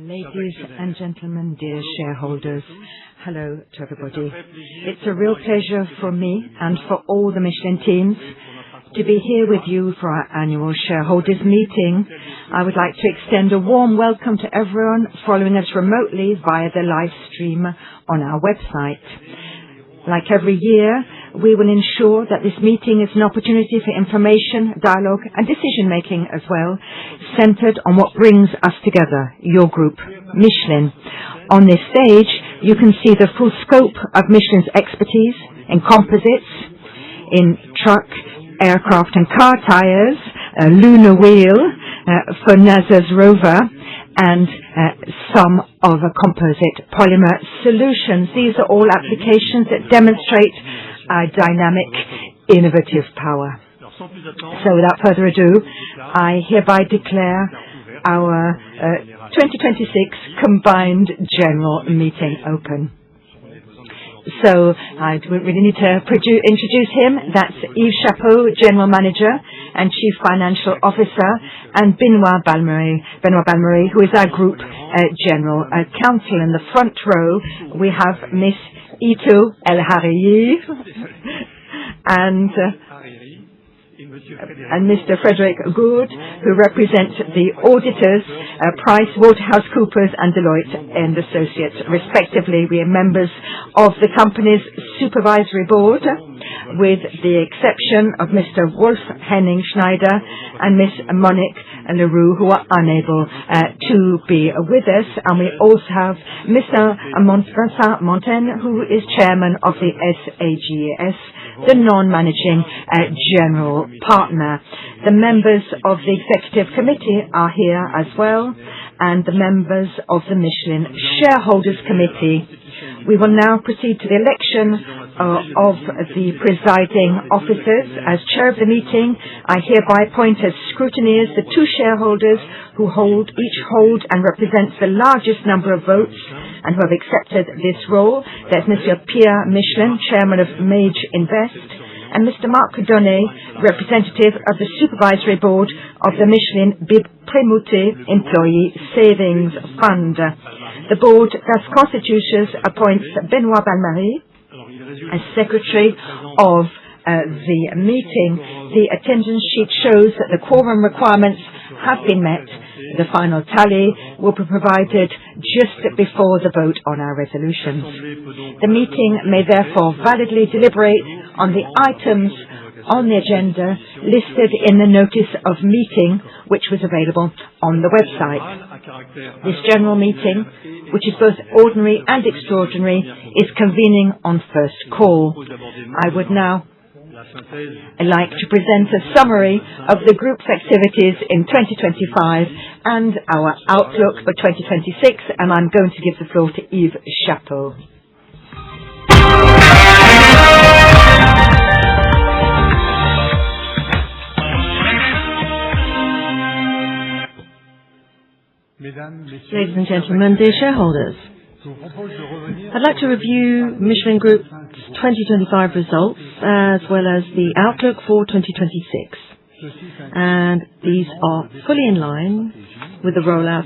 Ladies and gentlemen, dear shareholders, hello to everybody. It's a real pleasure for me and for all the Michelin teams to be here with you for our annual shareholders meeting. I would like to extend a warm welcome to everyone following us remotely via the live stream on our website. Like every year, we will ensure that this meeting is an opportunity for information, dialogue and decision-making as well, centered on what brings us together, your group, Michelin. On this stage, you can see the full scope of Michelin's expertise in composites, in truck, aircraft and car tires, a lunar wheel for NASA's rover, and some of a composite polymer solutions. These are all applications that demonstrate our dynamic, innovative power. So without further ado, I hereby declare our 2026 combined general meeting open. So I really need to introduce him. That's Yves Chapot, General Manager and Chief Financial Officer, and Benoît Balmery, who is our Group General Counsel. In the front row, we have Miss Ito El Hariri and Mr. Frederick Gould, who represent the auditors, PricewaterhouseCoopers and Deloitte and Associates, respectively. We are members of the company's supervisory board, with the exception of Mr. Wolf Henning Schneider and Miss Monique Leroux, who are unable to be with us. And we also have Mr. Vincent Montaigne, who is chairman of the SAGS, the non-managing general partner. The members of the executive committee are here as well, and the members of the Michelin Shareholders Committee. We will now proceed to the election of the presiding officers. As chair of the meeting, I hereby appoint as scrutineers the two shareholders who each hold and represents the largest number of votes and who have accepted this role. There's Monsieur Pierre Michelin, chairman of Mage Invest, and Mr. Marc Donnet, representative of the supervisory board of the Michelin Bib Prémouté Employee Savings Fund. The board, thus constituted, appoints Benoît Balmery as secretary of the meeting. The attendance sheet shows that the quorum requirements have been met. The final tally will be provided just before the vote on our resolutions. The meeting may therefore validly deliberate on the items on the agenda listed in the notice of meeting, which was available on the website. This general meeting, which is both ordinary and extraordinary, is convening on first call. I would now like to present a summary of the group's activities in 2025 and our outlook for 2026, and I'm going to give the floor to Yves Chapot. Ladies and gentlemen, dear shareholders, I'd like to review Michelin Group's 2025 results as well as the outlook for 2026. And these are fully in line with the rollout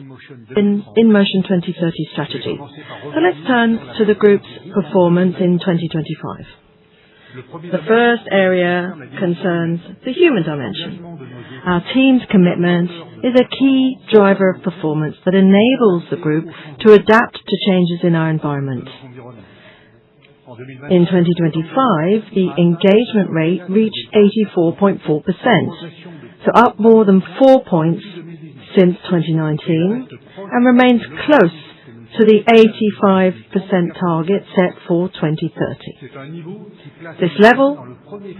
in Motion 2030 strategy. So let's turn to the group's performance in 2025. The first area concerns the human dimension. Our team's commitment is a key driver of performance that enables the group to adapt to changes in our environment. In 2025, the engagement rate reached 84.4%, so up more than 4 points since 2019, and remains close to the 85% target set for 2030. This level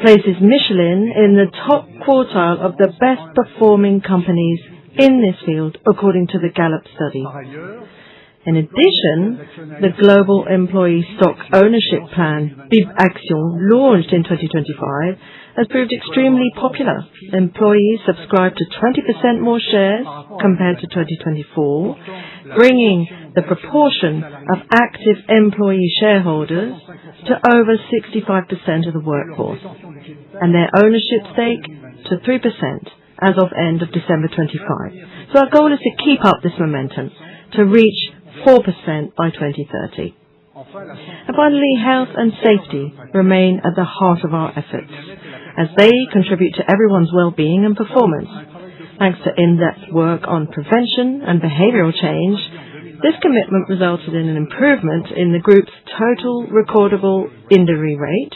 places Michelin in the top quartile of the best performing companies in this field, according to the Gallup study. In addition, the global employee stock ownership plan, Bib Action, launched in 2025, has proved extremely popular. Employees subscribed to 20% more shares compared to 2024, bringing the proportion of active employee shareholders to over 65% of the workforce, and their ownership stake to 3% as of end of December 25. So our goal is to keep up this momentum. to reach 4% by 2030. And finally, health and safety remain at the heart of our efforts, as they contribute to everyone's well-being and performance. Thanks to in-depth work on prevention and behavioral change, this commitment resulted in an improvement in the group's total recordable injury rate,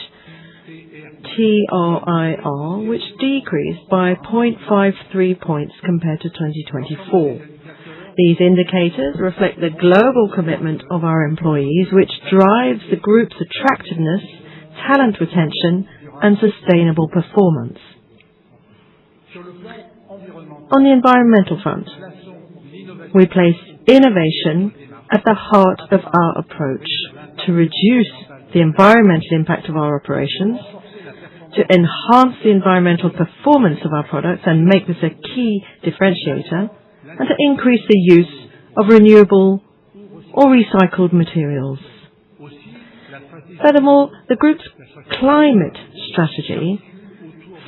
TRIR, which decreased by 0.53 points compared to 2024. These indicators reflect the global commitment of our employees, which drives the group's attractiveness, talent retention, and sustainable performance. On the environmental front, we place innovation at the heart of our approach to reduce the environmental impact of our operations, to enhance the environmental performance of our products and make this a key differentiator, and to increase the use of renewable or recycled materials. Furthermore, the group's climate strategy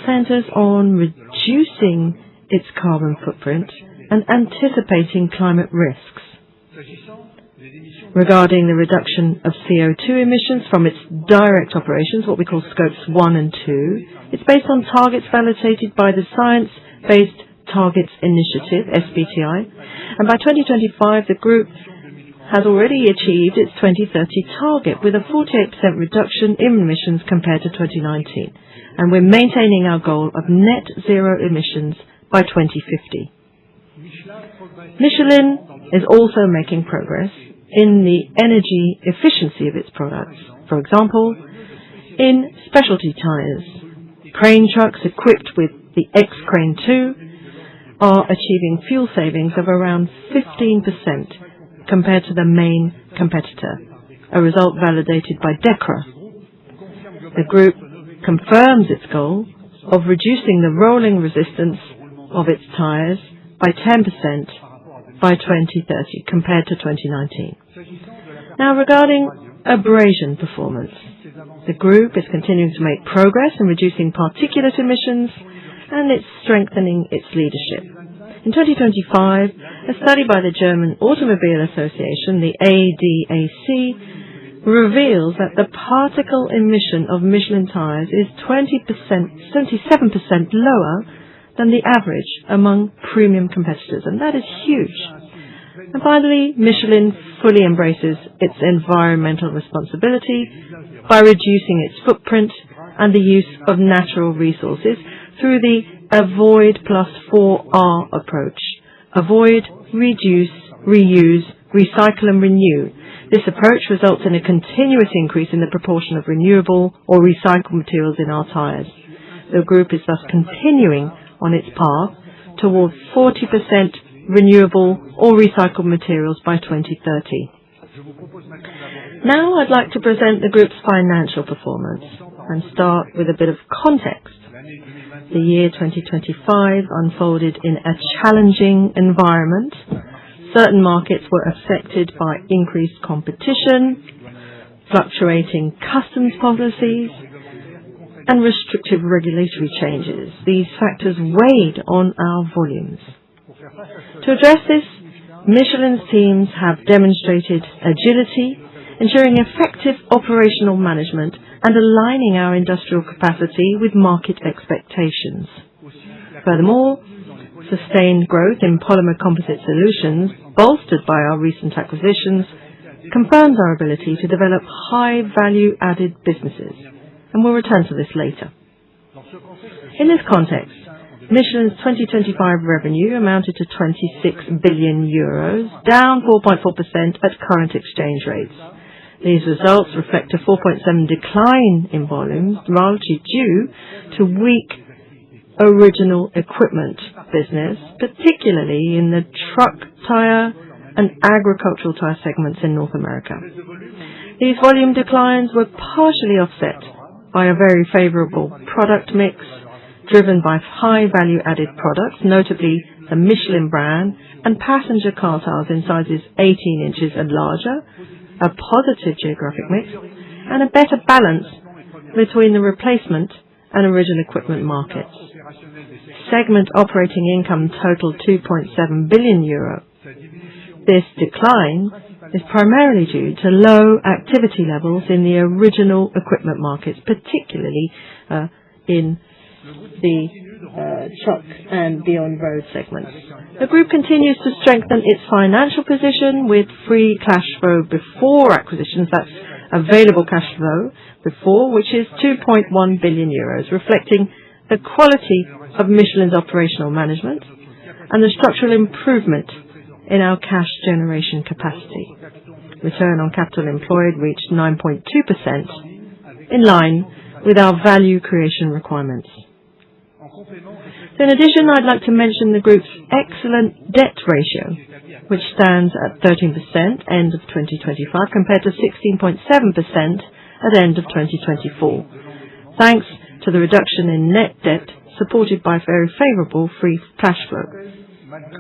centers on reducing its carbon footprint and anticipating climate risks. Regarding the reduction of CO2 emissions from its direct operations, what we call scopes 1 and 2, it's based on targets validated by the Science Based Targets Initiative, SBTi, and by 2025 the group has already achieved its 2030 target with a 48% reduction in emissions compared to 2019, and we're maintaining our goal of net zero emissions by 2050. Michelin is also making progress in the energy efficiency of its products. For example, in specialty tires, crane trucks equipped with the X-Crane 2 are achieving fuel savings of around 15% compared to the main competitor, a result validated by DECRA. The group confirms its goal of reducing the rolling resistance of its tires by 10% by 2030 compared to 2019. Now, regarding abrasion performance, the group is continuing to make progress in reducing particulate emissions and it's strengthening its leadership. In 2025, a study by the German Automobile Association, the ADAC, reveals that the particle emission of Michelin tires is 77% lower than the average among premium competitors, and that is huge. And finally, Michelin fully embraces its environmental responsibility by reducing its footprint and the use of natural resources through the Avoid plus 4R approach. Avoid, reduce, reuse, recycle and renew. This approach results in a continuous increase in the proportion of renewable or recycled materials in our tires. The group is thus continuing on its path towards 40% renewable or recycled materials by 2030. Now I'd like to present the group's financial performance and start with a bit of context. The year 2025 unfolded in a challenging environment. Certain markets were affected by increased competition, fluctuating customs policies, and restrictive regulatory changes. These factors weighed on our volumes. To address this, Michelin's teams have demonstrated agility, ensuring effective operational management and aligning our industrial capacity with market expectations. Furthermore, sustained growth in polymer composite solutions, bolstered by our recent acquisitions, confirms our ability to develop high value-added businesses, and we'll return to this later. In this context, Michelin's 2025 revenue amounted to 26 billion euros, down 4.4% at current exchange rates. These results reflect a 4.7% decline in volumes, largely due to weak original equipment business, particularly in the truck tire and agricultural tire segments in North America. These volume declines were partially offset by a very favorable product mix driven by high value-added products, notably the Michelin brand and passenger car tires in sizes 18 inches and larger, a positive geographic mix, and a better balance between the replacement and original equipment markets. Segment operating income totaled 2.7 billion euro. This decline is primarily due to low activity levels in the original equipment markets, particularly in the truck and beyond road segments. The group continues to strengthen its financial position with free cash flow before acquisitions, that's available cash flow before, which is 2.1 billion euros, reflecting the quality of Michelin's operational management and the structural improvement in our cash generation capacity. Return on capital employed reached 9.2%, in line with our value creation requirements. So in addition, I'd like to mention the group's excellent debt ratio, which stands at 13% end of 2025 compared to 16.7% at end of 2024, thanks to the reduction in net debt supported by very favorable free cash flow.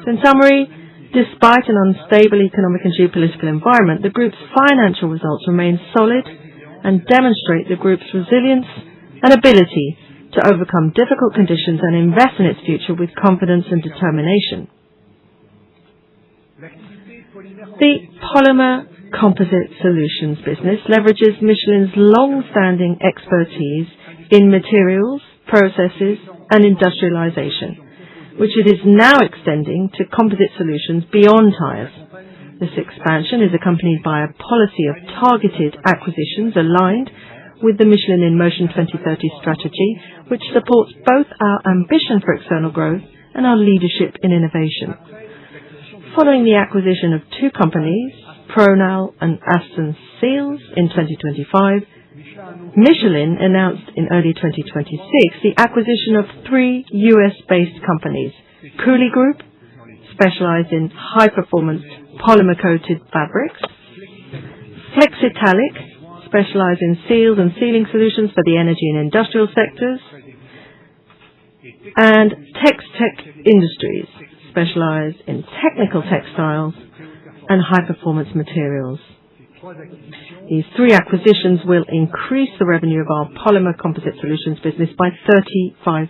So in summary, despite an unstable economic and geopolitical environment, the group's financial results remain solid and demonstrate the group's resilience and ability to overcome difficult conditions and invest in its future with confidence and determination. The Polymer Composite Solutions business leverages Michelin's long-standing expertise in materials, processes, and industrialization, which it is now extending to composite solutions beyond tires. This expansion is accompanied by a policy of targeted acquisitions aligned with the Michelin in Motion 2030 strategy, which supports both our ambition for external growth and our leadership in innovation. Following the acquisition of two companies, Pronal and Aston Seals, in 2025, Michelin announced in early 2026 the acquisition of three US-based companies: Cooley Group, specialized in high-performance polymer-coated fabrics; Flexitalic, specialized in seals and sealing solutions for the energy and industrial sectors; and Textech Industries, specialized in technical textiles and high-performance materials. These three acquisitions will increase the revenue of our Polymer Composite Solutions business by 35%.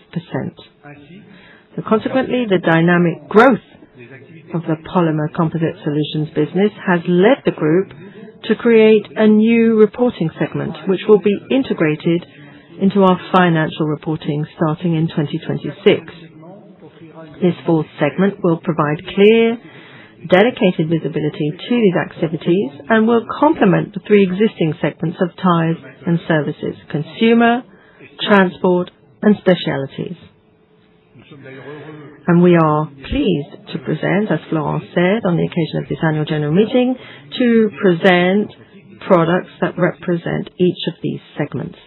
So consequently, the dynamic growth of the Polymer Composite Solutions business has led the group to create a new reporting segment, which will be integrated into our financial reporting starting in 2026. This fourth segment will provide clear, dedicated visibility to these activities and will complement the three existing segments of tires and services: consumer, transport, and specialities. And we are pleased to present, as Florent said, on the occasion of this annual general meeting, to present products that represent each of these segments.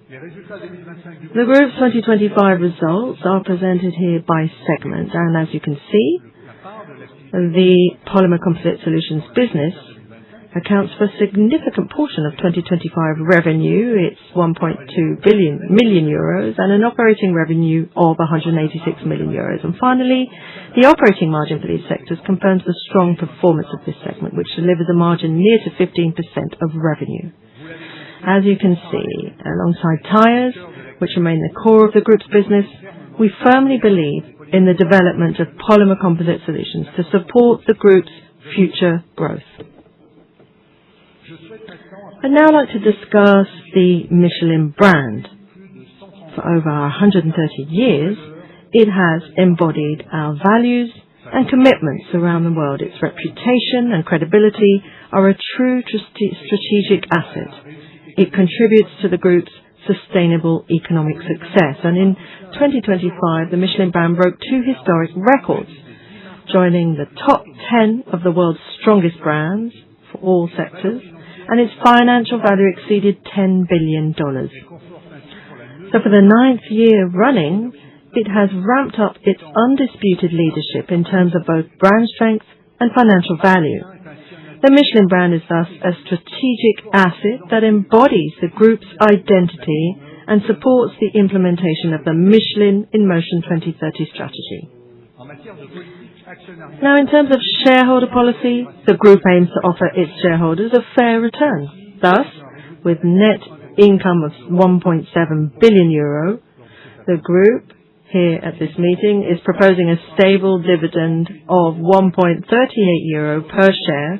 The group's 2025 results are presented here by segment, and as you can see, the Polymer Composite Solutions business accounts for a significant portion of 2025 revenue. It's 1.2 million euros and an operating revenue of 186 million euros. And finally, the operating margin for these sectors confirms the strong performance of this segment, which delivers a margin near to 15% of revenue. As you can see, alongside tires, which remain the core of the group's business, we firmly believe in the development of Polymer Composite Solutions to support the group's future growth. I'd now like to discuss the Michelin brand. For over 130 years, it has embodied our values and commitments around the world. Its reputation and credibility are a true strategic asset. It contributes to the group's sustainable economic success. And in 2025, the Michelin brand broke two historic records, joining the top 10 of the world's strongest brands for all sectors, and its financial value exceeded $10 billion. So for the 9th year running, it has ramped up its undisputed leadership in terms of both brand strength and financial value. The Michelin brand is thus a strategic asset that embodies the group's identity and supports the implementation of the Michelin in Motion 2030 strategy. Now, in terms of shareholder policy, the group aims to offer its shareholders a fair return. Thus, with net income of 1.7 billion euro, the group here at this meeting is proposing a stable dividend of €1.38 per share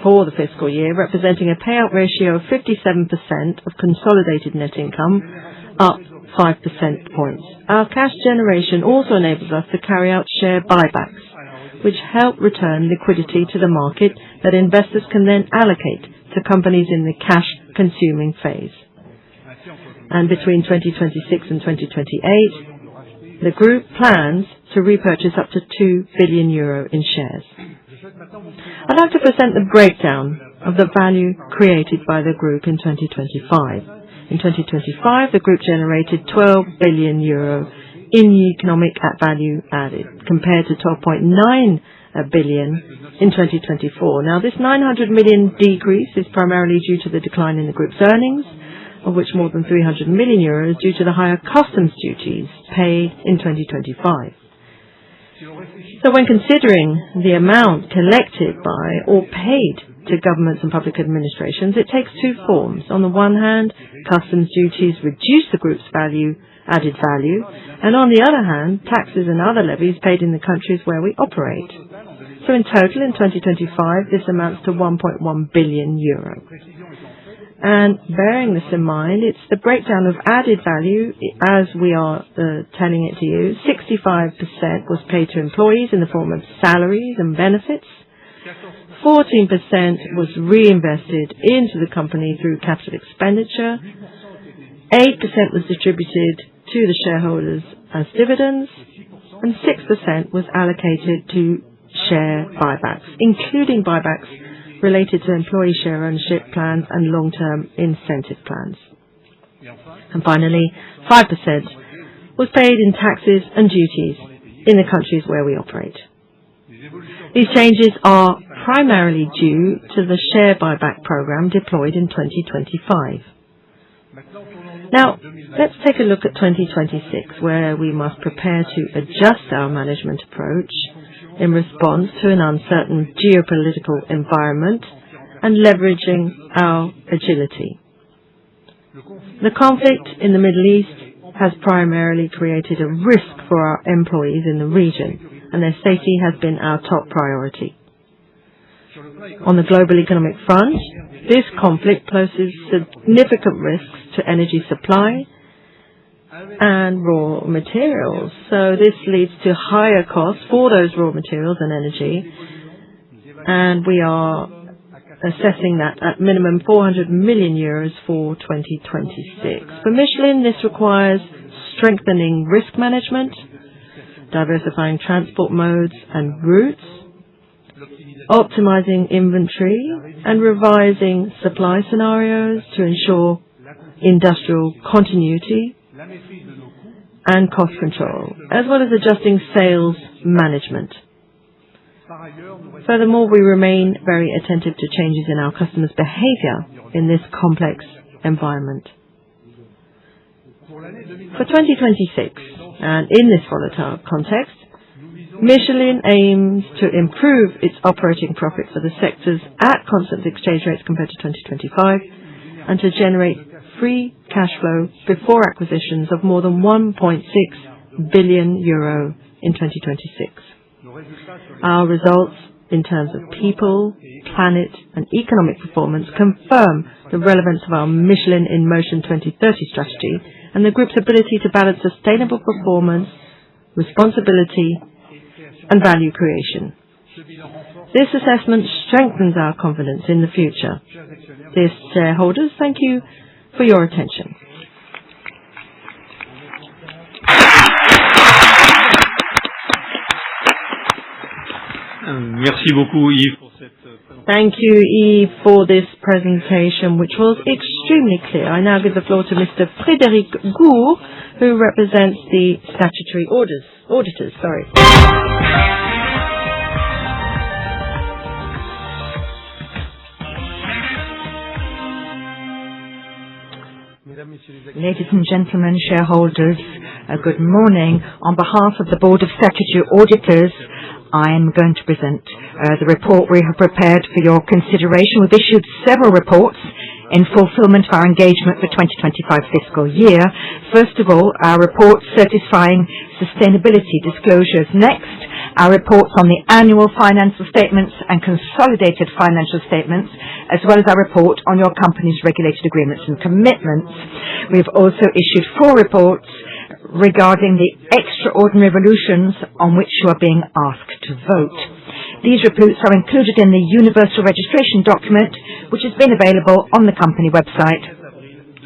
for the fiscal year, representing a payout ratio of 57% of consolidated net income, up 5 percentage points. Our cash generation also enables us to carry out share buybacks, which help return liquidity to the market that investors can then allocate to companies in the cash-consuming phase. And between 2026 and 2028, the group plans to repurchase up to €2 billion in shares. I'd like to present the breakdown of the value created by the group in 2025. In 2025, the group generated €12 billion in economic value added, compared to €12.9 billion in 2024. Now, this €900 million decrease is primarily due to the decline in the group's earnings, of which more than €300 million is due to the higher customs duties paid in 2025. So when considering the amount collected by or paid to governments and public administrations, it takes two forms. On the one hand, customs duties reduce the group's added value, and on the other hand, taxes and other levies paid in the countries where we operate. So in total, in 2025, this amounts to €1.1 billion. And bearing this in mind, it's the breakdown of added value as we are telling it to you. 65% was paid to employees in the form of salaries and benefits. 14% was reinvested into the company through capital expenditure. 8% was distributed to the shareholders as dividends, and 6% was allocated to share buybacks, including buybacks related to employee share ownership plans and long-term incentive plans. And finally, 5% was paid in taxes and duties in the countries where we operate. These changes are primarily due to the share buyback program deployed in 2025. Now, let's take a look at 2026, where we must prepare to adjust our management approach in response to an uncertain geopolitical environment and leveraging our agility. The conflict in the Middle East has primarily created a risk for our employees in the region, and their safety has been our top priority. On the global economic front, this conflict poses significant risks to energy supply and raw materials. So this leads to higher costs for those raw materials and energy, and we are assessing that at minimum €400 million for 2026. For Michelin, this requires strengthening risk management, diversifying transport modes and routes, optimizing inventory, and revising supply scenarios to ensure industrial continuity and cost control, as well as adjusting sales management. Furthermore, we remain very attentive to changes in our customers' behavior in this complex environment. For 2026, and in this volatile context, Michelin aims to improve its operating profit for the sectors at constant exchange rates compared to 2025, and to generate free cash flow before acquisitions of more than €1.6 billion in 2026. Our results in terms of people, planet, and economic performance confirm the relevance of our Michelin in Motion 2030 strategy and the group's ability to balance sustainable performance, responsibility, and value creation. This assessment strengthens our confidence in the future. Dear shareholders, thank you for your attention. Merci beaucoup, Yves, pour cette présentation. Thank you, Yves, for this presentation, which was extremely clear. I now give the floor to Mr. Frédéric Gour, who represents the statutory auditors. Ladies and gentlemen, shareholders, good morning. On behalf of the Board of Statutory Auditors, I am going to present the report we have prepared for your consideration. We've issued several reports in fulfillment of our engagement for 2025 fiscal year. First of all, our report certifying sustainability disclosures. Next, our reports on the annual financial statements and consolidated financial statements, as well as our report on your company's regulated agreements and commitments. We've also issued 4 reports regarding the extraordinary resolutions on which you are being asked to vote. These reports are included in the Universal Registration Document, which has been available on the company website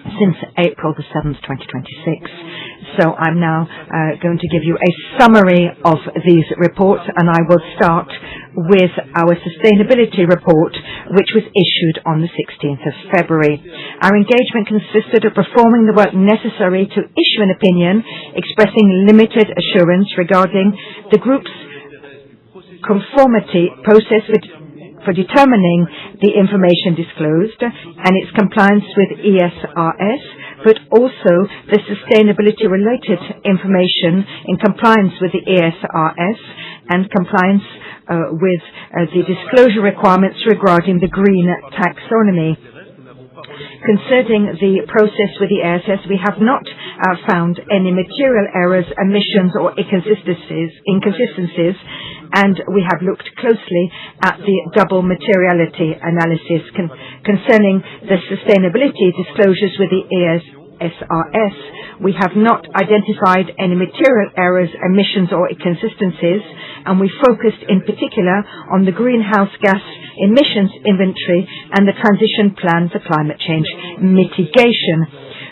since April the 7th, 2026. So I'm now going to give you a summary of these reports, and I will start with our sustainability report, which was issued on the 16th of February. Our engagement consisted of performing the work necessary to issue an opinion expressing limited assurance regarding the group's conformity process for determining the information disclosed and its compliance with ESRS, but also the sustainability-related information in compliance with the ESRS and compliance with the disclosure requirements regarding the green taxonomy. Concerning the process with the ESRS, we have not found any material errors, omissions, or inconsistencies, and we have looked closely at the double materiality analysis concerning the sustainability disclosures with the ESRS. We have not identified any material errors, omissions, or inconsistencies, and we focused in particular on the greenhouse gas emissions inventory and the transition plan for climate change mitigation.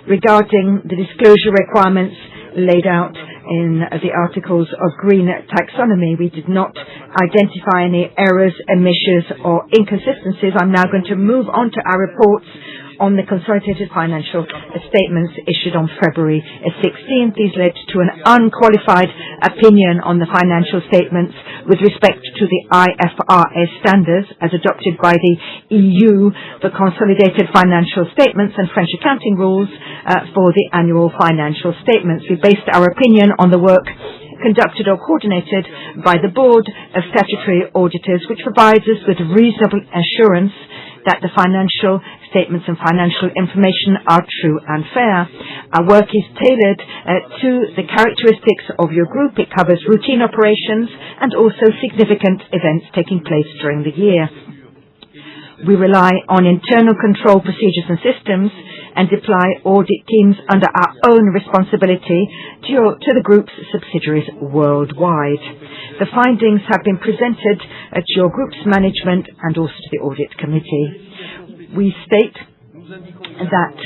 Regarding the disclosure requirements laid out in the articles of green taxonomy, we did not identify any errors, omissions, or inconsistencies. I'm now going to move on to our reports on the consolidated financial statements issued on February 16th. These led to an unqualified opinion on the financial statements with respect to the IFRS standards as adopted by the EU for consolidated financial statements and French accounting rules for the annual financial statements. We based our opinion on the work conducted or coordinated by the Board of Statutory Auditors, which provides us with reasonable assurance that the financial statements and financial information are true and fair. Our work is tailored to the characteristics of your group. It covers routine operations and also significant events taking place during the year. We rely on internal control procedures and systems and deploy audit teams under our own responsibility to the group's subsidiaries worldwide. The findings have been presented to your group's management and also to the audit committee. We state that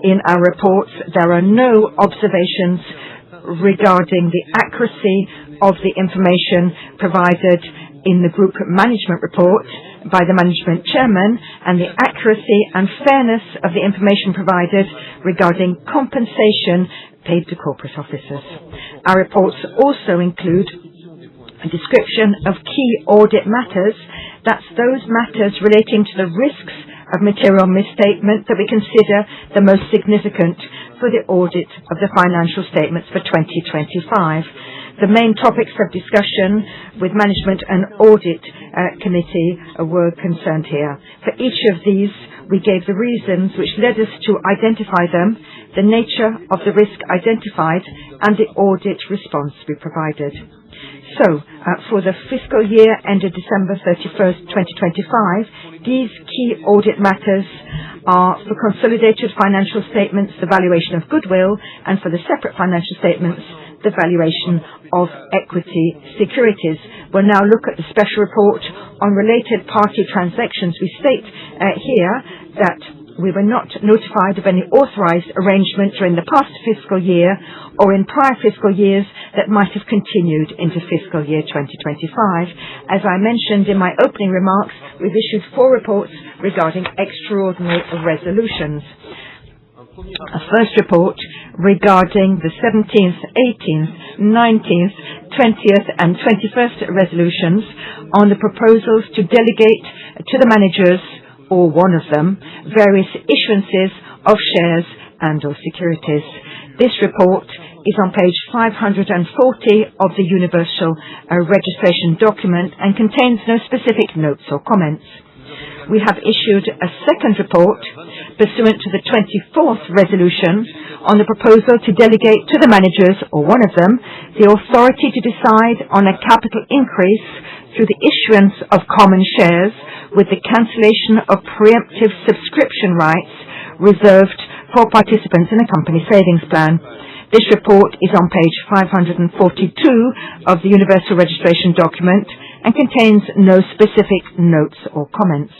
in our reports there are no observations regarding the accuracy of the information provided in the group management report by the management chairman and the accuracy and fairness of the information provided regarding compensation paid to corporate officers. Our reports also include a description of key audit matters. That's those matters relating to the risks of material misstatement that we consider the most significant for the audit of the financial statements for 2025. The main topics of discussion with management and audit committee were concerned here. For each of these, we gave the reasons which led us to identify them, the nature of the risk identified, and the audit response we provided. So, for the fiscal year ended December 31st, 2025, these key audit matters are for consolidated financial statements, the valuation of goodwill, and for the separate financial statements, the valuation of equity securities. We'll now look at the special report on related party transactions. We state here that we were not notified of any authorized arrangement during the past fiscal year or in prior fiscal years that might have continued into fiscal year 2025. As I mentioned in my opening remarks, we've issued 4 reports regarding extraordinary resolutions. A first report regarding the 17th, 18th, 19th, 20th and 21st resolutions on the proposals to delegate to the managers, or one of them, various issuances of shares and or securities. This report is on page 540 of the Universal Registration Document and contains no specific notes or comments. we have issued a second report pursuant to the 24th resolution on the proposal to delegate to the managers, or one of them, the authority to decide on a capital increase through the issuance of common shares with the cancellation of preemptive subscription rights reserved for participants in a company savings plan. This report is on page 542 of the Universal Registration document and contains no specific notes or comments.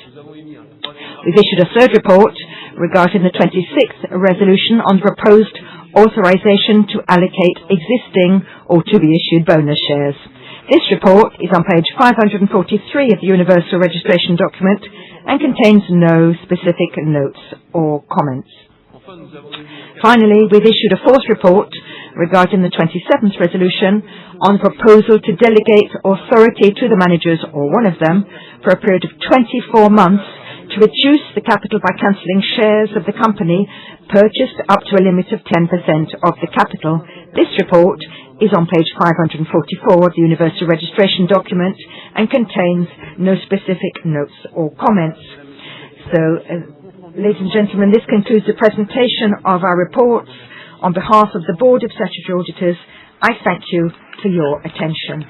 We've issued a third report regarding the 26th resolution on the proposed authorization to allocate existing or to be issued bonus shares. This report is on page 543 of the Universal Registration document and contains no specific notes or comments. Finally, we've issued a fourth report regarding the 27th resolution on the proposal to delegate authority to the managers, or one of them, for a period of 24 months to reduce the capital by cancelling shares of the company purchased up to a limit of 10% of the capital. This report is on page 544 of the Universal Registration document and contains no specific notes or comments. So, ladies and gentlemen, this concludes the presentation of our reports. On behalf of the Board of Statutory Auditors, I thank you for your attention.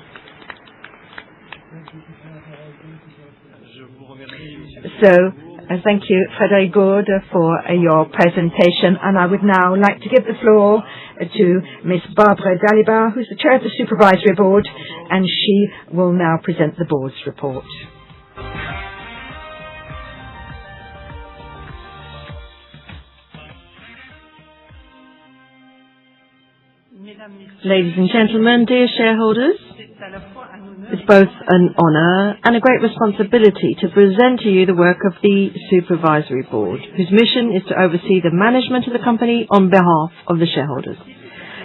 Thank you, Frédéric Gourde, for your presentation, and I would now like to give the floor to Ms. Barbara Dalibard, who's the Chair of the Supervisory Board, and she will now present the Board's report. Ladies and gentlemen, dear shareholders, it's both an honor and a great responsibility to present to you the work of the Supervisory Board, whose mission is to oversee the management of the company on behalf of the shareholders.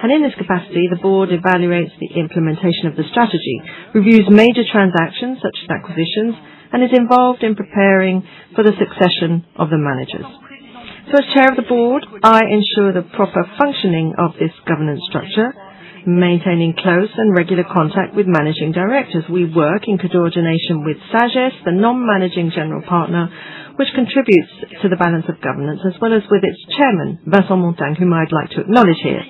And in this capacity, the Board evaluates the implementation of the strategy, reviews major transactions such as acquisitions, and is involved in preparing for the succession of the managers. So as Chair of the Board, I ensure the proper functioning of this governance structure, maintaining close and regular contact with managing directors. We work in coordination with SAGES, the non-managing general partner, which contributes to the balance of governance, as well as with its chairman, Vincent Montagne, whom I'd like to acknowledge here.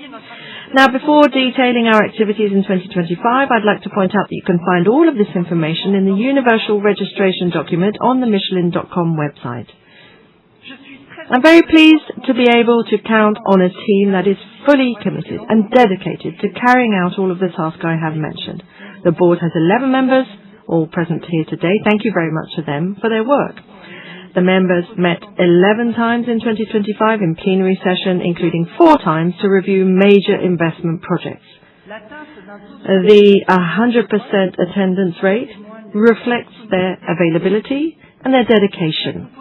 Now, before detailing our activities in 2025, I'd like to point out that you can find all of this information in the Universal Registration document on the Michelin.com website. I'm very pleased to be able to count on a team that is fully committed and dedicated to carrying out all of the tasks I have mentioned. The Board has 11 members, all present here today. Thank you very much to them for their work. The members met 11 times in 2025 in plenary session, including 4 times to review major investment projects. The 100% attendance rate reflects their availability and their dedication.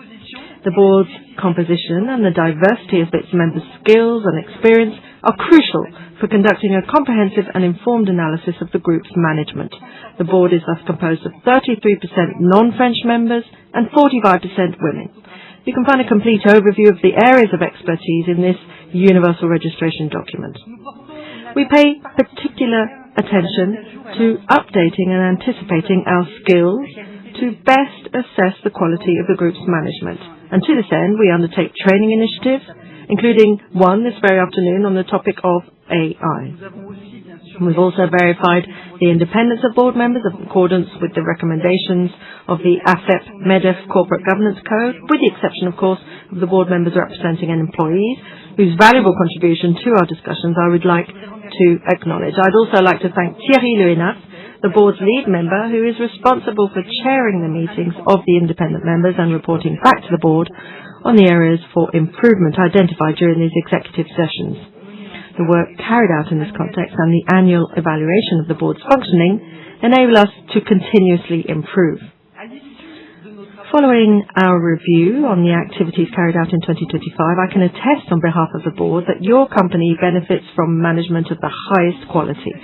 The Board's composition and the diversity of its members' skills and experience are crucial for conducting a comprehensive and informed analysis of the group's management. The Board is thus composed of 33% non-French members and 45% women. You can find a complete overview of the areas of expertise in this Universal Registration document. We pay particular attention to updating and anticipating our skills to best assess the quality of the group's management. And to this end, we undertake training initiatives, including one this very afternoon on the topic of AI. We've also verified the independence of board members in accordance with the recommendations of the AFEP-MEDEF Corporate Governance Code, with the exception, of course, of the board members representing an employees, whose valuable contribution to our discussions I would like to acknowledge. I'd also like to thank Thierry Lehenat, the Board's lead member, who is responsible for chairing the meetings of the independent members and reporting back to the Board on the areas for improvement identified during these executive sessions. The work carried out in this context and the annual evaluation of the Board's functioning enable us to continuously improve. Following our review on the activities carried out in 2025, I can attest on behalf of the Board that your company benefits from management of the highest quality.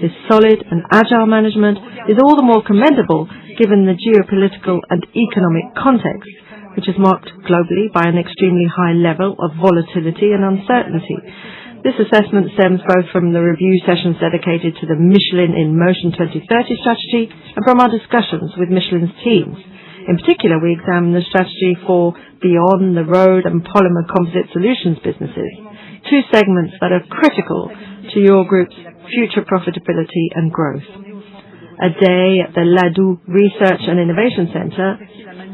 This solid and agile management is all the more commendable given the geopolitical and economic context, which is marked globally by an extremely high level of volatility and uncertainty. This assessment stems both from the review sessions dedicated to the Michelin in Motion 2030 strategy and from our discussions with Michelin's teams. In particular, we examined the strategy for Beyond the Road and Polymer Composite Solutions businesses, two segments that are critical to your group's future profitability and growth. A day at the Ladoux Research and Innovation Centre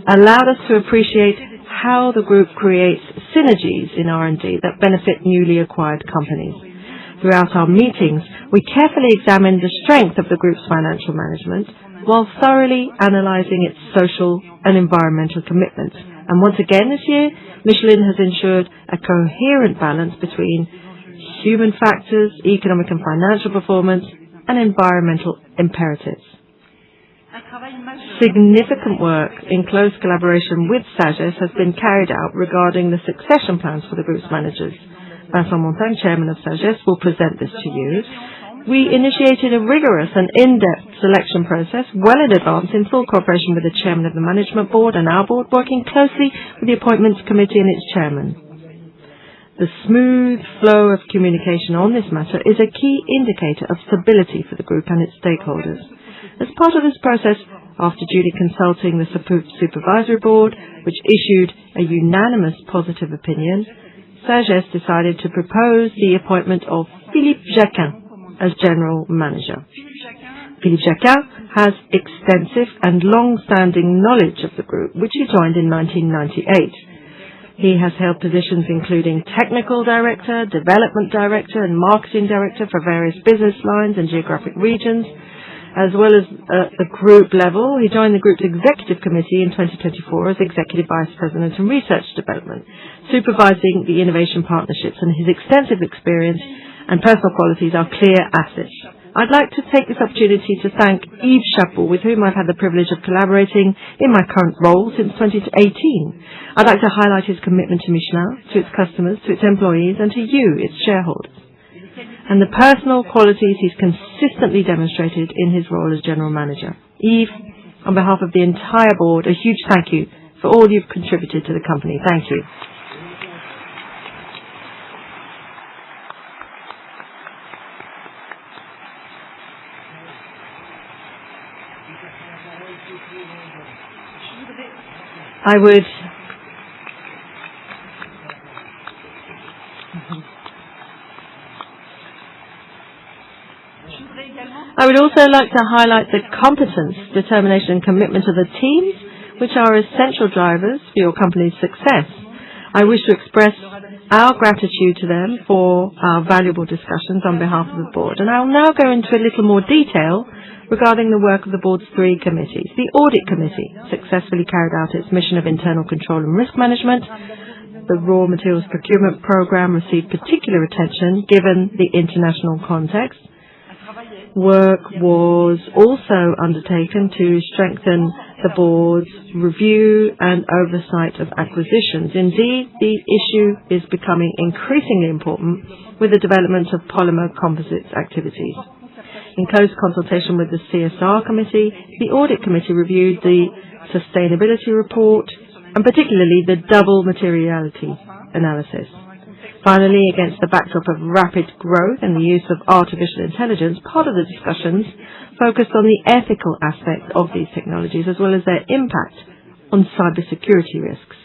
allowed us to appreciate how the group creates synergies in R&D that benefit newly acquired companies. Throughout our meetings, we carefully examined the strength of the group's financial management while thoroughly analyzing its social and environmental commitments. And once again this year, Michelin has ensured a coherent balance between human factors, economic and financial performance, and environmental imperatives. Significant work in close collaboration with SAGES has been carried out regarding the succession plans for the group's managers. Vincent Montagne, chairman of SAGES, will present this to you. We initiated a rigorous and in-depth selection process well in advance in full cooperation with the chairman of the management board and our board, working closely with the appointments committee and its chairman. The smooth flow of communication on this matter is a key indicator of stability for the group and its stakeholders. As part of this process, after duly consulting the supervisory board, which issued a unanimous positive opinion, SAGES decided to propose the appointment of Philippe Jacquin as general manager. Philippe Jacquin has extensive and long-standing knowledge of the group, which he joined in 1998. He has held positions including technical director, development director, and marketing director for various business lines and geographic regions. As well as at the group level, he joined the group's executive committee in 2024 as executive vice president in research development, supervising the innovation partnerships, and his extensive experience and personal qualities are clear assets. I'd like to take this opportunity to thank Yves Chapeau, with whom I've had the privilege of collaborating in my current role since 2018. I'd like to highlight his commitment to Michelin, to its customers, to its employees, and to you, its shareholders, and the personal qualities he's consistently demonstrated in his role as general manager. Yves, on behalf of the entire board, a huge thank you for all you've contributed to the company. Thank you. I would also like to highlight the competence, determination, and commitment of the teams, which are essential drivers for your company's success. I wish to express our gratitude to them for our valuable discussions on behalf of the board. And I'll now go into a little more detail regarding the work of the board's three committees. The Audit Committee successfully carried out its mission of internal control and risk management. The raw materials procurement program received particular attention given the international context. Work was also undertaken to strengthen the board's review and oversight of acquisitions. Indeed, the issue is becoming increasingly important with the development of polymer composites activities. In close consultation with the CSR Committee, the Audit Committee reviewed the sustainability report and particularly the double materiality analysis. Finally, against the backdrop of rapid growth and the use of artificial intelligence, part of the discussions focused on the ethical aspect of these technologies as well as their impact on cybersecurity risks.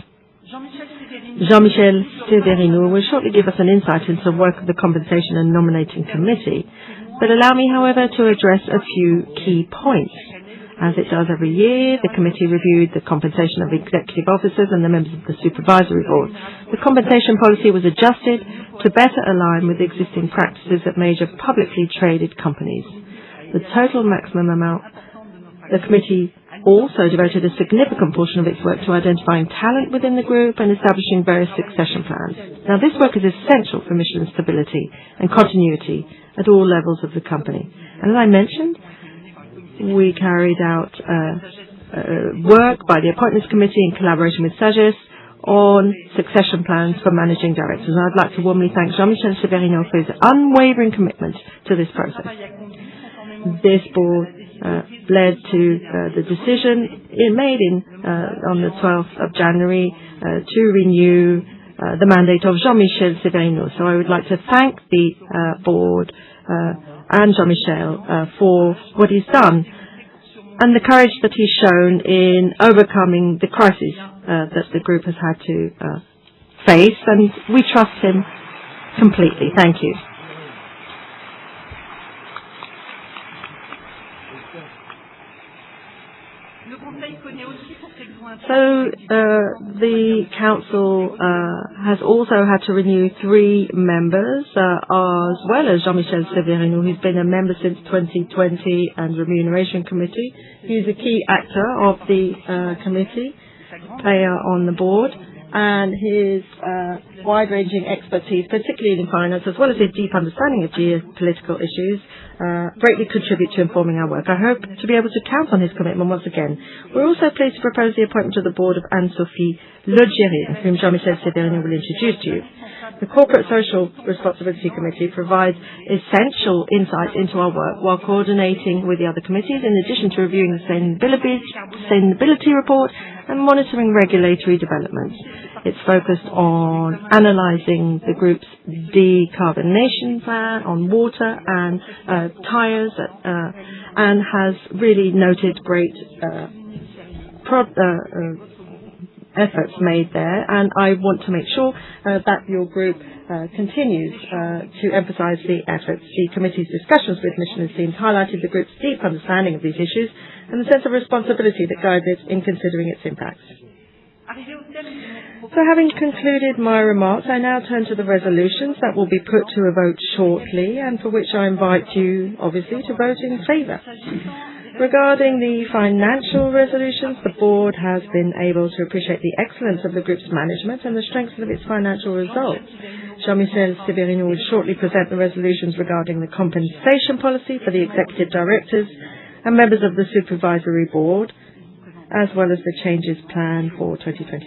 Jean-Michel Severino will shortly give us an insight into the work of the Compensation and Nominating Committee, but allow me, however, to address a few key points. As it does every year, the committee reviewed the compensation of executive officers and the members of the supervisory board. The compensation policy was adjusted to better align with existing practices at major publicly traded companies. The total maximum amount. The committee also devoted a significant portion of its work to identifying talent within the group and establishing various succession plans. Now, this work is essential for Michelin's stability and continuity at all levels of the company. And as I mentioned, we carried out work by the Appointments Committee in collaboration with SAGES on succession plans for managing directors. And I'd like to warmly thank Jean-Michel Severino for his unwavering commitment to this process. This board led to the decision made on the 12th of January to renew the mandate of Jean-Michel Severino. So I would like to thank the board and Jean-Michel for what he's done. and the courage that he's shown in overcoming the crisis that the group has had to face, and we trust him completely. Thank you. So the council has also had to renew 3 members, as well as Jean-Michel Severino, who's been a member since 2020, and Remuneration Committee. He's a key actor of the committee, player on the board, and his wide-ranging expertise, particularly in finance, as well as his deep understanding of geopolitical issues, greatly contribute to informing our work. I hope to be able to count on his commitment once again. We're also pleased to propose the appointment to the board of Anne-Sophie Legerin, whom Jean-Michel Severino will introduce to you. The Corporate Social Responsibility Committee provides essential insights into our work while coordinating with the other committees, in addition to reviewing the sustainability report and monitoring regulatory developments. It's focused on analyzing the group's decarbonation plan on water and tires, and has really noted great efforts made there. And I want to make sure that your group continues to emphasize the efforts. The committee's discussions with Michelin teams highlighted the group's deep understanding of these issues and the sense of responsibility that guides it in considering its impacts. So having concluded my remarks, I now turn to the resolutions that will be put to a vote shortly, and for which I invite you, obviously, to vote in favour. Regarding the financial resolutions, the board has been able to appreciate the excellence of the group's management and the strength of its financial results. Jean-Michel Severino will shortly present the resolutions regarding the compensation policy for the executive directors and members of the supervisory board, as well as the changes planned for 2026.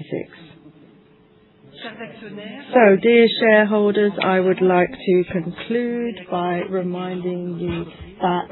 So, dear shareholders, I would like to conclude by reminding you that,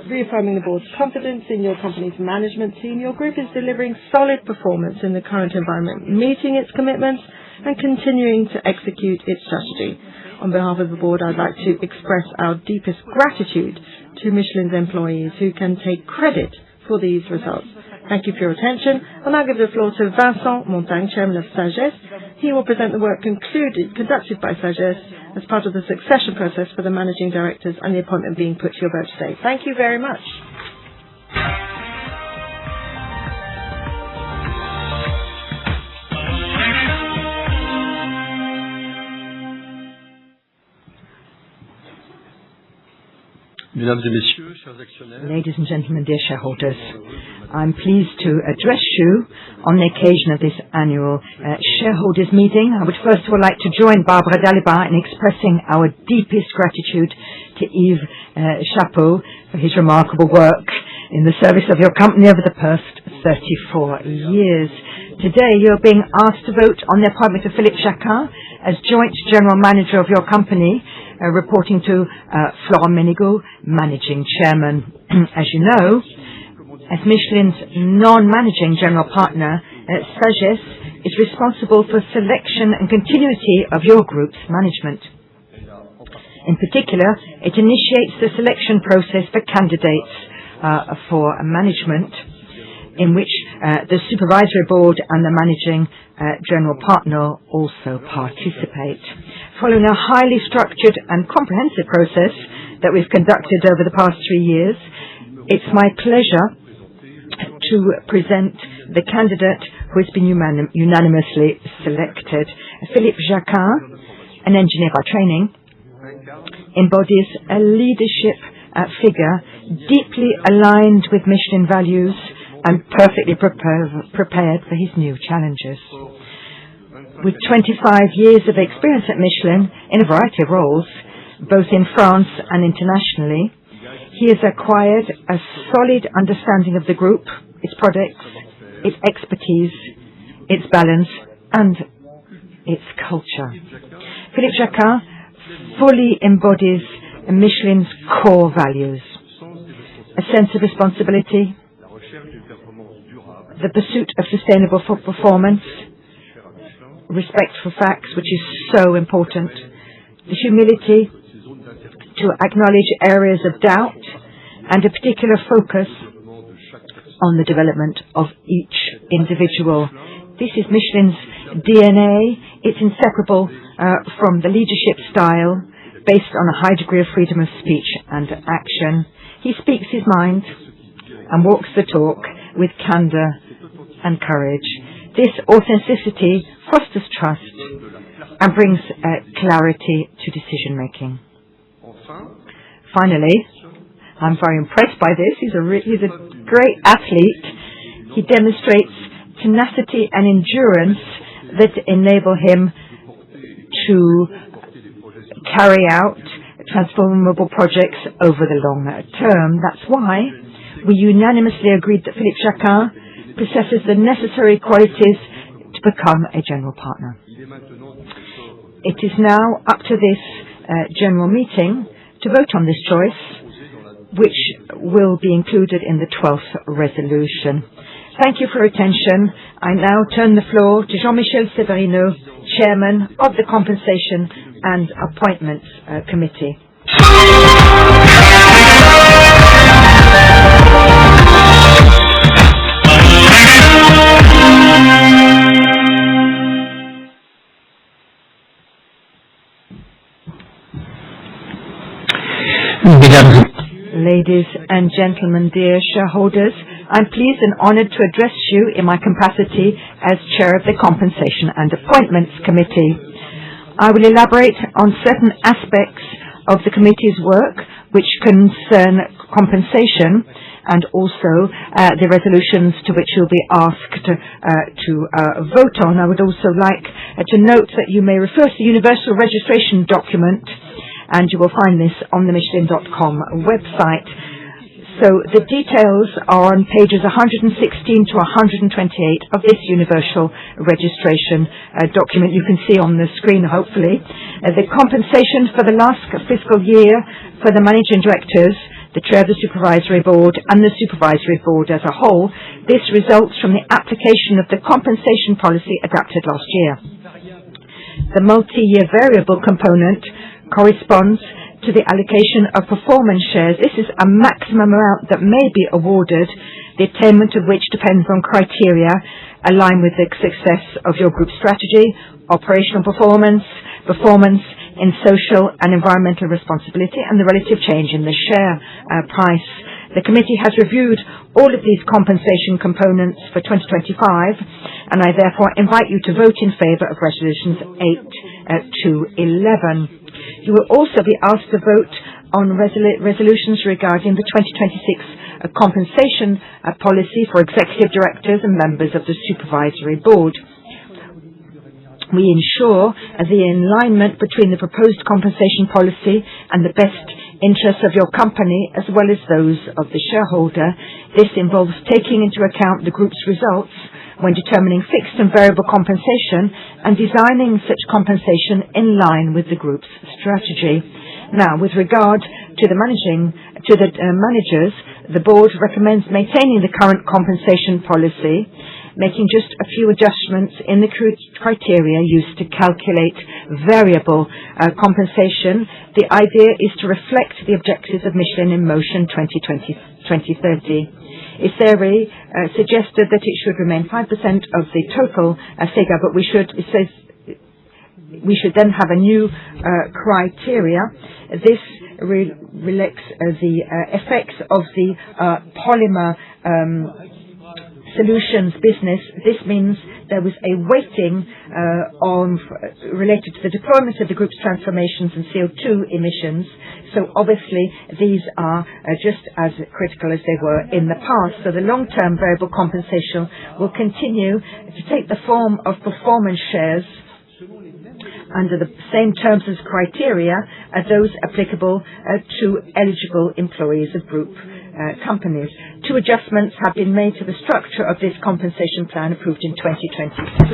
reaffirming the board's confidence in your company's management team, your group is delivering solid performance in the current environment, meeting its commitments and continuing to execute its strategy. On behalf of the board, I'd like to express our deepest gratitude to Michelin's employees, who can take credit for these results. Thank you for your attention. I'll now give the floor to Vincent Montagne, Chairman of Sagesse. He will present the work conducted by Sagesse as part of the succession process for the managing directors and the appointment being put to your vote today. Thank you very much. Ladies and gentlemen, dear shareholders, I'm pleased to address you on the occasion of this annual shareholders meeting. I would first of all like to join Barbara Dalibard in expressing our deepest gratitude to Yves Chapeau for his remarkable work in the service of your company over the past 34 years. Today you're being asked to vote on the appointment of Philippe Jacquin as joint general manager of your company, reporting to Florent Ménigaud, managing chairman. As you know, as Michelin's non-managing general partner, Sagesse is responsible for selection and continuity of your group's management. In particular, it initiates the selection process for candidates for management, in which the supervisory board and the managing general partner also participate. Following a highly structured and comprehensive process that we've conducted over the past 3 years, it's my pleasure to present the candidate who has been unanimously selected. Philippe Jacquin, an engineer by training, embodies a leadership figure deeply aligned with Michelin values and perfectly prepared for his new challenges. With 25 years of experience at Michelin in a variety of roles, both in France and internationally, he has acquired a solid understanding of the group, its products, its expertise, its balance, and its culture. Philippe Jacquin fully embodies Michelin's core values: a sense of responsibility, the pursuit of sustainable performance, respect for facts, which is so important, the humility to acknowledge areas of doubt, and a particular focus on the development of each individual. This is Michelin's DNA. It's inseparable from the leadership style based on a high degree of freedom of speech and action. He speaks his mind and walks the talk with candor and courage. This authenticity fosters trust and brings clarity to decision making. Finally, I'm very impressed by this. He's a great athlete. He demonstrates tenacity and endurance that enable him to carry out transformable projects over the long term. That's why we unanimously agreed that Philippe Jacquin possesses the necessary qualities to become a general partner. It is now up to this general meeting to vote on this choice, which will be included in the 12th resolution. Thank you for your attention. I now turn the floor to Jean-Michel Severino, Chairman of the Compensation and Appointments Committee. Ladies and gentlemen, dear shareholders, I'm pleased and honored to address you in my capacity as Chair of the Compensation and Appointments Committee. I will elaborate on certain aspects of the committee's work which concern compensation and also the resolutions to which you'll be asked to vote on. I would also like to note that you may refer to the Universal Registration document, and you will find this on the Michelin.com website. So the details are on pages 116 to 128 of this Universal Registration document. You can see on the screen, hopefully, the compensation for the last fiscal year for the Managing Directors, the Chair of the Supervisory Board, and the Supervisory Board as a whole. This results from the application of the compensation policy adopted last year. The multi-year variable component corresponds to the allocation of performance shares. This is a maximum amount that may be awarded, the attainment of which depends on criteria aligned with the success of your group strategy, operational performance, performance in social and environmental responsibility, and the relative change in the share price. The committee has reviewed all of these compensation components for 2025, and I therefore invite you to vote in favour of resolutions 8 to 11. You will also be asked to vote on resolutions regarding the 2026 compensation policy for executive directors and members of the supervisory board. We ensure the alignment between the proposed compensation policy and the best interests of your company as well as those of the shareholder. This involves taking into account the group's results when determining fixed and variable compensation and designing such compensation in line with the group's strategy. Now, with regard to the managers, the board recommends maintaining the current compensation policy, making just a few adjustments in the criteria used to calculate variable compensation. The idea is to reflect the objectives of Michelin in Motion 2030. ISERI suggested that it should remain 5% of the total figure, but we should then have a new criteria. This reflects the effects of the polymer solutions business. This means there was a weighting related to the deployment of the group's transformations and CO2 emissions. So obviously these are just as critical as they were in the past. So the long-term variable compensation will continue to take the form of performance shares under the same terms as criteria as those applicable to eligible employees of group companies. Two adjustments have been made to the structure of this compensation plan approved in 2023.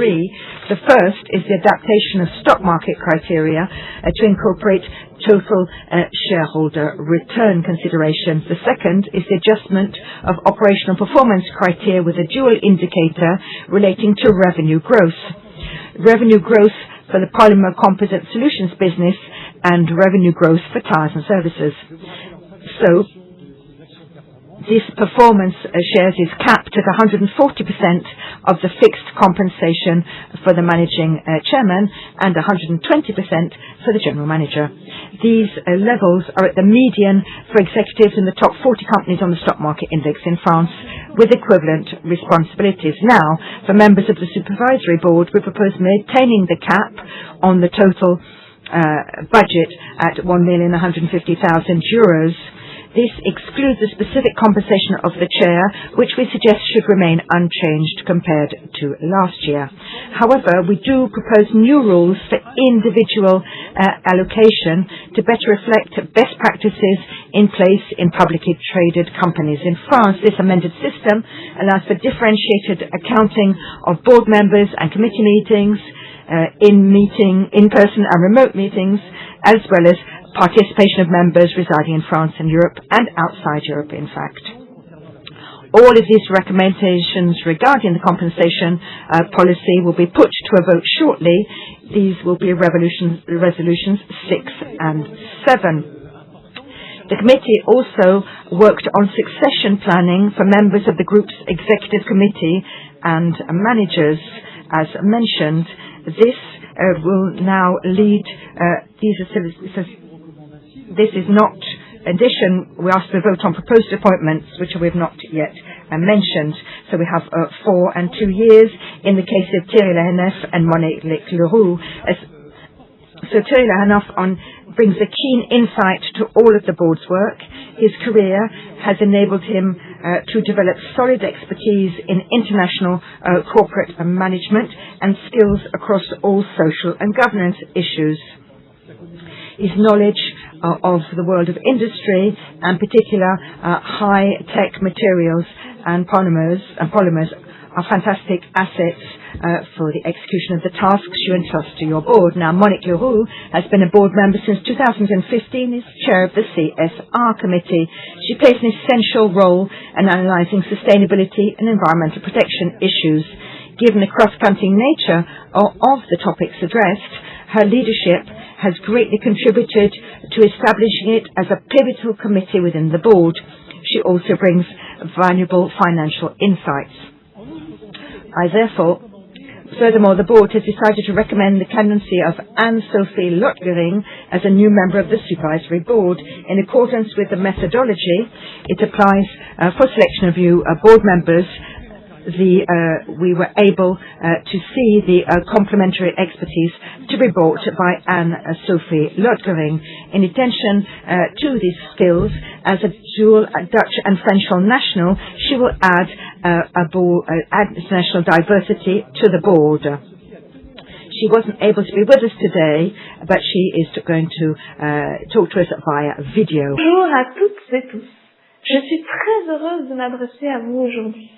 The first is the adaptation of stock market criteria to incorporate total shareholder return considerations. The second is the adjustment of operational performance criteria with a dual indicator relating to revenue growth. Revenue growth for the polymer composite solutions business and revenue growth for tires and services. So This performance shares is capped at 140% of the fixed compensation for the managing chairman and 120% for the general manager. These levels are at the median for executives in the top 40 companies on the stock market index in France with equivalent responsibilities. Now, for members of the supervisory board, we propose maintaining the cap on the total budget at €1,150,000. This excludes the specific compensation of the chair, which we suggest should remain unchanged compared to last year. However, we do propose new rules for individual allocation to better reflect best practices in place in publicly traded companies. In France, this amended system allows for differentiated accounting of board members and committee meetings, in-person and remote meetings, as well as participation of members residing in France and Europe and outside Europe, in fact. All of these recommendations regarding the compensation policy will be put to a vote shortly. These will be resolutions 6 and 7. The committee also worked on succession planning for members of the group's executive committee and managers. As mentioned, this will now lead this is not addition. We asked to vote on proposed appointments, which we have not yet mentioned. So we have 4 and 2 years in the case of Thierry Lahenef and Monique Leroux. So Thierry Lahenef brings a keen insight to all of the board's work. His career has enabled him to develop solid expertise in international corporate management and skills across all social and governance issues. His knowledge of the world of industry, and particular high-tech materials and polymers are fantastic assets for the execution of the tasks you entrust to your board. Now, Monique Leroux has been a board member since 2015, is chair of the CSR committee. She plays an essential role in analysing sustainability and environmental protection issues. Given the cross-cutting nature of the topics addressed, her leadership has greatly contributed to establishing it as a pivotal committee within the board. She also brings valuable financial insights. Furthermore, the board has decided to recommend the candidacy of Anne-Sophie Lotgering as a new member of the supervisory board. In accordance with the methodology, it applies for selection of new board members. We were able to see the complementary expertise to be brought by Anne-Sophie Lotgering. In addition to these skills, as a dual Dutch and French national, she will add national diversity to the board. She wasn't able to be with us today, but she is going to talk to us via video. Bonjour à toutes et tous. Je suis très heureuse de m'adresser à vous aujourd'hui.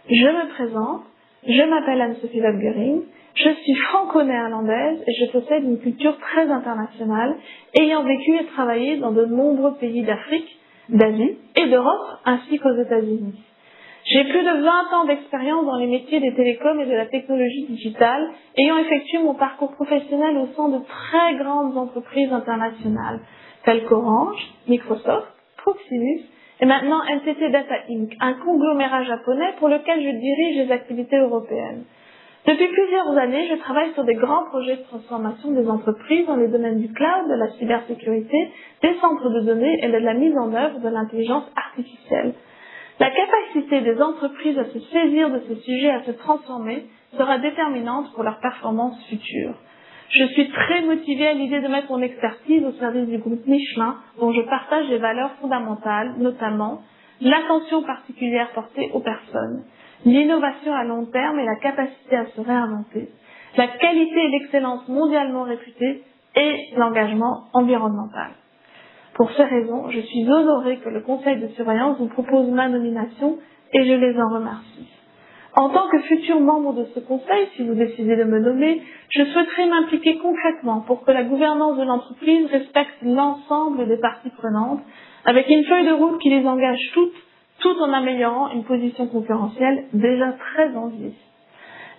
Je me présente, je m'appelle Anne-Sophie Lotgering, je suis franco-néerlandaise et je possède une culture très internationale, ayant vécu et travaillé dans de nombreux pays d'Afrique, d'Asie et d'Europe, ainsi qu'aux États-Unis. J'ai plus de 20 ans d'expérience dans les métiers des télécoms et de la technologie digitale, ayant effectué mon parcours professionnel au sein de très grandes entreprises internationales, telles qu'Orange, Microsoft, Proximus, et maintenant NTT Data Inc., un conglomérat japonais pour lequel je dirige les activités européennes. Depuis plusieurs années, je travaille sur des grands projets de transformation des entreprises dans les domaines du cloud, de la cybersécurité, des centres de données et de la mise en œuvre de l'intelligence artificielle. La capacité des entreprises à se saisir de ces sujets, à se transformer, sera déterminante pour leur performance future. Je suis très motivée à l'idée de mettre mon expertise au service du groupe Michelin, dont je partage les valeurs fondamentales, notamment l'attention particulière portée aux personnes, l'innovation à long terme et la capacité à se réinventer, la qualité et l'excellence mondialement réputées et l'engagement environnemental. Pour ces raisons, je suis honorée que le conseil de surveillance vous propose ma nomination et je les en remercie. En tant que futur membre de ce conseil, si vous décidez de me nommer, je souhaiterais m'impliquer concrètement pour que la gouvernance de l'entreprise respecte l'ensemble des parties prenantes, avec une feuille de route qui les engage toutes, tout en améliorant une position concurrentielle déjà très enviée.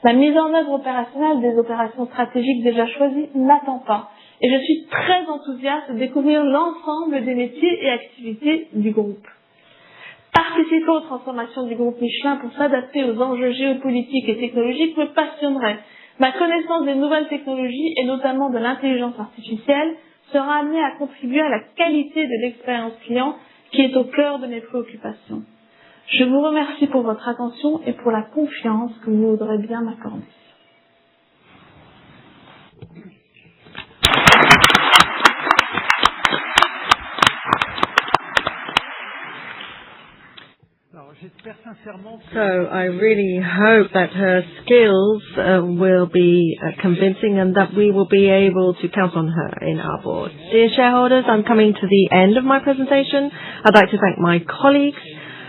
La mise en œuvre opérationnelle des opérations stratégiques déjà choisies n'attend pas, et je suis très enthousiaste de découvrir l'ensemble des métiers et activités du groupe. Participer aux transformations du groupe Michelin pour s'adapter aux enjeux géopolitiques et technologiques me passionnerait. Ma connaissance des nouvelles technologies et notamment de l'intelligence artificielle sera amenée à contribuer à la qualité de l'expérience client qui est au cœur de mes préoccupations. Je vous remercie pour votre attention et pour la confiance que vous voudrez bien m'accorder. So I really hope that her skills will be convincing and that we will be able to count on her in our board. Dear shareholders, I'm coming to the end of my presentation. I'd like to thank my colleagues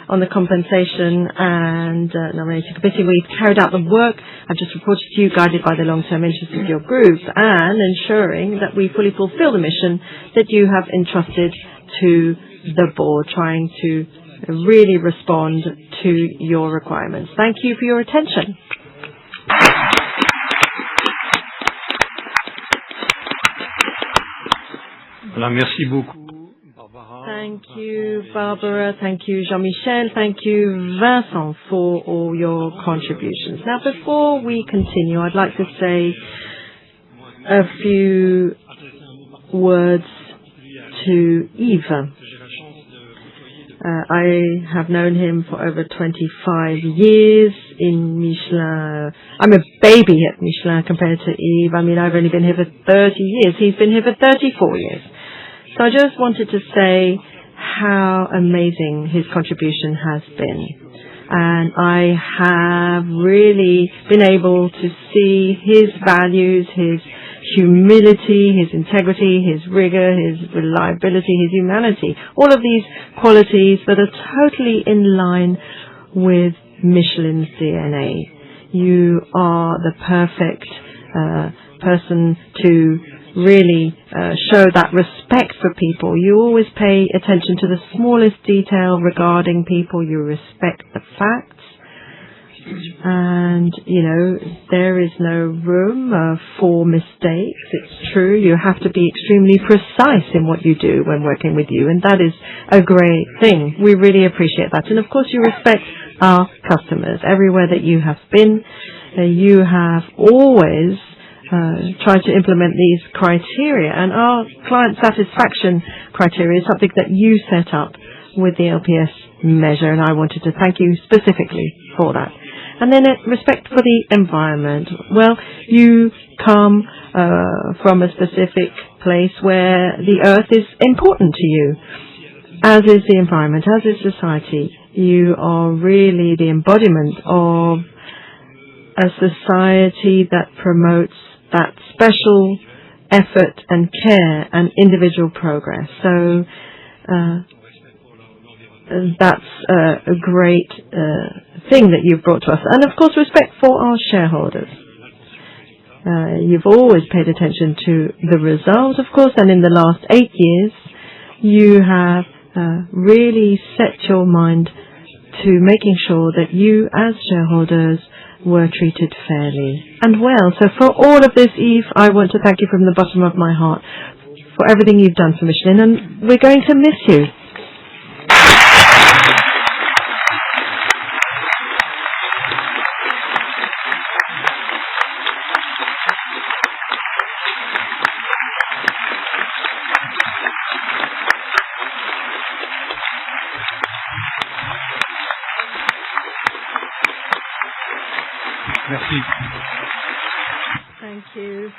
on the compensation and nominating committee. We've carried out the work I've just reported to you, guided by the long-term interests of your groups and ensuring that we fully fulfill the mission that you have entrusted to the board, trying to really respond to your requirements. Thank you for your attention. Voilà, merci beaucoup, Barbara. Thank you, Barbara. Thank you, Jean-Michel. Thank you, Vincent, for all your contributions. Now, before we continue, I'd like to say a few words to Yves. I have known him for over 25 years in Michelin. I'm a baby at Michelin compared to Yves. I mean, I've only been here for 30 years. He's been here for 34 years. So I just wanted to say how amazing his contribution has been. And I have really been able to see his values, his humility, his integrity, his rigor, his reliability, his humanity. All of these qualities that are totally in line with Michelin's DNA. You are the perfect person to really show that respect for people. You always pay attention to the smallest detail regarding people. You respect the facts. And, you know, there is no room for mistakes. It's true. You have to be extremely precise in what you do when working with you. And that is a great thing. We really appreciate that. And of course, you respect our customers. Everywhere that you have been, you have always tried to implement these criteria. And our client satisfaction criteria is something that you set up with the LPS measure. And I wanted to thank you specifically for that. And then respect for the environment. Well, you come from a specific place where the earth is important to you, as is the environment, as is society. You are really the embodiment of a society that promotes that special effort and care and individual progress. So that's a great thing that you've brought to us. And of course, respect for our shareholders. You've always paid attention to the result, of course, and in the last 8 years, you have really set your mind to making sure that you, as shareholders, were treated fairly and well. So for all of this, Yves, I want to thank you from the bottom of my heart for everything you've done for Michelin, and we're going to miss you. Merci. Thank you.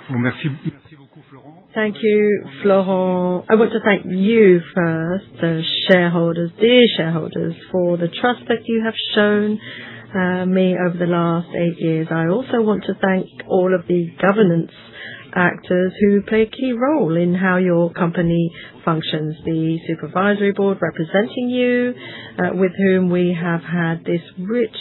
Bon, merci beaucoup, Florent. Thank you, Florent. I want to thank you first, shareholders, dear shareholders, for the trust that you have shown me over the last 8 years. I also want to thank all of the governance actors who play a key role in how your company functions. The supervisory board representing you, with whom we have had this rich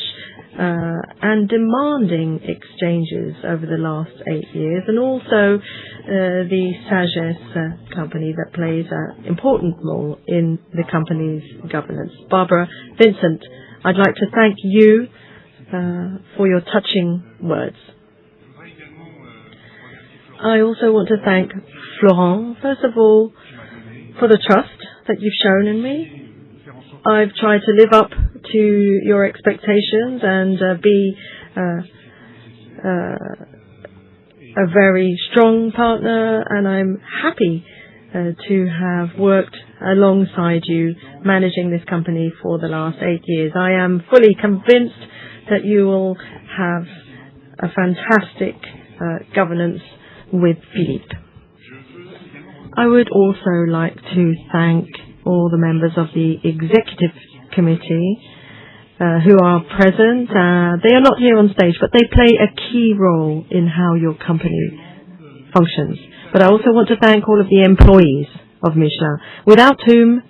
and demanding exchanges over the last 8 years, and also the Sagesse company that plays an important role in the company's governance. Barbara, Vincent, I'd like to thank you for your touching words. I also want to thank Florent, first of all, for the trust that you've shown in me. I've tried to live up to your expectations and be a very strong partner, and I'm happy to have worked alongside you managing this company for the last 8 years. I am fully convinced that you will have a fantastic governance with Philippe. I would also like to thank all the members of the executive committee who are present. They are not here on stage, but they play a key role in how your company functions. But I also want to thank all of the employees of Michelin, without whom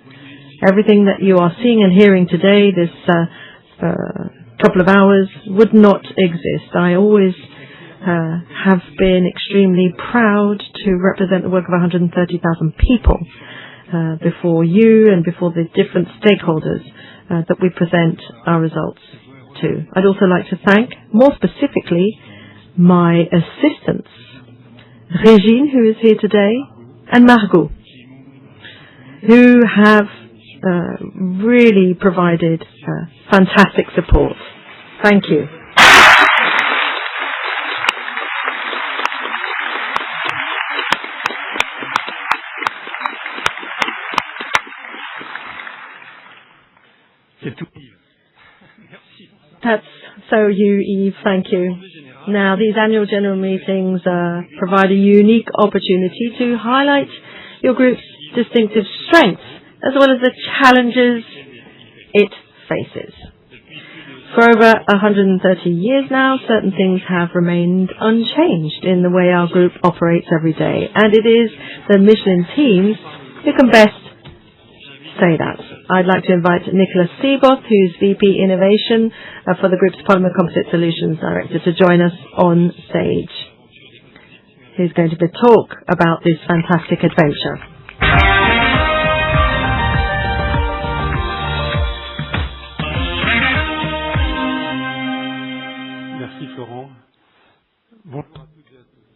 everything that you are seeing and hearing today, this couple of hours, would not exist. I always have been extremely proud to represent the work of 130,000 people before you and before the different stakeholders that we present our results to. I'd also like to thank, more specifically, my assistants, Régine, who is here today, and Margot, who have really provided fantastic support. Thank you. That's so you, Yves. Thank you. Now, these annual general meetings provide a unique opportunity to highlight your group's distinctive strengths, as well as the challenges it faces. For over 130 years now, certain things have remained unchanged in the way our group operates every day, and it is the Michelin teams who can best say that. I'd like to invite Nicolas Seeboth, who's VP Innovation for the group's Polymer Composite Solutions Director, to join us on stage. He's going to talk about this fantastic adventure.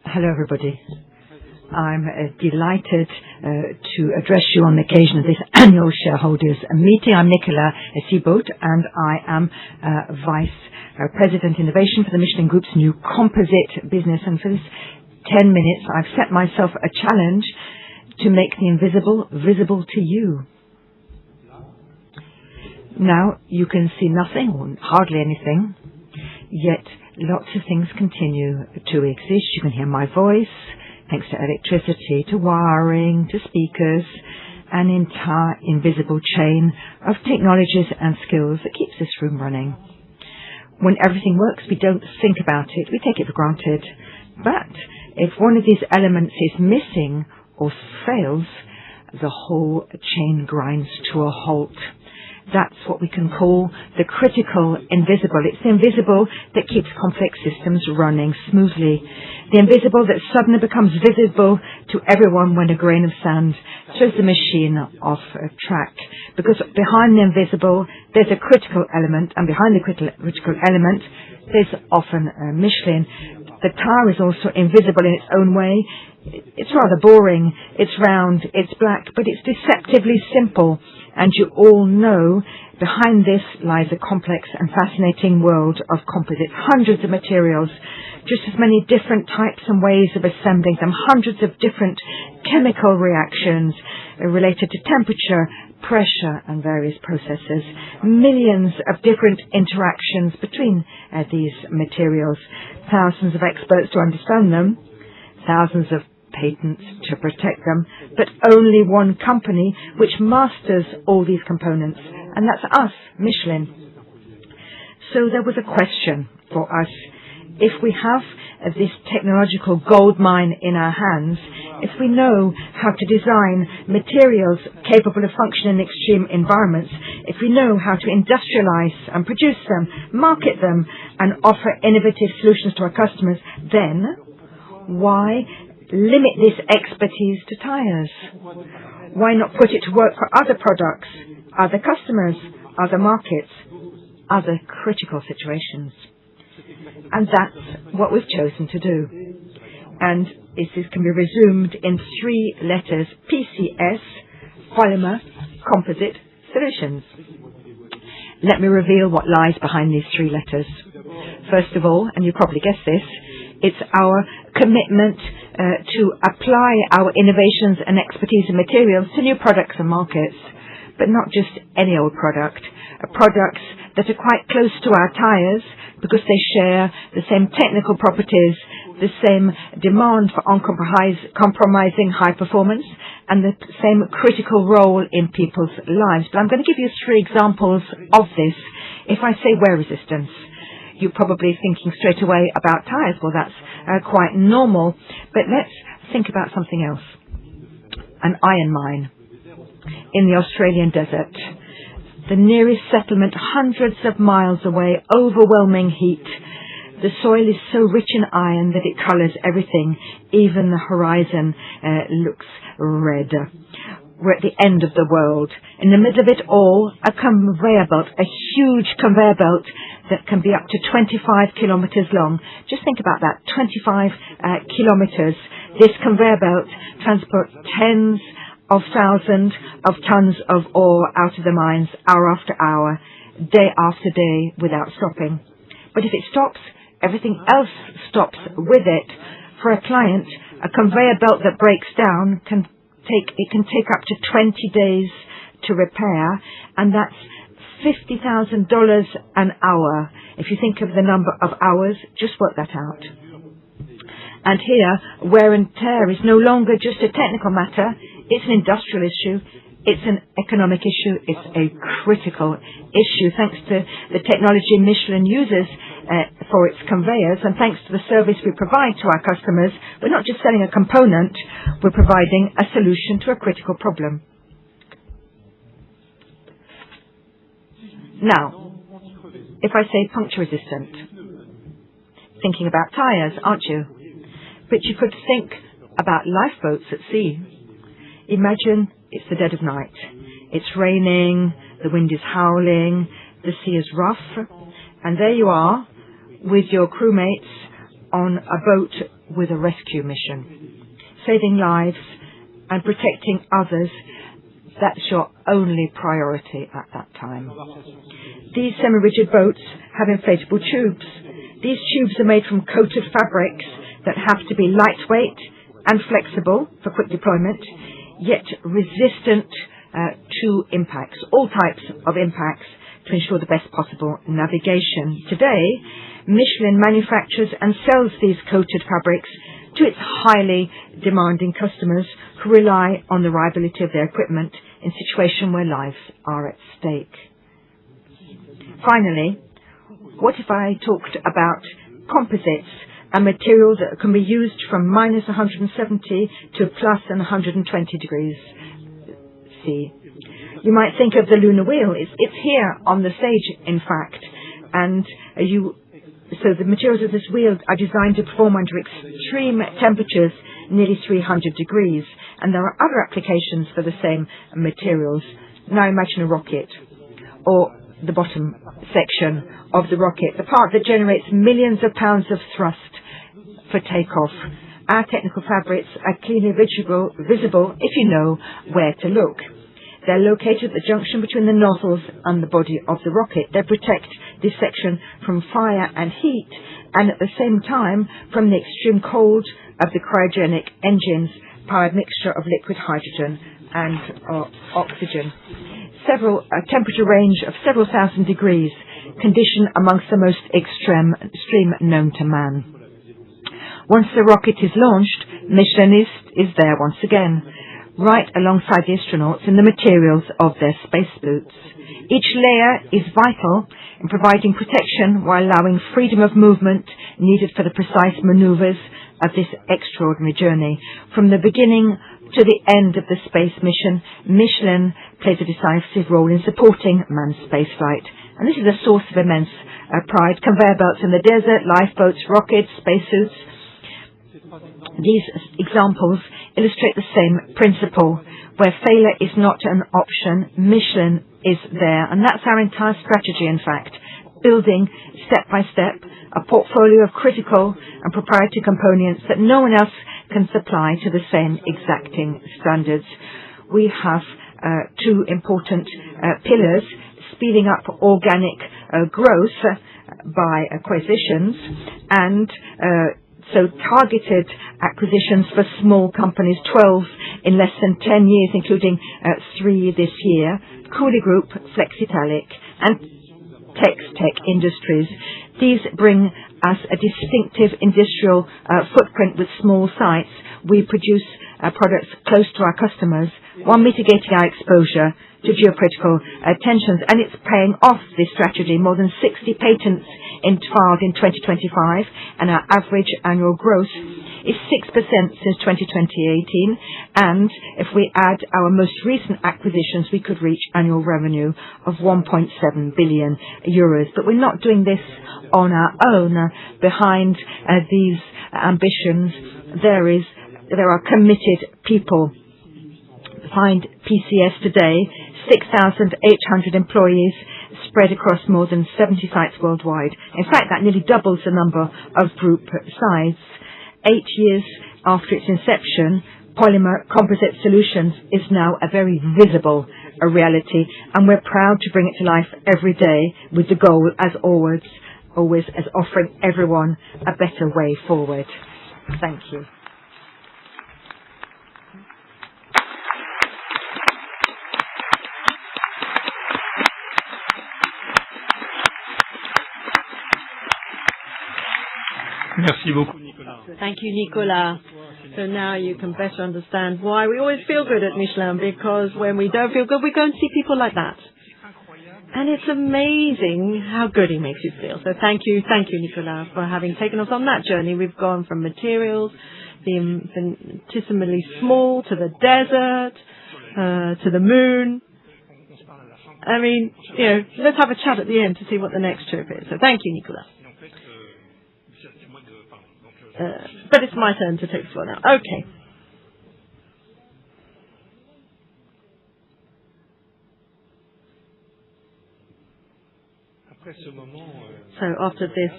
Hello, everybody. I'm delighted to address you on the occasion of this annual shareholders meeting. I'm Nicolas Seeboth, and I am Vice President Innovation for the Michelin Group's new composite business. And for this 10 minutes, I've set myself a challenge to make the invisible visible to you. Now, you can see nothing, or hardly anything, yet lots of things continue to exist. You can hear my voice, thanks to electricity, to wiring, to speakers, an entire invisible chain of technologies and skills that keeps this room running. When everything works, we don't think about it, we take it for granted. But if one of these elements is missing or fails, the whole chain grinds to a halt. That's what we can call the critical invisible. It's the invisible that keeps complex systems running smoothly. The invisible that suddenly becomes visible to everyone when a grain of sand throws the machine off a track. Because behind the invisible, there's a critical element, and behind the critical element, there's often Michelin. The tire is also invisible in its own way. It's rather boring, it's round, it's black, but it's deceptively simple. And you all know behind this lies a complex and fascinating world of composites. Hundreds of materials, just as many different types and ways of assembling them, hundreds of different chemical reactions related to temperature, pressure and various processes, millions of different interactions between these materials, thousands of experts to understand them, thousands of patents to protect them, but only one company which masters all these components, and that's us, Michelin. So there was a question for us. If we have this technological gold mine in our hands, if we know how to design materials capable of functioning in extreme environments, if we know how to industrialize and produce them, market them, and offer innovative solutions to our customers, then why limit this expertise to tires? Why not put it to work for other products, other customers, other markets, other critical situations? And that's what we've chosen to do. And this can be resumed in 3 letters: PCS, polymer, composite solutions. Let me reveal what lies behind these three letters. First of all, and you probably guessed this, it's our commitment to apply our innovations and expertise in materials to new products and markets, but not just any old product, products that are quite close to our tires because they share the same technical properties, the same demand for uncompromising high performance, and the same critical role in people's lives. But I'm going to give you three examples of this. If I say wear resistance, you're probably thinking straight away about tires. Well, that's quite normal. But let's think about something else. An iron mine in the Australian desert. The nearest settlement hundreds of miles away, overwhelming heat. The soil is so rich in iron that it colours everything. Even the horizon looks red. We're at the end of the world. In the middle of it all, a conveyor belt, a huge conveyor belt that can be up to 25 kilometres long. Just think about that, 25 kilometres. This conveyor belt transports tens of thousands of tons of ore out of the mines, hour after hour, day after day, without stopping. But if it stops, everything else stops with it. For a client, a conveyor belt that breaks down can take up to 20 days to repair, and that's $50,000 an hour. If you think of the number of hours, just work that out. And here, wear and tear is no longer just a technical matter. It's an industrial issue. It's an economic issue. It's a critical issue. Thanks to the technology Michelin uses for its conveyors, and thanks to the service we provide to our customers, we're not just selling a component, we're providing a solution to a critical problem. Now, if I say puncture resistant, thinking about tires, aren't you? But you could think about lifeboats at sea. Imagine it's the dead of night. It's raining, the wind is howling, the sea is rough, and there you are with your crewmates on a boat with a rescue mission. Saving lives and protecting others, that's your only priority at that time. These semi-rigid boats have inflatable tubes. These tubes are made from coated fabrics that have to be lightweight and flexible for quick deployment, yet resistant to impacts, all types of impacts, to ensure the best possible navigation. Today, Michelin manufactures and sells these coated fabrics to its highly demanding customers who rely on the reliability of their equipment in situations where lives are at stake. Finally, what if I talked about composites, a material that can be used from minus 170 to plus 120 degrees C. You might think of the lunar wheel. It's here on the stage, in fact, and so the materials of this wheel are designed to perform under extreme temperatures, nearly 300 degrees, and there are other applications for the same materials. Now imagine a rocket, or the bottom section of the rocket, the part that generates millions of pounds of thrust for takeoff. Our technical fabrics are clearly visible if you know where to look. They're located at the junction between the nozzles and the body of the rocket. They protect this section from fire and heat, and at the same time from the extreme cold of the cryogenic engines powered mixture of liquid hydrogen and oxygen. A temperature range of several thousand degrees, condition amongst the most extreme known to man. Once the rocket is launched, Michelin is there once again, right alongside the astronauts in the materials of their spacesuits. Each layer is vital in providing protection while allowing freedom of movement needed for the precise maneuvers of this extraordinary journey. From the beginning to the end of the space mission, Michelin plays a decisive role in supporting manned spaceflight. And this is a source of immense pride. Conveyor belts in the desert, lifeboats, rockets, spacesuits. These examples illustrate the same principle. Where failure is not an option, Michelin is there. And that's our entire strategy, in fact. Building, step by step, a portfolio of critical and proprietary components that no one else can supply to the same exacting standards. We have two important pillars: speeding up organic growth by acquisitions and so targeted acquisitions for small companies, 12 in less than 10 years, including 3 this year, Cooley Group, Flexitalic, and Tech Industries. These bring us a distinctive industrial footprint with small sites. We produce products close to our customers while mitigating our exposure to geopolitical tensions, and it's paying off, this strategy. More than 60 patents filed in 2025, and our average annual growth is 6% since 2018, and if we add our most recent acquisitions, we could reach annual revenue of 1.7 billion euros. But we're not doing this on our own. Behind these ambitions, there are committed people. Behind PCS today, 6,800 employees spread across more than 70 sites worldwide. In fact, that nearly doubles the number of group sites. 8 years after its inception, Polymer Composite Solutions is now a very visible reality, and we're proud to bring it to life every day with the goal, as always as offering everyone a better way forward. Thank you. Merci beaucoup, Nicolas. Thank you, Nicolas. So now you can better understand why we always feel good at Michelin, because when we don't feel good, we go and see people like that. And it's amazing how good he makes you feel. So thank you, Nicolas, for having taken us on that journey. We've gone from materials, the infinitesimally small, to the desert, to the moon. I mean, let's have a chat at the end to see what the next trip is. So thank you, Nicolas. But it's my turn to take this one now. Okay. So after this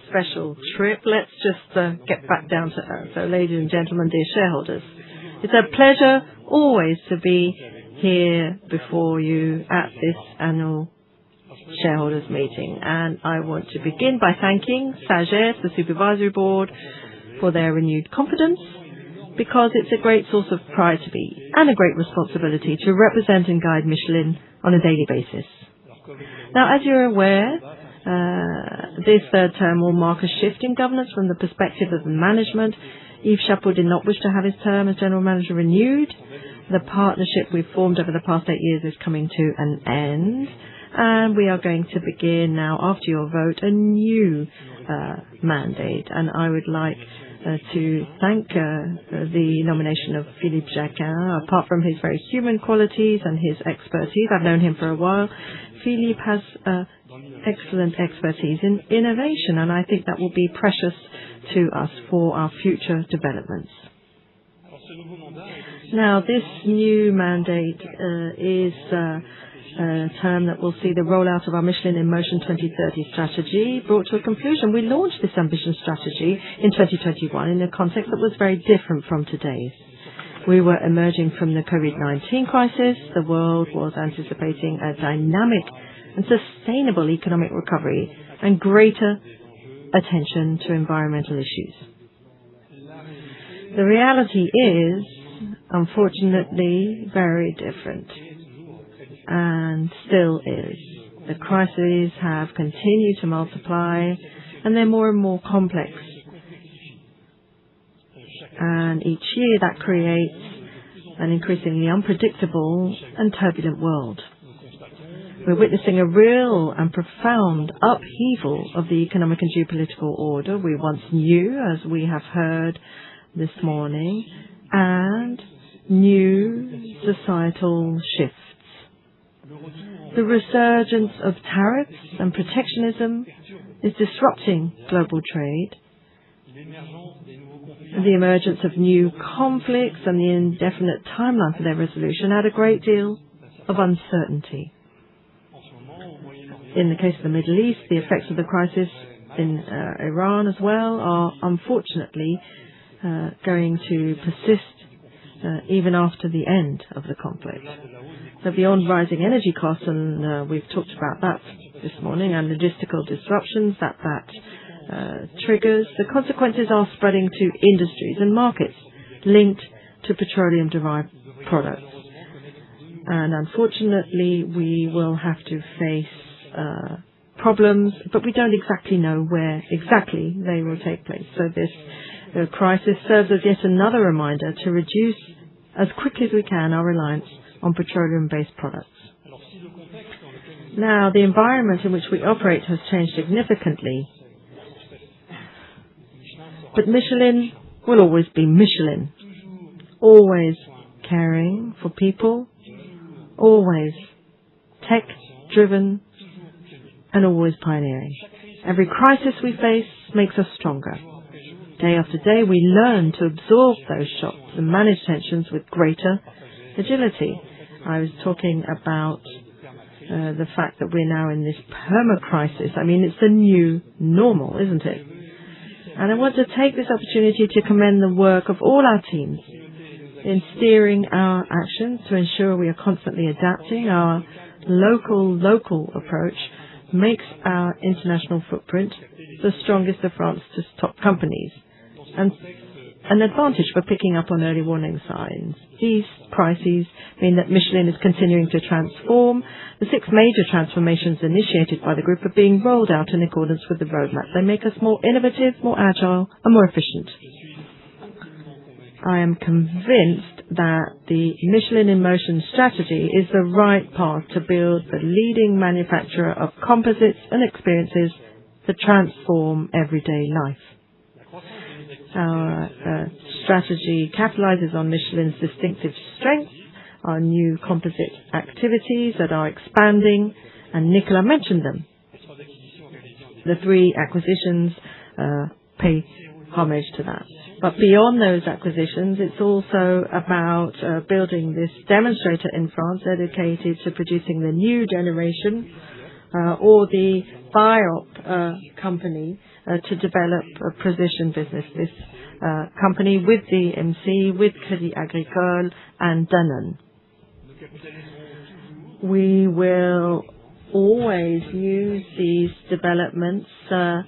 special trip, let's just get back down to earth. So ladies and gentlemen, dear shareholders, it's a pleasure always to be here before you at this annual shareholders meeting, and I want to begin by thanking Sagesse, the supervisory board, for their renewed confidence, because it's a great source of pride to be, and a great responsibility to represent and guide Michelin on a daily basis. Now, as you're aware, this third term will mark a shift in governance from the perspective of the management. Yves Chapot did not wish to have his term as general manager renewed. The partnership we've formed over the past 8 years is coming to an end, and we are going to begin now, after your vote, a new mandate. And I would like to thank the nomination of Philippe Jacquin. Apart from his very human qualities and his expertise, I've known him for a while, Philippe has excellent expertise in innovation, and I think that will be precious to us for our future developments. Now, this new mandate is a term that will see the rollout of our Michelin in Motion 2030 strategy brought to a conclusion. We launched this ambitious strategy in 2021 in a context that was very different from today's. We were emerging from the COVID-19 crisis. The world was anticipating a dynamic and sustainable economic recovery and greater attention to environmental issues. The reality is, unfortunately, very different, and still is. The crises have continued to multiply, and they're more and more complex. And each year that creates an increasingly unpredictable and turbulent world. We're witnessing a real and profound upheaval of the economic and geopolitical order we once knew, as we have heard this morning, and new societal shifts. The resurgence of tariffs and protectionism is disrupting global trade. The emergence of new conflicts and the indefinite timeline for their resolution add a great deal of uncertainty. In the case of the Middle East, the effects of the crisis in Iran as well are unfortunately going to persist even after the end of the conflict. So beyond rising energy costs, and we've talked about that this morning, and logistical disruptions that triggers, the consequences are spreading to industries and markets linked to petroleum-derived products. And unfortunately, we will have to face problems, but we don't exactly know where exactly they will take place. So this crisis serves as yet another reminder to reduce as quickly as we can our reliance on petroleum-based products. Now, the environment in which we operate has changed significantly, but Michelin will always be Michelin, always caring for people, always tech-driven, and always pioneering. Every crisis we face makes us stronger. Day after day, we learn to absorb those shocks and manage tensions with greater agility. I was talking about the fact that we're now in this perma-crisis. I mean, it's the new normal, isn't it? And I want to take this opportunity to commend the work of all our teams in steering our actions to ensure we are constantly adapting. Our local approach makes our international footprint the strongest of France's top companies, and an advantage for picking up on early warning signs. These crises mean that Michelin is continuing to transform. The 6 major transformations initiated by the group are being rolled out in accordance with the roadmap. They make us more innovative, more agile, and more efficient. I am convinced that the Michelin in Motion strategy is the right path to build the leading manufacturer of composites and experiences that transform everyday life. Our strategy capitalizes on Michelin's distinctive strengths, our new composite activities that are expanding, and Nicolas mentioned them. The 3 acquisitions pay homage to that. But beyond those acquisitions, it's also about building this demonstrator in France dedicated to producing the new generation, or the BIOP company to develop a precision business. This company with the MC, with Crédit Agricole and Danone. We will always use these developments to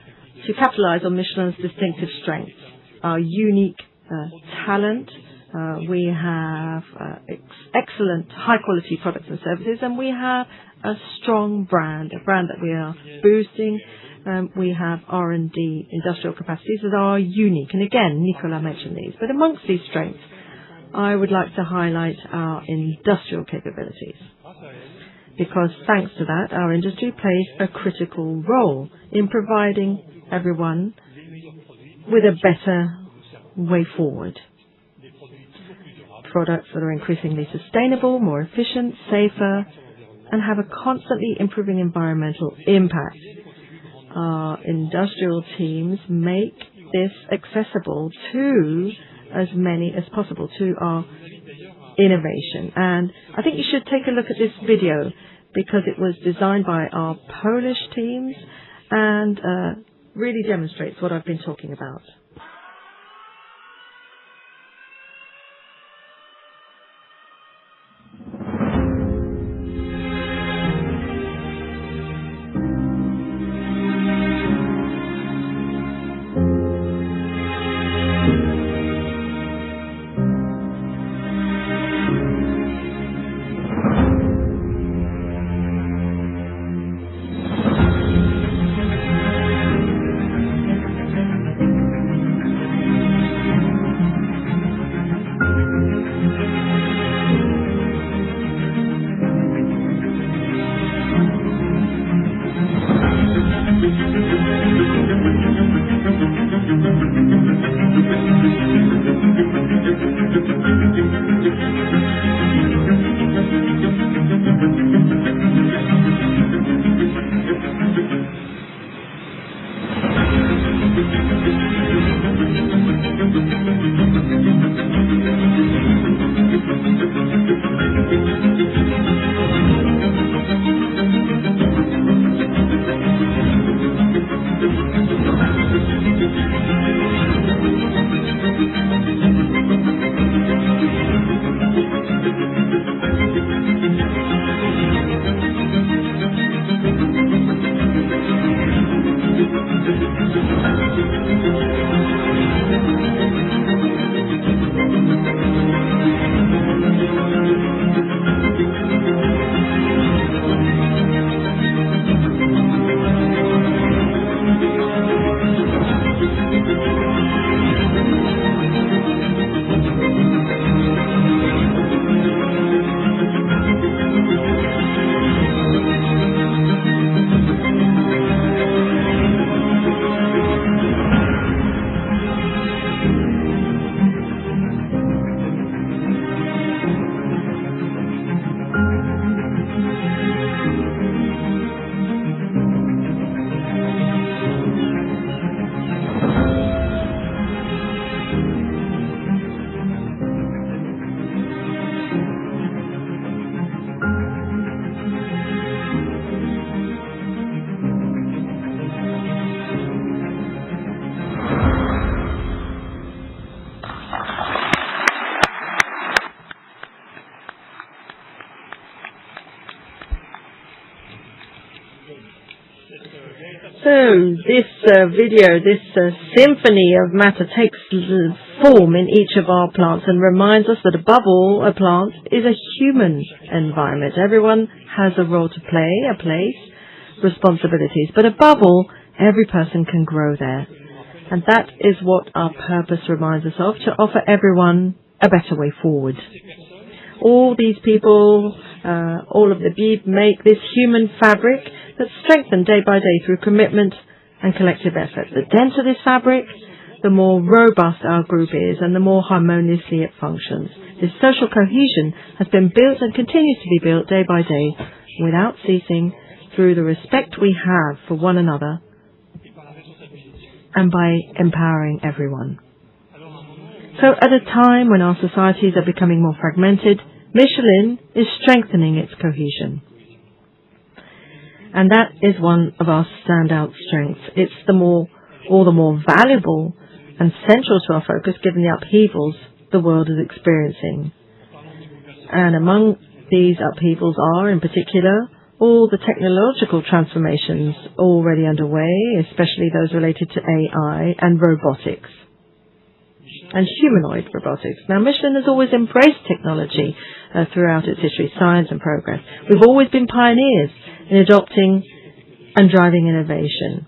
capitalize on Michelin's distinctive strengths, our unique talent. We have excellent high-quality products and services, and we have a strong brand, a brand that we are boosting. We have R&D industrial capacities that are unique. And again, Nicolas mentioned these. But amongst these strengths, I would like to highlight our industrial capabilities. Because thanks to that, our industry plays a critical role in providing everyone with a better way forward. Products that are increasingly sustainable, more efficient, safer, and have a constantly improving environmental impact. Our industrial teams make this accessible to as many as possible, to our innovation. And I think you should take a look at this video because it was designed by our Polish teams and really demonstrates what I've been talking about. So this video, this symphony of matter takes form in each of our plants and reminds us that above all, a plant is a human environment. Everyone has a role to play, a place, responsibilities, but above all, every person can grow there. And that is what our purpose reminds us of, to offer everyone a better way forward. All these people, all of the bees make this human fabric that's strengthened day by day through commitment and collective effort. The denser this fabric, the more robust our group is and the more harmoniously it functions. This social cohesion has been built and continues to be built day by day without ceasing through the respect we have for one another and by empowering everyone. So at a time when our societies are becoming more fragmented, Michelin is strengthening its cohesion. And that is one of our standout strengths. It's all the more valuable and central to our focus given the upheavals the world is experiencing. And among these upheavals are, in particular, all the technological transformations already underway, especially those related to AI and robotics. And humanoid robotics. Now, Michelin has always embraced technology throughout its history, science and progress. We've always been pioneers in adopting and driving innovation.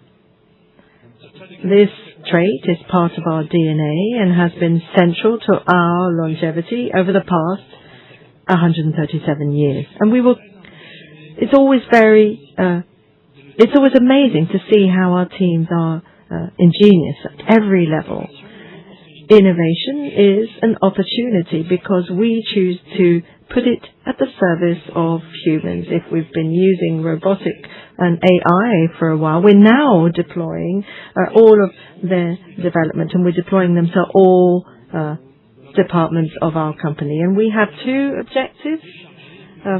This trait is part of our DNA and has been central to our longevity over the past 137 years. And it's always amazing to see how our teams are ingenious at every level. Innovation is an opportunity because we choose to put it at the service of humans. If we've been using robotic and AI for a while, we're now deploying all of their development, and we're deploying them to all departments of our company. And we have two objectives.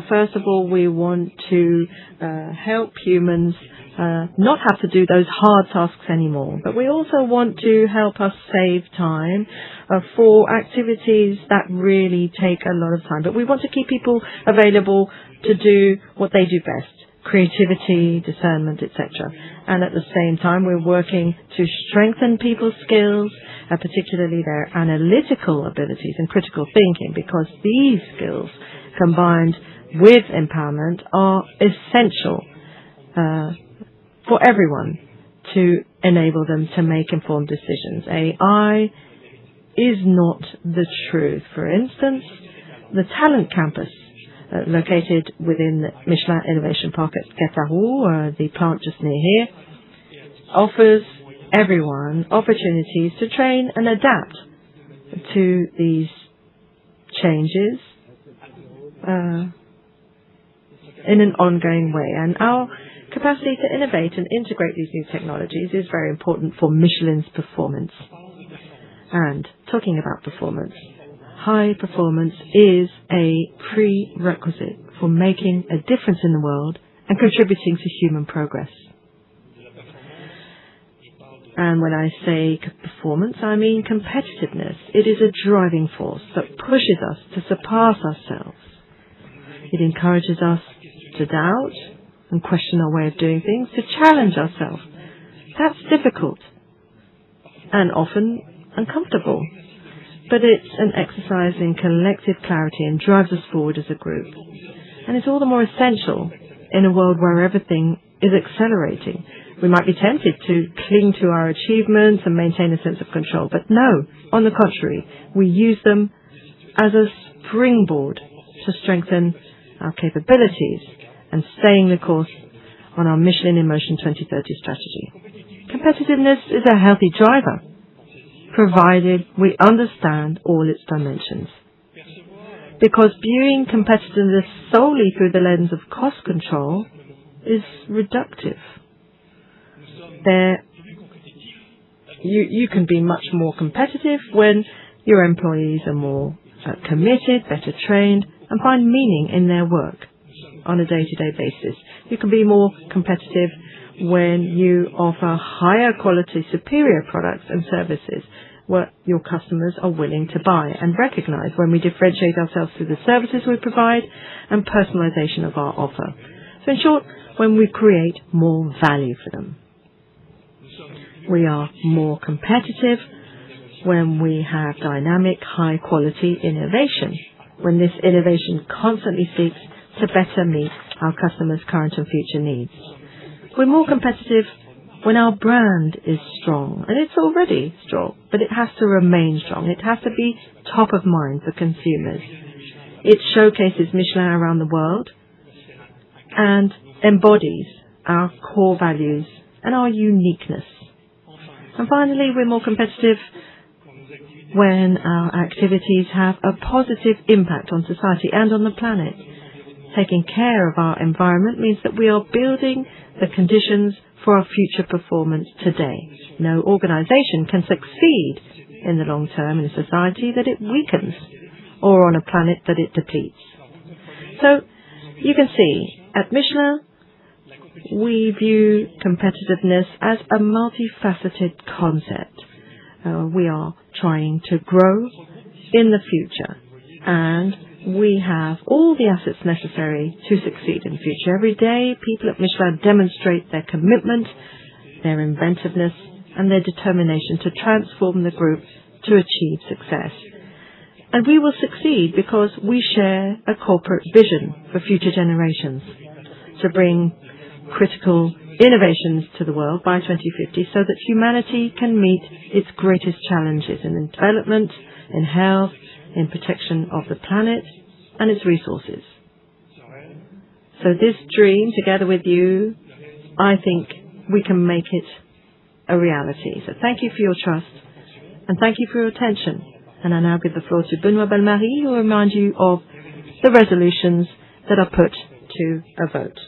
First of all, we want to help humans not have to do those hard tasks anymore. But we also want to help us save time for activities that really take a lot of time. But we want to keep people available to do what they do best: creativity, discernment, etc. And at the same time, we're working to strengthen people's skills, particularly their analytical abilities and critical thinking, because these skills, combined with empowerment, are essential for everyone to enable them to make informed decisions. AI is not the truth. For instance, the Talent Campus, located within the Michelin Innovation Park at Catarou, the plant just near here, offers everyone opportunities to train and adapt to these changes in an ongoing way. And our capacity to innovate and integrate these new technologies is very important for Michelin's performance. And talking about performance, high performance is a prerequisite for making a difference in the world and contributing to human progress. And when I say performance, I mean competitiveness. It is a driving force that pushes us to surpass ourselves. It encourages us to doubt and question our way of doing things, to challenge ourselves. That's difficult and often uncomfortable, but it's an exercise in collective clarity and drives us forward as a group. And it's all the more essential in a world where everything is accelerating. We might be tempted to cling to our achievements and maintain a sense of control, but no, on the contrary, we use them as a springboard to strengthen our capabilities and staying the course on our Michelin in Motion 2030 strategy. Competitiveness is a healthy driver, provided we understand all its dimensions. Because viewing competitiveness solely through the lens of cost control is reductive. You can be much more competitive when your employees are more committed, better trained, and find meaning in their work on a day-to-day basis. You can be more competitive when you offer higher quality, superior products and services what your customers are willing to buy and recognize, when we differentiate ourselves through the services we provide and personalization of our offer. So in short, when we create more value for them. We are more competitive when we have dynamic, high-quality innovation, when this innovation constantly seeks to better meet our customers' current and future needs. We're more competitive when our brand is strong, and it's already strong, but it has to remain strong. It has to be top of mind for consumers. It showcases Michelin around the world and embodies our core values and our uniqueness. And finally, we're more competitive when our activities have a positive impact on society and on the planet. Taking care of our environment means that we are building the conditions for our future performance today. No organization can succeed in the long term in a society that it weakens or on a planet that it depletes. So you can see, at Michelin, we view competitiveness as a multifaceted concept. We are trying to grow in the future, and we have all the assets necessary to succeed in the future. Every day, people at Michelin demonstrate their commitment, their inventiveness, and their determination to transform the group to achieve success. And we will succeed because we share a corporate vision for future generations to bring critical innovations to the world by 2050 so that humanity can meet its greatest challenges in development, in health, in protection of the planet and its resources. So this dream, together with you, I think we can make it a reality. So thank you for your trust and thank you for your attention. And I now give the floor to Benoît Belmarie, who will remind you of the resolutions that are put to a vote.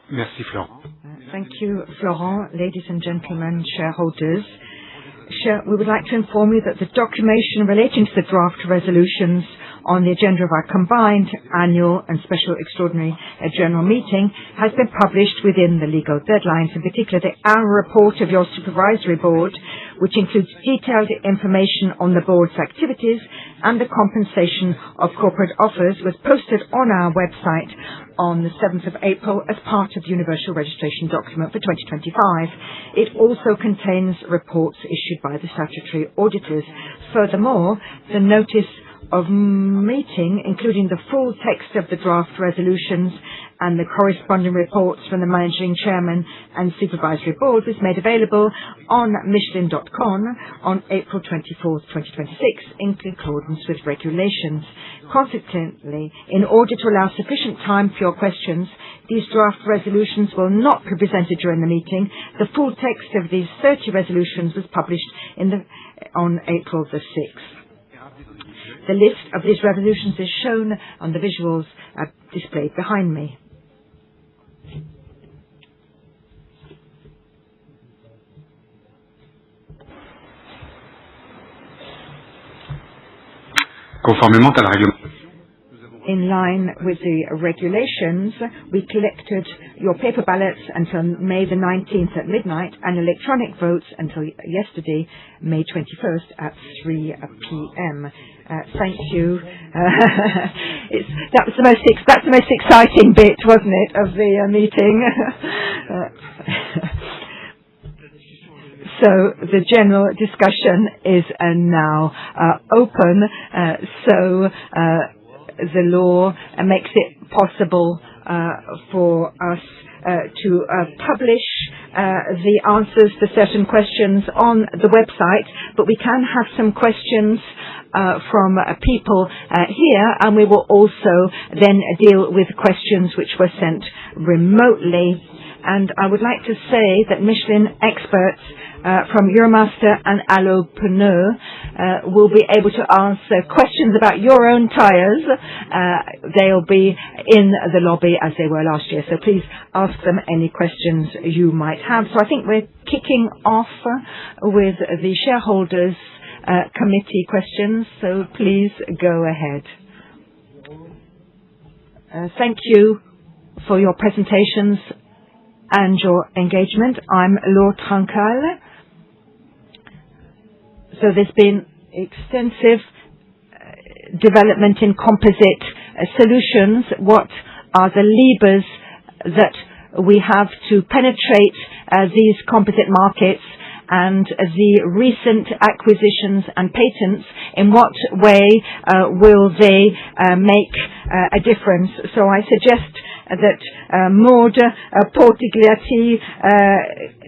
Merci, Florent. Thank you, Florent. Ladies and gentlemen, shareholders. We would like to inform you that the documentation relating to the draft resolutions on the agenda of our combined annual and special extraordinary general meeting has been published within the legal deadlines, in particular the annual report of your supervisory board, which includes detailed information on the board's activities and the compensation of corporate officers, was posted on our website on the 7th of April as part of the Universal Registration Document for 2025. It also contains reports issued by the statutory auditors. Furthermore, the notice of meeting, including the full text of the draft resolutions and the corresponding reports from the managing chairman and supervisory board, was made available on Michelin.com on April 24th, 2026, in accordance with regulations. Consequently, in order to allow sufficient time for your questions, these draft resolutions will not be presented during the meeting. The full text of these 30 resolutions was published on April the 6th. The list of these resolutions is shown on the visuals displayed behind me. Conformément à la réglementation, in line with the regulations, we collected your paper ballots until May the 19th at midnight and electronic votes until yesterday, May 21st at 3 p.m. Thank you. That's the most exciting bit, wasn't it, of the meeting? So the general discussion is now open. The law makes it possible for us to publish the answers to certain questions on the website, but we can have some questions from people here, and we will also then deal with questions which were sent remotely. And I would like to say that Michelin experts from Euromaster and Allo Pneu will be able to answer questions about your own tyres. They'll be in the lobby as they were last year, so please ask them any questions you might have. So I think we're kicking off with the shareholders committee questions, so please go ahead. Thank you for your presentations. and your engagement. I'm Lord Trancal. So there's been extensive development in composite solutions. What are the levers that we have to penetrate these composite markets, and the recent acquisitions and patents, in what way will they make a difference? So I suggest that Maud Portigliatti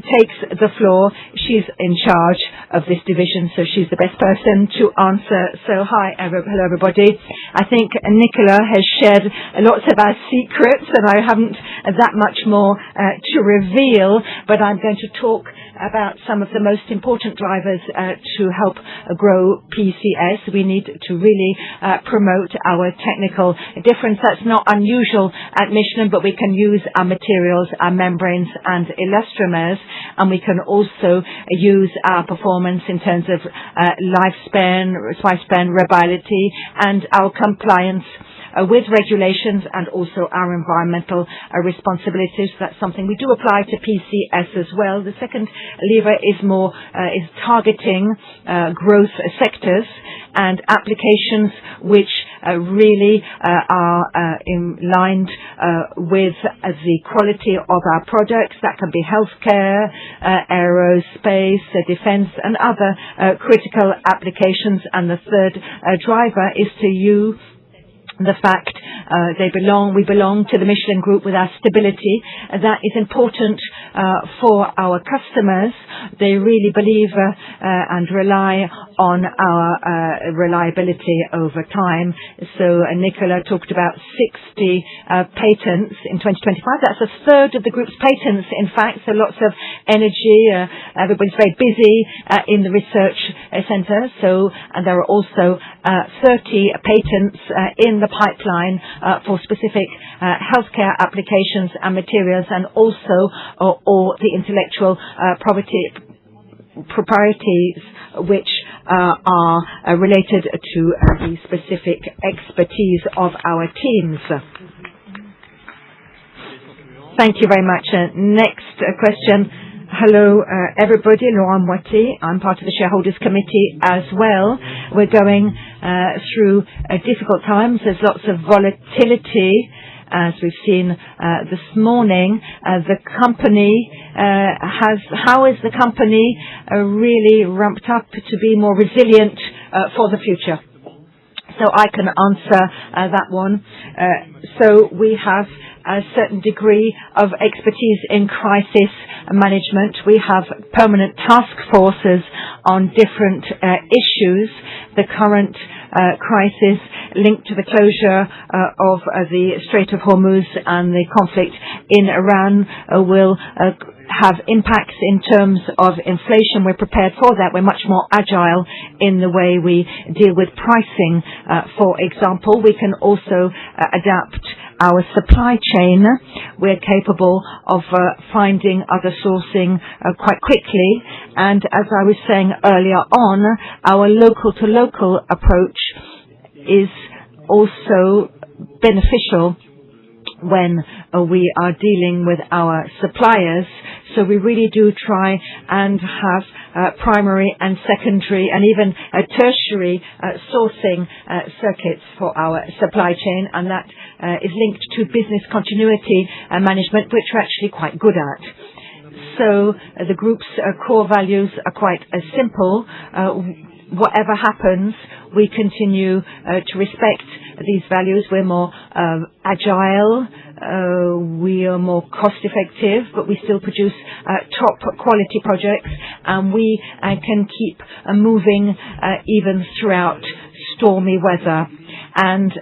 takes the floor. She's in charge of this division, so she's the best person to answer. So hello everybody. I think Nicola has shared lots of our secrets, and I haven't that much more to reveal, but I'm going to talk about some of the most important drivers to help grow PCS. We need to really promote our technical difference. That's not unusual at Michelin, but we can use our materials, our membranes and elastomers, and we can also use our performance in terms of lifespan, reliability, and our compliance with regulations, and also our environmental responsibilities. That's something we do apply to PCS as well. The second lever is targeting growth sectors and applications which really are in line with the quality of our products. That can be healthcare, aerospace, defense, and other critical applications. And the third driver is to use the fact we belong to the Michelin Group with our stability. That is important for our customers. They really believe and rely on our reliability over time. So Nicola talked about 60 patents in 2025. That's a third of the group's patents, in fact. So lots of energy. Everybody's very busy in the research center. And there are also 30 patents in the pipeline for specific healthcare applications and materials, and also all the intellectual proprieties which are related to the specific expertise of our teams. Thank you very much. Next question. Hello, everybody. Laurent Moitié. I'm part of the Shareholders Committee as well. We're going through difficult times. There's lots of volatility, as we've seen this morning. The company how is the company really ramped up to be more resilient for the future? So I can answer that one. So we have a certain degree of expertise in crisis management. We have permanent task forces on different issues. The current crisis linked to the closure of the Strait of Hormuz and the conflict in Iran will have impacts in terms of inflation. We're prepared for that. We're much more agile in the way we deal with pricing. For example, we can also adapt our supply chain. We're capable of finding other sourcing quite quickly. And as I was saying earlier on, our local-to-local approach is also beneficial when we are dealing with our suppliers. So we really do try and have primary and secondary and even tertiary sourcing circuits for our supply chain, and that is linked to business continuity management, which we're actually quite good at. So the group's core values are quite simple. Whatever happens, we continue to respect these values. We're more agile, we are more cost effective, but we still produce top quality projects, and we can keep moving even throughout stormy weather. And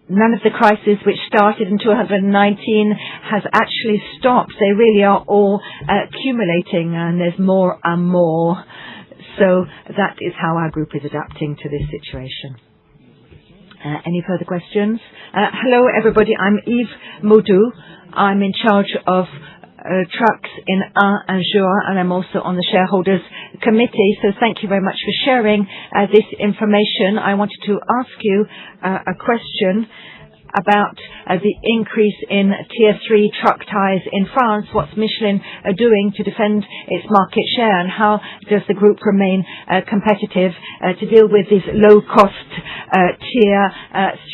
none of the crises which started in 2019 has actually stopped. They really are all accumulating, and there's more and more. So that is how our group is adapting to this situation. Any further questions? Hello, everybody. I'm Yves Maudou. I'm in charge of trucks in Ain and Juin, and I'm also on the Shareholders Committee. So thank you very much for sharing this information. I wanted to ask you a question. about the increase in Tier 3 truck tires in France. What's Michelin doing to defend its market share, and how does the group remain competitive to deal with these low-cost Tier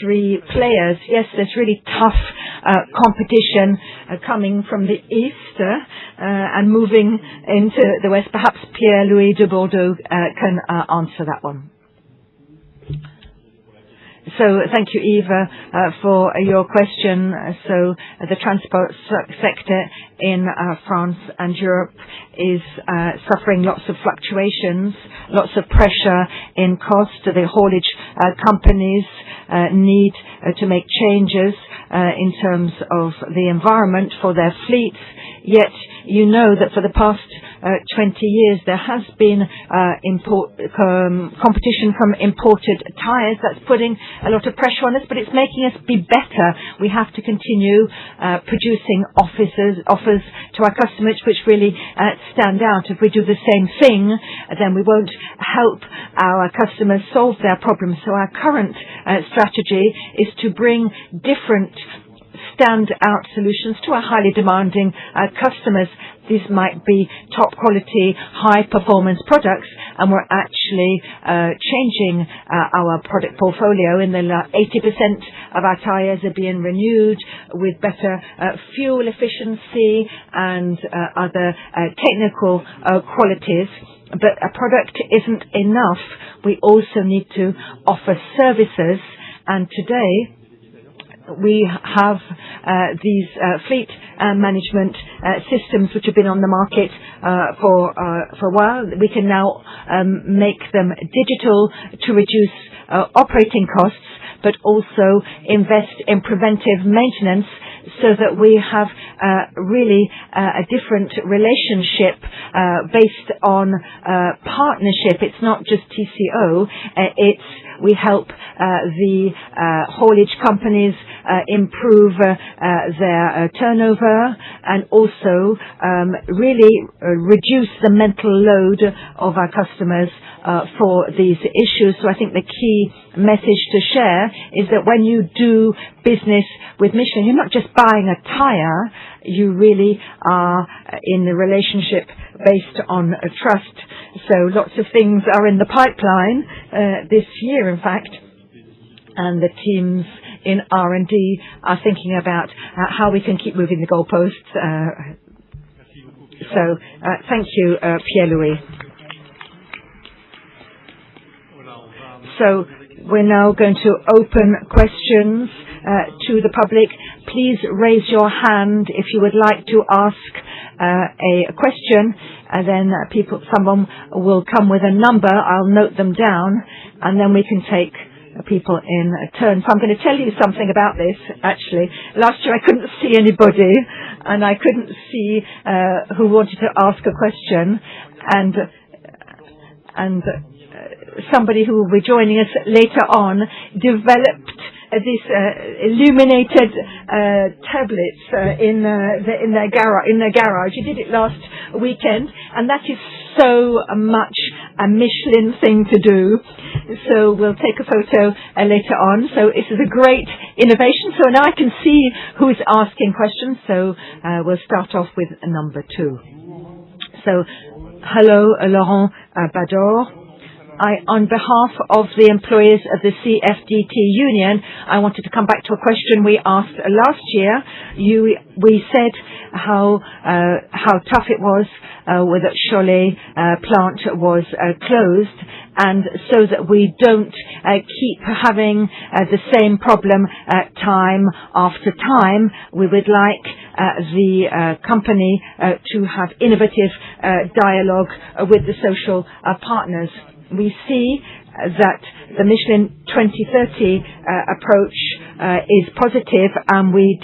3 players? Yes, there's really tough competition coming from the east and moving into the west. Perhaps Pierre-Louis de Bordeaux can answer that one. So thank you, Eva, for your question. So the transport sector in France and Europe is suffering lots of fluctuations, lots of pressure in cost. The haulage companies need to make changes in terms of the environment for their fleets. Yet you know that for the past 20 years there has been competition from imported tires. That's putting a lot of pressure on us, but it's making us be better. We have to continue producing offers to our customers which really stand out. If we do the same thing, then we won't help our customers solve their problems. So our current strategy is to bring different stand-out solutions to our highly demanding customers. These might be top quality, high performance products, and we're actually changing our product portfolio. In the 80% of our tires are being renewed with better fuel efficiency and other technical qualities. But a product isn't enough. We also need to offer services, and today we have these fleet management systems which have been on the market for a while. We can now make them digital to reduce operating costs, but also invest in preventive maintenance so that we have really a different relationship based on partnership. It's not just TCO. We help the haulage companies improve their turnover and also really reduce the mental load of our customers for these issues. So I think the key message to share is that when you do business with Michelin, you're not just buying a tire, you really are in the relationship based on trust. So lots of things are in the pipeline this year, in fact, and the teams in R&D are thinking about how we can keep moving the goalposts. So thank you, Pierre-Louis. So we're now going to open questions to the public. Please raise your hand if you would like to ask a question, and then someone will come with a number. I'll note them down, and then we can take people in turn. So I'm going to tell you something about this, actually. Last year I couldn't see anybody, and I couldn't see who wanted to ask a question, and somebody who will be joining us later on developed these illuminated tablets in their garage. You did it last weekend, and that is so much a Michelin thing to do. So we'll take a photo later on. So this is a great innovation. So now I can see who is asking questions. So we'll start off with number 2. So hello, Laurent Bador. On behalf of the employees of the CFDT union, I wanted to come back to a question we asked last year. We said how tough it was with that Cholet plant was closed, and so that we don't keep having the same problem time after time, we would like the company to have innovative dialogue with the social partners. We see that the Michelin 2030 approach is positive, and we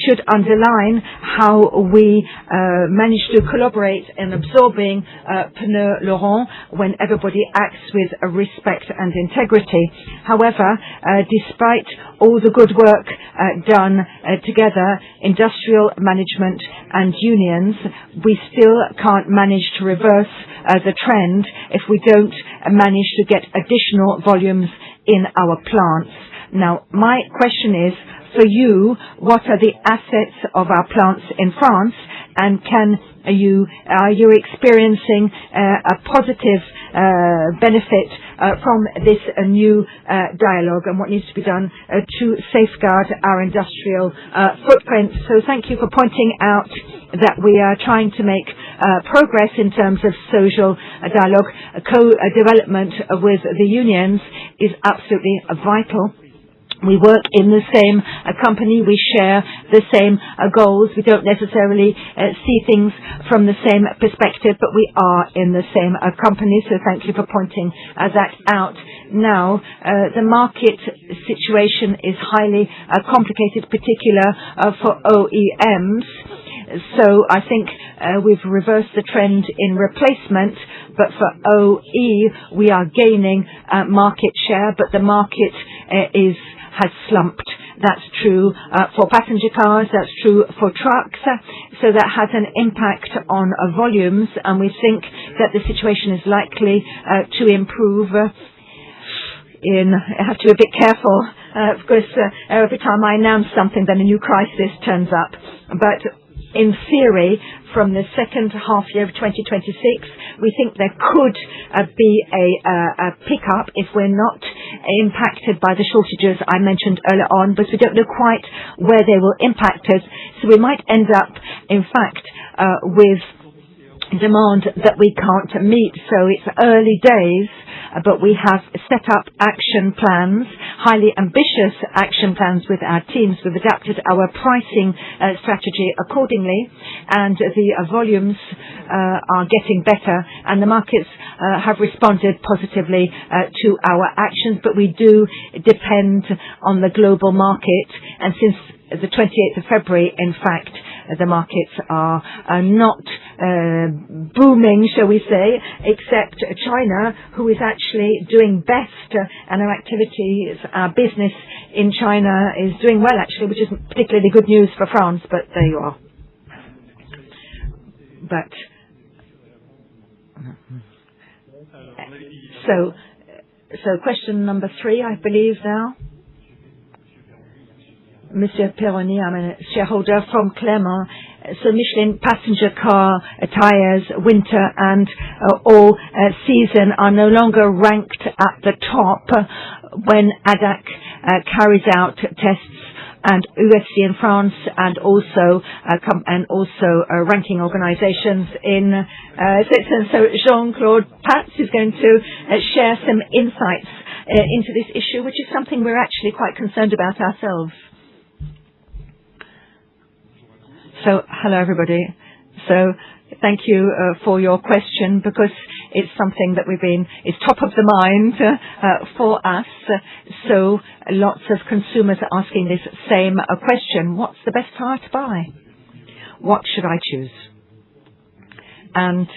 should underline how we managed to collaborate in absorbing Pneus Laurent when everybody acts with respect and integrity. However, despite all the good work done together, industrial management and unions, we still can't manage to reverse the trend if we don't manage to get additional volumes in our plants. Now, my question is, for you, what are the assets of our plants in France, and are you experiencing a positive benefit from this new dialogue, and what needs to be done to safeguard our industrial footprint? So thank you for pointing out that we are trying to make progress in terms of social dialogue. Co-development with the unions is absolutely vital. We work in the same company. We share the same goals. We don't necessarily see things from the same perspective, but we are in the same company. So thank you for pointing that out. Now, the market situation is highly complicated, particular for OEMs. So I think we've reversed the trend in replacement, but for OE, we are gaining market share, but the market has slumped. That's true for passenger cars, that's true for trucks, so that has an impact on volumes, and we think that the situation is likely to improve. I have to be a bit careful, because every time I announce something, then a new crisis turns up. But in theory, from the second half year of 2026, we think there could be a pickup if we're not impacted by the shortages I mentioned earlier on, but we don't know quite where they will impact us. So we might end up, in fact, with demand that we can't meet. So it's early days, but we have set up action plans, highly ambitious action plans with our teams. We've adapted our pricing strategy accordingly, and the volumes are getting better, and the markets have responded positively to our actions, but we do depend on the global market, and since the 28th of February, in fact, the markets are not booming, shall we say, except China, who is actually doing best, and our activities, our business in China is doing well, actually, which isn't particularly good news for France, but there you are. But so question number 3, I believe now. Monsieur Perroni, I'm a shareholder from Clermont. So Michelin passenger car tires, winter and all season are no longer ranked at the top when ADAC carries out tests, and UFC in France, and also ranking organizations in Switzerland. So Jean-Claude Patz is going to share some insights into this issue, which is something we're actually quite concerned about ourselves. So, hello everybody. So, thank you for your question, because it's something that it's top of the mind for us. So, lots of consumers are asking this same question. What's the best tire to buy? What should I choose? And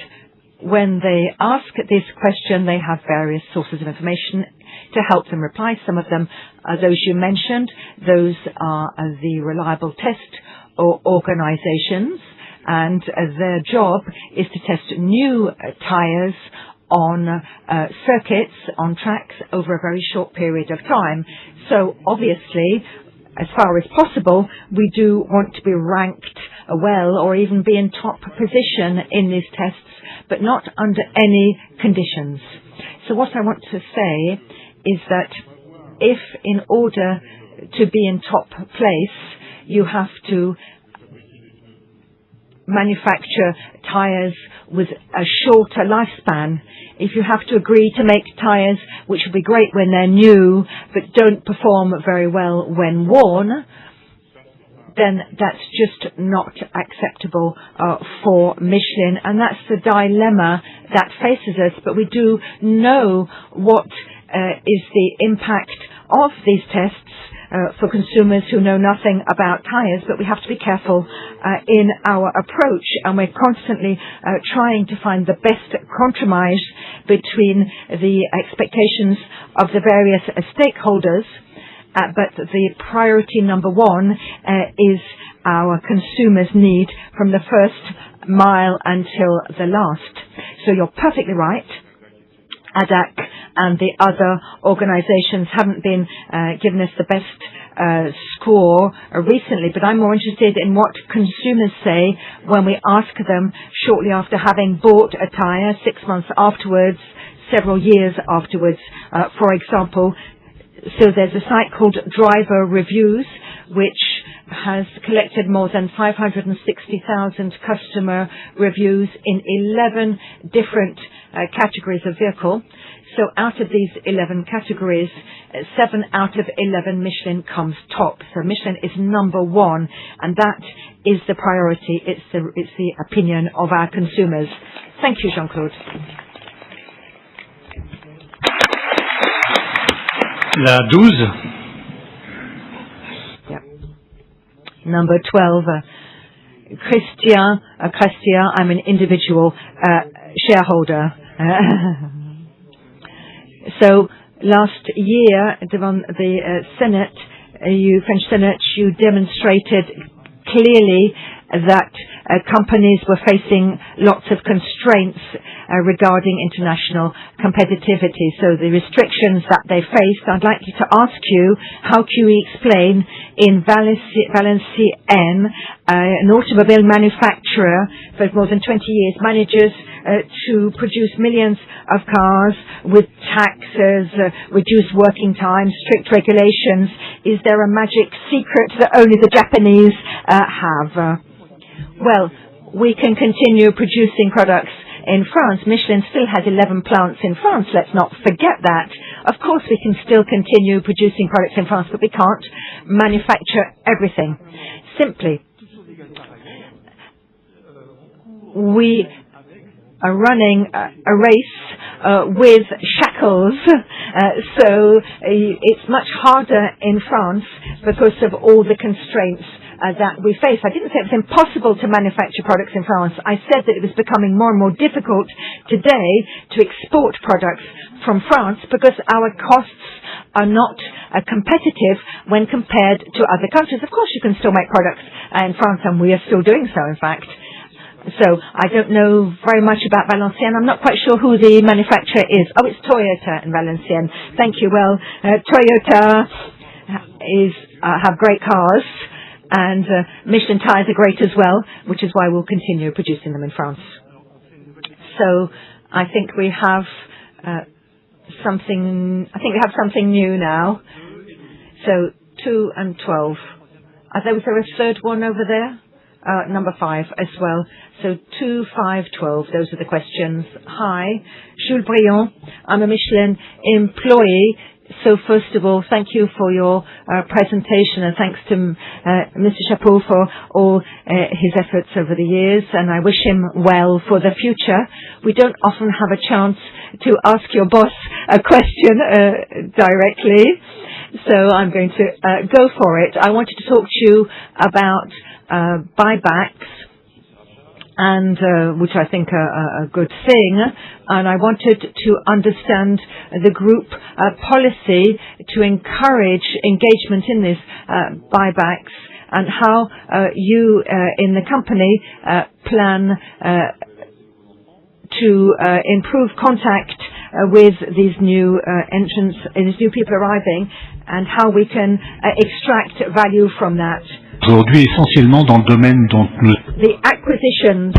when they ask this question, they have various sources of information to help them reply. Some of them are those you mentioned. Those are the reliable test or organizations, and their job is to test new tires on circuits, on tracks, over a very short period of time. So obviously, as far as possible, we do want to be ranked well, or even be in top position in these tests, but not under any conditions. So what I want to say is that if in order to be in top place, you have to manufacture tires with a shorter lifespan. If you have to agree to make tires which will be great when they're new, but don't perform very well when worn, then that's just not acceptable for Michelin. And that's the dilemma that faces us. But we do know what is the impact of these tests for consumers who know nothing about tires, but we have to be careful in our approach, and we're constantly trying to find the best compromise between the expectations of the various stakeholders, but the priority number one is our consumers' need from the first mile until the last. So you're perfectly right. ADAC and the other organizations haven't been given us the best score recently, but I'm more interested in what consumers say when we ask them shortly after having bought a tire, 6 months afterwards, several years afterwards, for example. So there's a site called Driver Reviews, which has collected more than 560,000 customer reviews in 11 different categories of vehicle. So out of these 11 categories, 7 out of 11 Michelin comes top. So Michelin is number one, and that is the priority. It's the opinion of our consumers. Thank you, Jean-Claude. La 12. Yep. Number 12. Christian, I'm an individual shareholder. So last year, on the Senate, French Senate, you demonstrated clearly that companies were facing lots of constraints regarding international competitivity. So the restrictions that they faced, I'd like to ask you, how can you explain in Valenciennes, an automobile manufacturer for more than 20 years, manages to produce millions of cars with taxes, reduced working time, strict regulations? Is there a magic secret that only the Japanese have? Well, we can continue producing products in France. Michelin still has 11 plants in France. Let's not forget that. Of course, we can still continue producing products in France, but we can't manufacture everything. Simply, we are running a race with shackles, so it's much harder in France because of all the constraints that we face. I didn't say it was impossible to manufacture products in France. I said that it was becoming more and more difficult today to export products from France because our costs are not competitive when compared to other countries. Of course, you can still make products in France, and we are still doing so, in fact. So I don't know very much about Valenciennes. I'm not quite sure who the manufacturer is. Oh, it's Toyota in Valenciennes. Thank you. Well, Toyota have great cars, and Michelin tires are great as well, which is why we'll continue producing them in France. So I think we have something. I think we have something new now. So 2 and 12. Was there a third one over there? Number 5 as well. So 2, 5, 12. Those are the questions. Hi, Jules Briand. I'm a Michelin employee. So first of all, thank you for your presentation, and thanks to Mr. Chapeau for all his efforts over the years, and I wish him well for the future. We don't often have a chance to ask your boss a question directly, so I'm going to go for it. I wanted to talk to you about buybacks, and which I think are a good thing, and I wanted to understand the group policy to encourage engagement in this buybacks, and how you in the company plan to improve contact with these new entrants, these new people arriving, and how we can extract value from that. Aujourd'hui, essentiellement dans le domaine dont nous... The acquisitions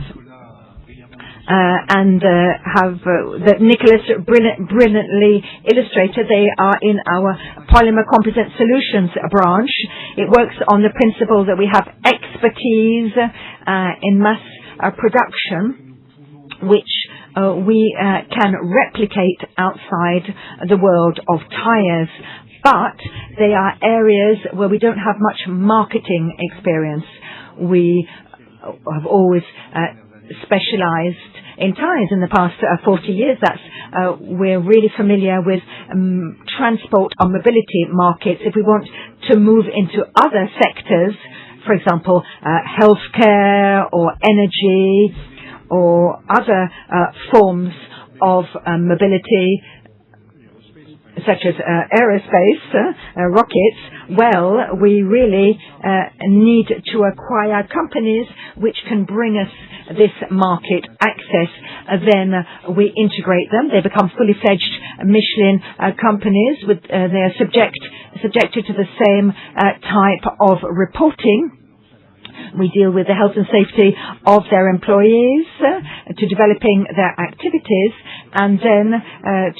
that Nicolas brilliantly illustrated, they are in our Polymer Composite Solutions branch. It works on the principle that we have expertise in mass production, which we can replicate outside the world of tires. But they are areas where we don't have much marketing experience. We have always specialized in tires in the past 40 years. We're really familiar with transport or mobility markets. If we want to move into other sectors, for example, healthcare or energy or other forms of mobility, such as aerospace, rockets, well, we really need to acquire companies which can bring us this market access. Then we integrate them. They become fully fledged Michelin companies. They are subjected to the same type of reporting. We deal with the health and safety of their employees, to developing their activities, and then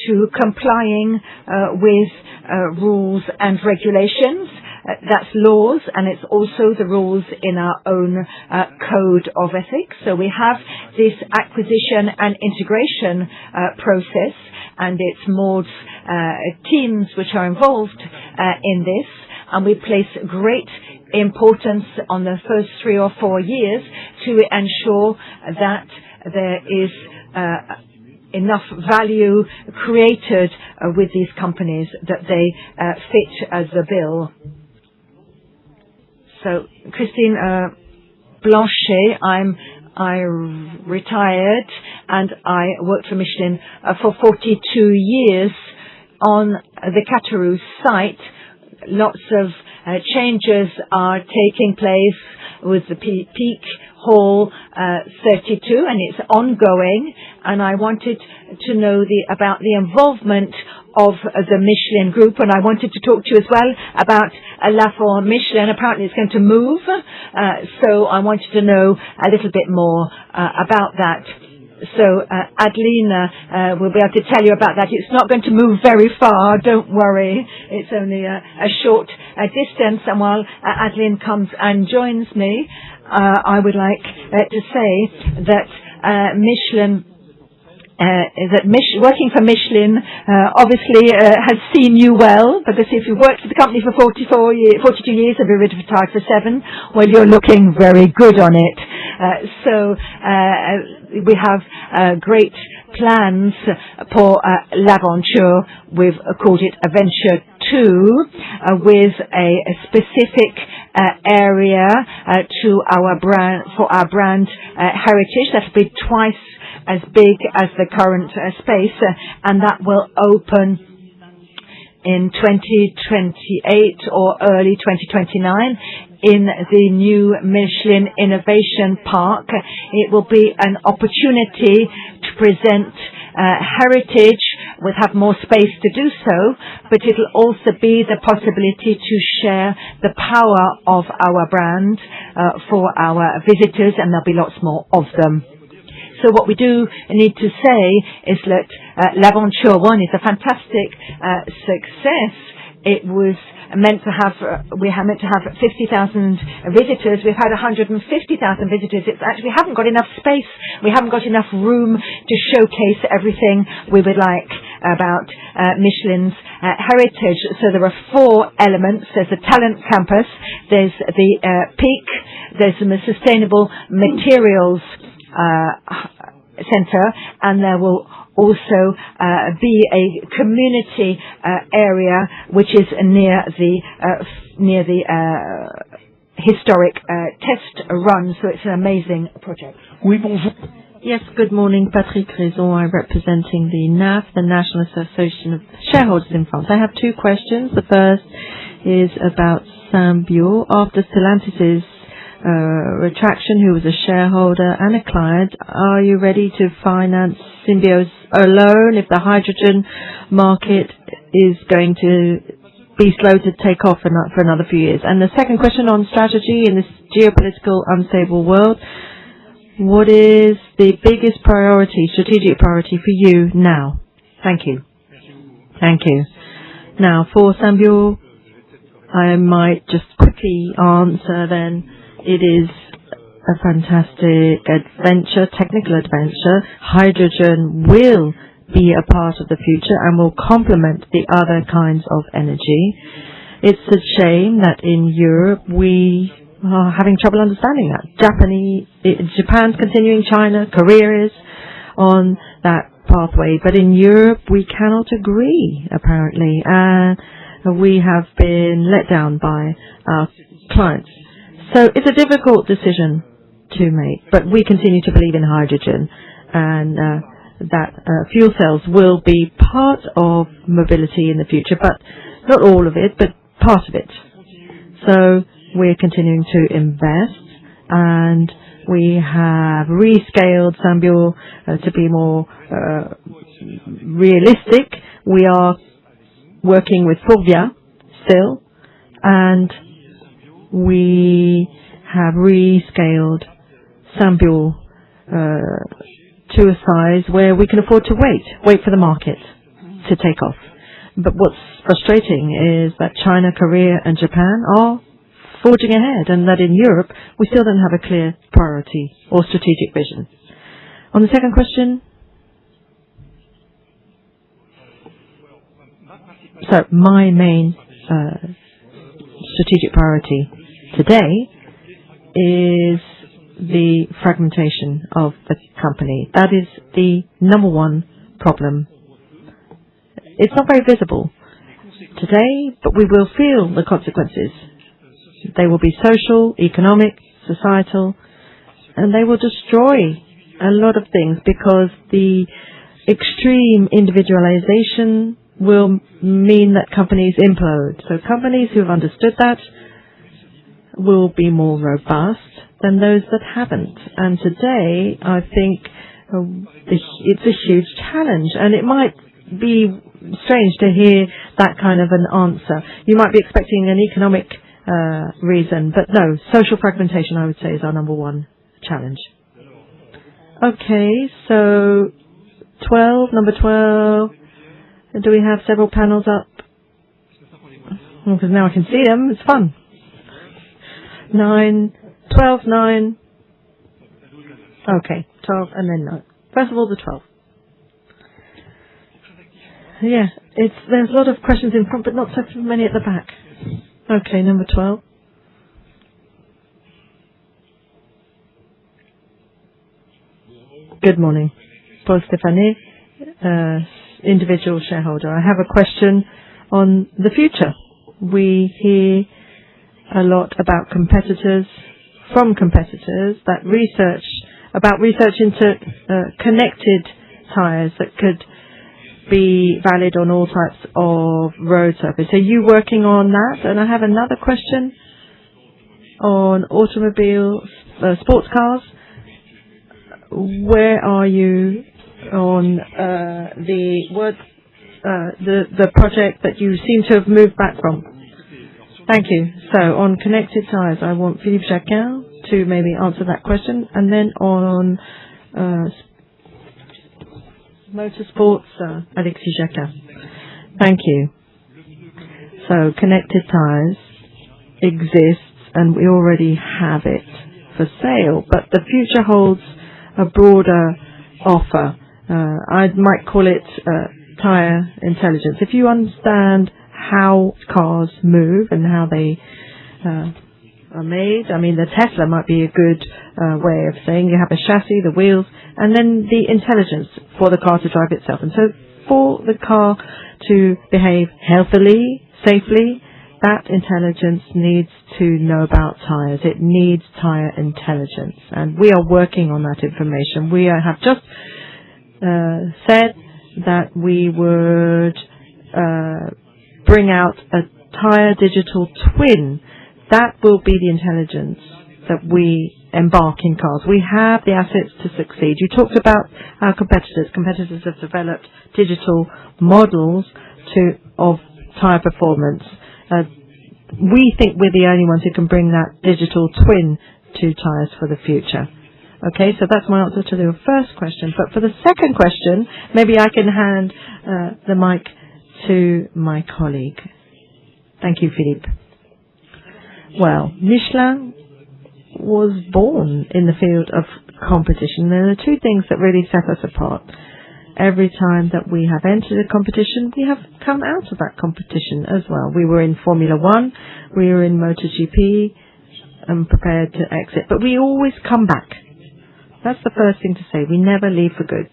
to complying with rules and regulations. That's laws, and it's also the rules in our own code of ethics. So we have this acquisition and integration process, and it's Maud's teams which are involved in this, and we place great importance on the first 3 or 4 years to ensure that there is enough value created with these companies that they fit as the bill. So, Christine Blanchet, I retired and I worked for Michelin for 42 years on the Caterousse site. Lots of changes are taking place with the Peak Hall 32, and it's ongoing. And I wanted to know about the involvement of the Michelin Group, and I wanted to talk to you as well about Lafon Michelin. Apparently, it's going to move, so I wanted to know a little bit more about that. So Adeline will be able to tell you about that. It's not going to move very far, don't worry. It's only a short distance. And while Adeline comes and joins me, I would like to say that Michelin, working for Michelin obviously has seen you well, because if you've worked for the company for 42 years and been retired for 7, well, you're looking very good on it. So we have great plans for L'Aventure. We've called it Adventure 2, with a specific area to our brand, for our brand heritage. That'll be twice as big as the current space, and that will open in 2028 or early 2029 in the new Michelin Innovation Park. It will be an opportunity to present heritage. We'll have more space to do so, but it'll also be the possibility to share the power of our brand for our visitors, and there'll be lots more of them. So what we do need to say is that L'Aventure 1 is a fantastic success. It was meant to have, we were meant to have 50,000 visitors. We've had 150,000 visitors. It's actually, we haven't got enough space. We haven't got enough room to showcase everything we would like about Michelin's heritage. So there are 4 elements. There's the talent campus. There's the peak. There's the sustainable materials center, and there will also be a community area which is near the historic test run. So it's an amazing project. Oui, bonjour. Yes, good morning. Patrick Raison. I'm representing the NAF, the National Association of Shareholders in France. I have 2 questions. The first is about Symbio. After Stellantis' retraction, who was a shareholder and a client, are you ready to finance Symbio's alone if the hydrogen market is going to be slow to take off for another few years? And the second question on strategy in this geopolitical unstable world, what is the biggest priority, strategic priority for you now? Thank you. Thank you. Now, for Symbio, I might just quickly answer then. It is a fantastic adventure, technical adventure. Hydrogen will be a part of the future and will complement the other kinds of energy. It's a shame that in Europe we are having trouble understanding that. Japan's continuing, China, Korea is on that pathway. But in Europe we cannot agree, apparently. We have been let down by our clients. So it's a difficult decision to make, but we continue to believe in hydrogen, and that fuel cells will be part of mobility in the future, but not all of it, but part of it. So we're continuing to invest, and we have rescaled Saint-Brieuc to be more realistic. We are working with Forvia still, and we have rescaled Saint-Brieuc to a size where we can afford to wait for the market to take off. But what's frustrating is that China, Korea and Japan are forging ahead, and that in Europe we still don't have a clear priority or strategic vision. On the second question, so my main strategic priority today is the fragmentation of the company. That is the number one problem. It's not very visible today, but we will feel the consequences. They will be social, economic, societal, and they will destroy a lot of things, because the extreme individualization will mean that companies implode. So companies who have understood that will be more robust than those that haven't. And today, I think it's a huge challenge, and it might be strange to hear that kind of an answer. You might be expecting an economic reason, but no, social fragmentation, I would say, is our number one challenge. Okay, so number 12. Do we have several panels up? Because now I can see them. It's fun. 9, 12, 9. Okay, 12 and then 9. First of all, the 12. Yeah, there's a lot of questions in front, but not so many at the back. Okay, number 12. Good morning. Paul Stéphane, individual shareholder. I have a question on the future. We hear a lot about from competitors, that research into connected tyres that could be valid on all types of road surface. Are you working on that? And I have another question on automobile, sports cars. Where are you on the project that you seem to have moved back from? Thank you. So on connected tires, I want Philippe Jacquin to maybe answer that question, and then on motorsports, Alexis Jacquin. Thank you. So connected tires exists, and we already have it for sale, but the future holds a broader offer. I might call it tire intelligence. If you understand how cars move and how they are made, I mean, the Tesla might be a good way of saying you have a chassis, the wheels, and then the intelligence for the car to drive itself. And so for the car to behave healthily, safely, that intelligence needs to know about tires. It needs tire intelligence. And we are working on that information. We have just said that we would bring out a tire digital twin. That will be the intelligence that we embark in cars. We have the assets to succeed. You talked about our competitors. Competitors have developed digital models of tire performance. We think we're the only ones who can bring that digital twin to tires for the future. Okay, so that's my answer to your first question. But for the second question, maybe I can hand the mic to my colleague. Thank you, Philippe. Well, Michelin was born in the field of competition. There are two things that really set us apart. Every time that we have entered a competition, we have come out of that competition as well. We were in Formula 1, we were in MotoGP, and prepared to exit. But we always come back. That's the first thing to say. We never leave for good,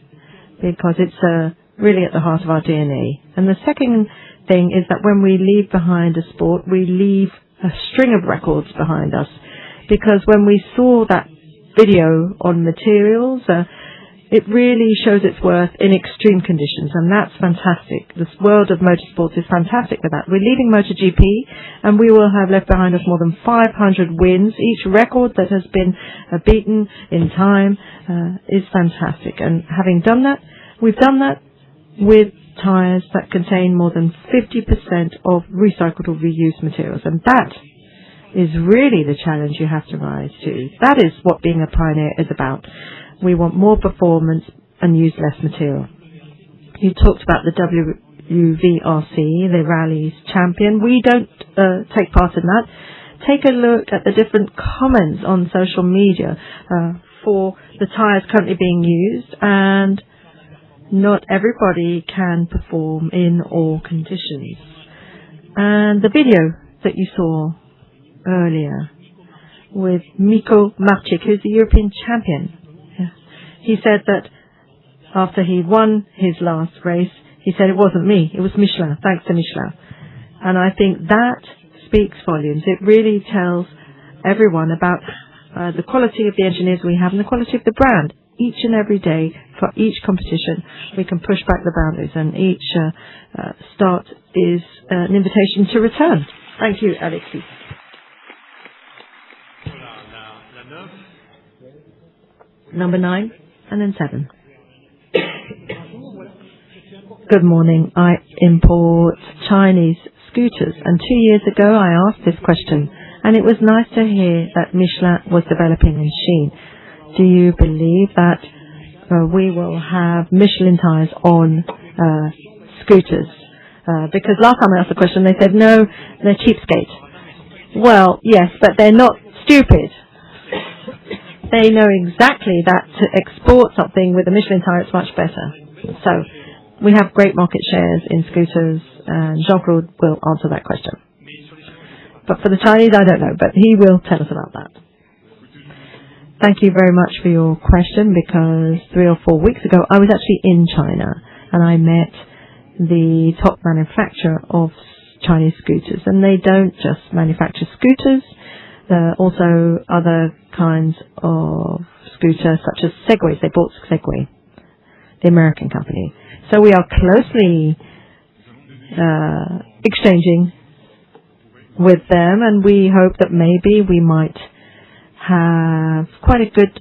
because it's really at the heart of our DNA. And the second thing is that when we leave behind a sport, we leave a string of records behind us. Because when we saw that video on materials, it really shows its worth in extreme conditions, and that's fantastic. This world of motorsports is fantastic for that. We're leaving MotoGP, and we will have left behind us more than 500 wins. Each record that has been beaten in time is fantastic. And having done that, we've done that with tyres that contain more than 50% of recycled or reused materials, and that is really the challenge you have to rise to. That is what being a pioneer is about. We want more performance and use less material. You talked about the WVRC, the rally's champion. We don't take part in that. Take a look at the different comments on social media for the tyres currently being used, and not everybody can perform in all conditions. And the video that you saw earlier with Mikko Marcik, who's the European champion, he said that after he won his last race, he said, it wasn't me, it was Michelin, thanks to Michelin. And I think that speaks volumes. It really tells everyone about the quality of the engineers we have and the quality of the brand. Each and every day, for each competition, we can push back the boundaries, and each start is an invitation to return. Thank you, Alexis. Number 9 and then 7. Good morning. I import Chinese scooters, and 2 years ago I asked this question, and it was nice to hear that Michelin was developing a machine. Do you believe that we will have Michelin tyres on scooters? Because last time I asked the question, they said, no, they're cheapskate. Well, yes, but they're not stupid. They know exactly that to export something with a Michelin tyre, it's much better. So we have great market shares in scooters, and Jean-Claude will answer that question. But for the Chinese, I don't know, but he will tell us about that. Thank you very much for your question, because 3 or 4 weeks ago I was actually in China and I met the top manufacturer of Chinese scooters, and they don't just manufacture scooters, also other kinds of scooters such as Segways. They bought Segway, the American company. So we are closely exchanging with them, and we hope that maybe we might have quite a good,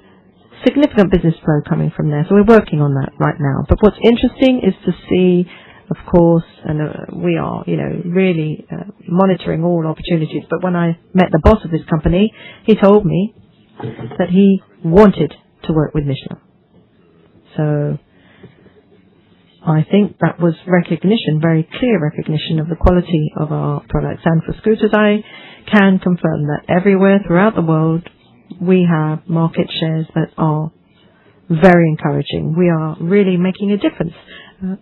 significant business flow coming from there. So we're working on that right now. But what's interesting is to see, of course, and we are, really monitoring all opportunities. But when I met the boss of this company, he told me that he wanted to work with Michelin. So I think that was recognition, very clear recognition of the quality of our products. And for scooters, I can confirm that everywhere throughout the world, we have market shares that are very encouraging. We are really making a difference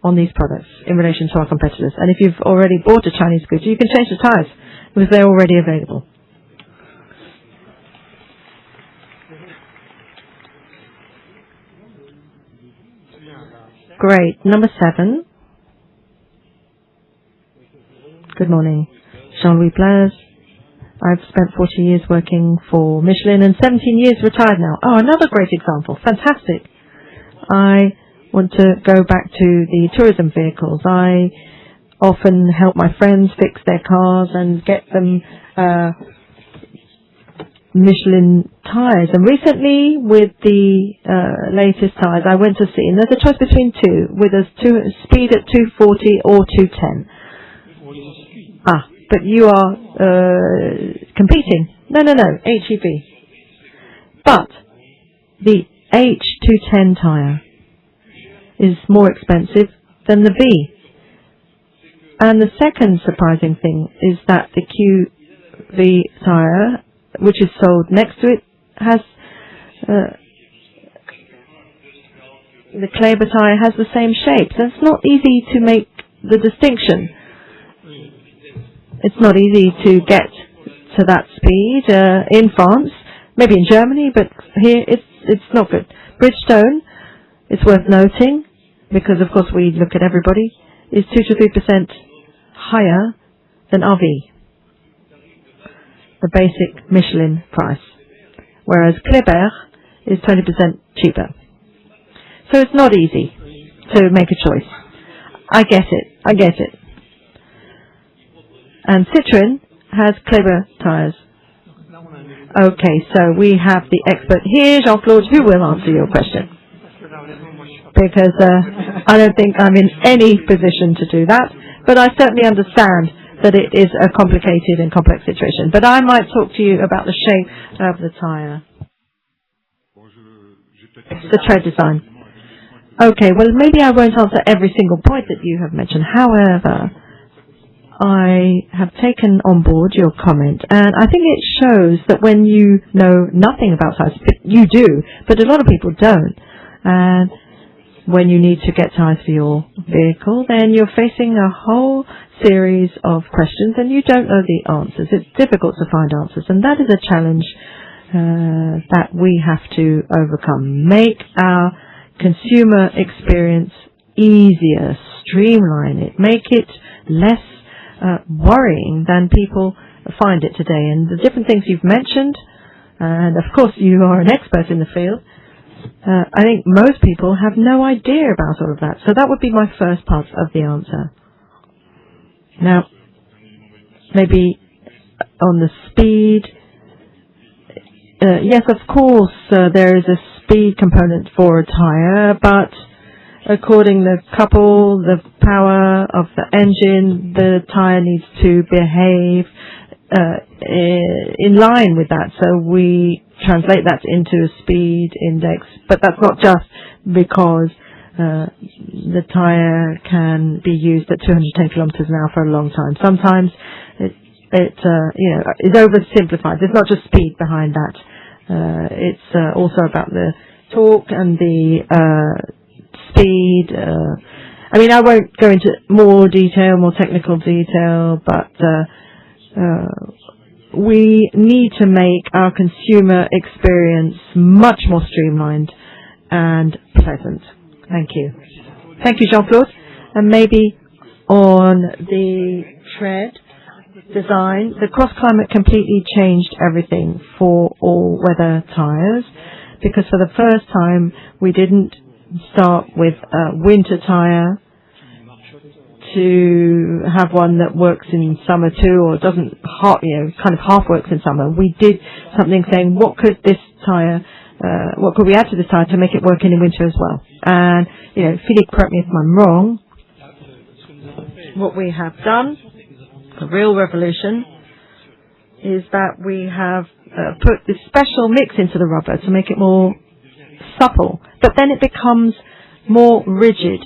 on these products in relation to our competitors. And if you've already bought a Chinese scooter, you can change the tyres because they're already available. Great. Number 7. Good morning. Jean-Louis Blaise. I've spent 40 years working for Michelin and 17 years retired now. Oh, another great example. Fantastic. I want to go back to the tourism vehicles. I often help my friends fix their cars and get them Michelin tyres. And recently, with the latest tyres, I went to see, and there's a choice between two, with a speed at 240 or 210. But you are competing. No, HEV. But the H210 tyre is more expensive than the V. And the second surprising thing is that the QV tyre, which is sold next to it, has the Kleber tyre has the same shape. So it's not easy to make the distinction. It's not easy to get to that speed in France, maybe in Germany, but here it's not good. Bridgestone, it's worth noting, because of course we look at everybody, is 2 to 3% higher than RV, the basic Michelin price, whereas Kleber is 20% cheaper. So it's not easy to make a choice. I get it. And Citroën has Kleber tires. Okay, so we have the expert here, Jean-Claude, who will answer your question. Because I don't think I'm in any position to do that, but I certainly understand that it is a complicated and complex situation. But I might talk to you about the shape of the tire, the tread design. Okay, well, maybe I won't answer every single point that you have mentioned. However, I have taken on board your comment, and I think it shows that when you know nothing about tires, you do, but a lot of people don't. And when you need to get tires for your vehicle, then you're facing a whole series of questions and you don't know the answers. It's difficult to find answers, and that is a challenge that we have to overcome. Make our consumer experience easier, streamline it, make it less worrying than people find it today. And the different things you've mentioned, and of course you are an expert in the field, I think most people have no idea about all of that. So that would be my first part of the answer. Now, maybe on the speed, yes, of course, there is a speed component for a tire, but according to the couple, the power of the engine, the tire needs to behave in line with that. So we translate that into a speed index, but that's not just because the tire can be used at 210 kilometers an hour for a long time. Sometimes it is oversimplified. There's not just speed behind that. It's also about the torque and the speed. I mean, I won't go into more technical detail, but we need to make our consumer experience much more streamlined and pleasant. Thank you. Thank you, Jean-Claude. And maybe on the tread design, the cross-climate completely changed everything for all-weather tires, because for the first time we didn't start with a winter tire to have one that works in summer too, or doesn't kind of half works in summer. We did something saying, what could we add to this tire to make it work in the winter as well? And Philippe, correct me if I'm wrong, what we have done, the real revolution, is that we have put this special mix into the rubber to make it more supple, but then it becomes more rigid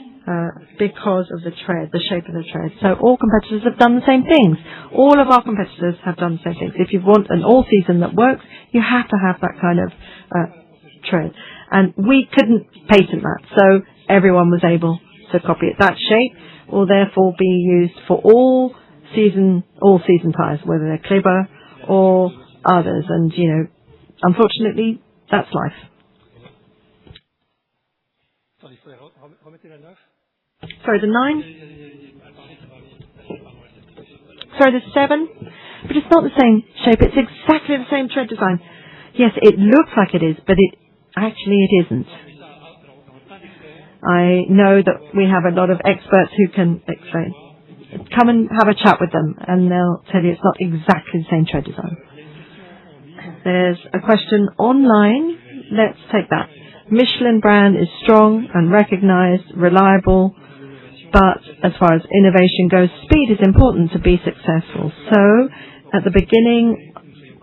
because of the tread, the shape of the tread. So all competitors have done the same things. All of our competitors have done the same things. If you want an all-season that works, you have to have that kind of tread. And we couldn't patent that, so everyone was able to copy it. That shape will therefore be used for all season tires, whether they're Kleber or others. And, unfortunately, that's life. Sorry, the 9? Sorry, the 7? But it's not the same shape. It's exactly the same tread design. Yes, it looks like it is, but it isn't. I know that we have a lot of experts who can explain. Come and have a chat with them, and they'll tell you it's not exactly the same tread design. There's a question online. Let's take that. Michelin brand is strong and recognized, reliable, but as far as innovation goes, speed is important to be successful. So, at the beginning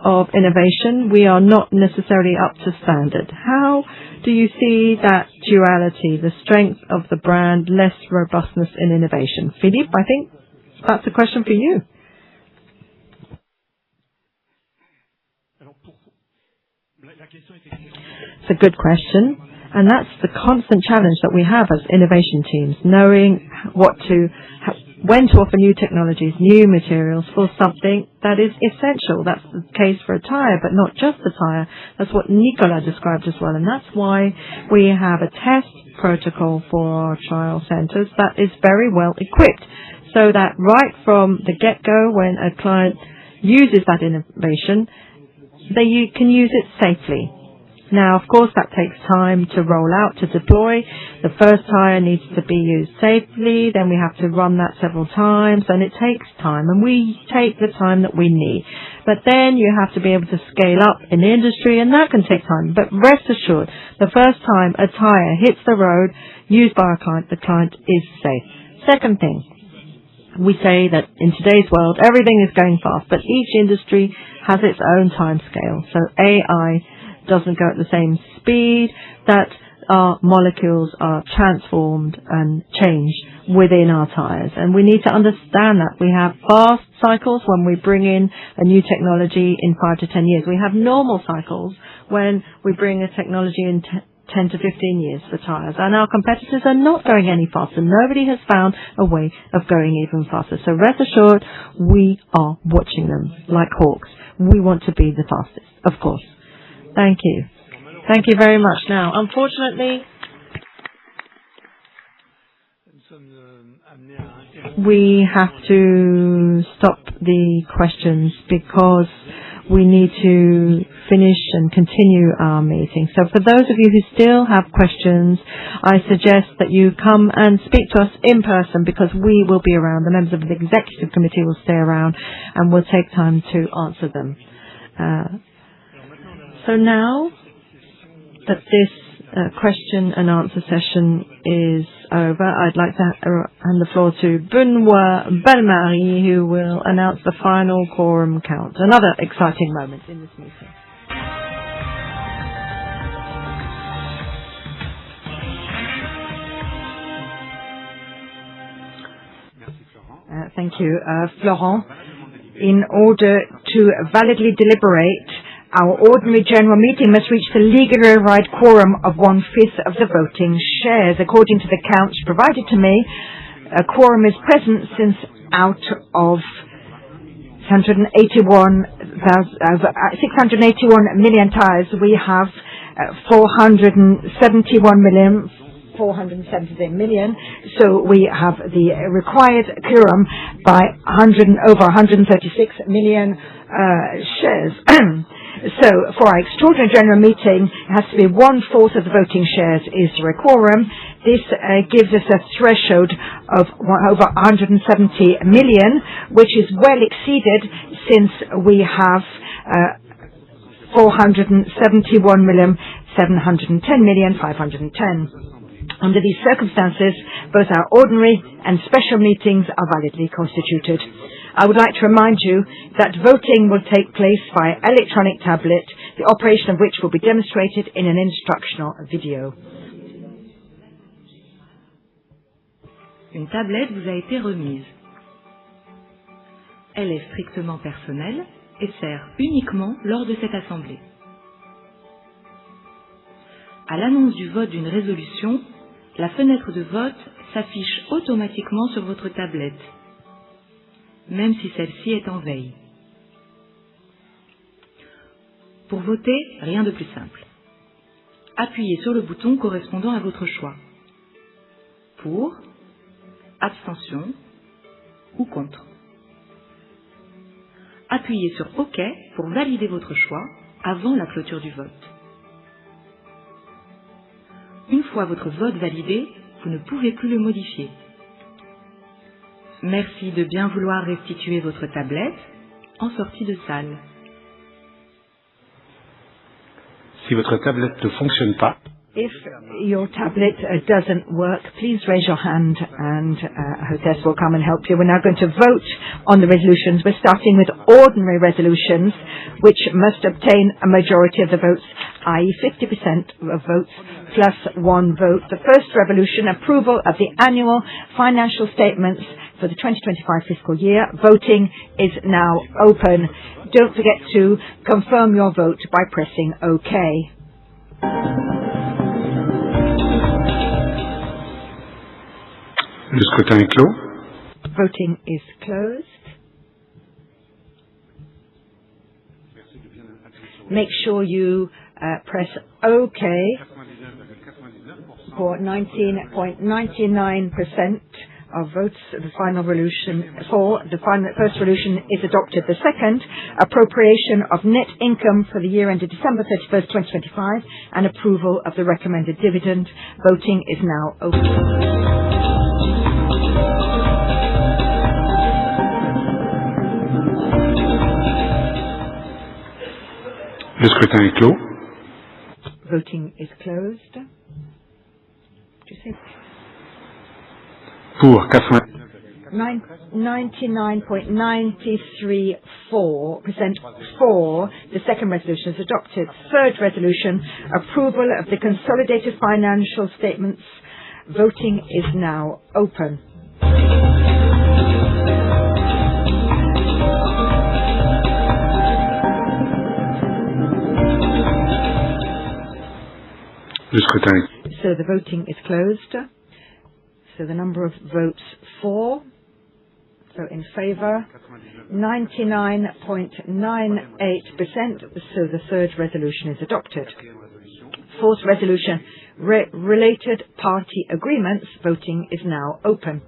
of innovation, we are not necessarily up to standard. How do you see that duality, the strength of the brand, less robustness in innovation? Philippe, I think that's a question for you. It's a good question, and that's the constant challenge that we have as innovation teams, knowing when to offer new technologies, new materials for something that is essential. That's the case for a tire, but not just the tire. That's what Nicolas described as well, and that's why we have a test protocol for our trial centers that is very well equipped, so that right from the get-go, when a client uses that innovation, they can use it safely. Now, of course, that takes time to roll out, to deploy. The first tire needs to be used safely, then we have to run that several times, and it takes time, and we take the time that we need. But then you have to be able to scale up in the industry, and that can take time. But rest assured, the first time a tire hits the road used by a client, the client is safe. Second thing, we say that in today's world, everything is going fast, but each industry has its own time scale. So AI doesn't go at the same speed that our molecules are transformed and changed within our tires. And we need to understand that. We have fast cycles when we bring in a new technology in 5 to 10 years. We have normal cycles when we bring a technology in 10 to 15 years for tires. And our competitors are not going any faster. Nobody has found a way of going even faster. So rest assured, we are watching them like hawks. We want to be the fastest, of course. Thank you. Thank you very much. Now, unfortunately, we have to stop the questions because we need to finish and continue our meeting. So for those of you who still have questions, I suggest that you come and speak to us in person because we will be around. The members of the executive committee will stay around and we'll take time to answer them. So now that this question and answer session is over, I'd like to hand the floor to Benoît Belmarie, who will announce the final quorum count. Another exciting moment in this meeting. Thank you, Florent. In order to validly deliberate, our ordinary general meeting must reach the legally right quorum of 1/5 of the voting shares. According to the count provided to me, a quorum is present since out of 681 million tires, we have 470 million. So we have the required quorum by over 136 million shares. So for our extraordinary general meeting, it has to be 1/4 of the voting shares is the quorum. This gives us a threshold of over 170 million, which is well exceeded since we have 471,710,510. Under these circumstances, both our ordinary and special meetings are validly constituted. I would like to remind you that voting will take place via electronic tablet, the operation of which will be demonstrated in an instructional video. Une tablette vous a été remise. Elle est strictement personnelle et sert uniquement lors de cette assemblée. À l'annonce du vote d'une résolution, la fenêtre de vote s'affiche automatiquement sur votre tablette, même si celle-ci est en veille. Pour voter, rien de plus simple. Appuyez sur le bouton correspondant à votre choix. Pour, abstention ou contre. Appuyez sur OK pour valider votre choix avant la clôture du vote. Une fois votre vote validé, vous ne pouvez plus le modifier. Merci de bien vouloir restituer votre tablette en sortie de salle. Si votre tablette ne fonctionne pas, If your tablet doesn't work, please raise your hand and a hostess will come and help you. We're now going to vote on the resolutions. We're starting with ordinary resolutions, which must obtain a majority of the votes, i.e. 50% of votes plus one vote. The first resolution, approval of the annual financial statements for the 2025 fiscal year. Voting is now open. Don't forget to confirm your vote by pressing OK. le scrutin est clos. Voting is closed. Make sure you press OK for 19.99% of votes, the final resolution for the first resolution is adopted. The second, appropriation of net income for the year ended December 31st, 2025, and approval of the recommended dividend. Voting is now open. Le scrutin est clos. Voting is closed. Did you say? Pour 99.934% for the second resolution is adopted. Third resolution, approval of the consolidated financial statements. Voting is now open. Le scrutin est clos. So the voting is closed. So the number of votes for, so in favour, 99.98%. So the third resolution is adopted. Fourth resolution, related party agreements. Voting is now open.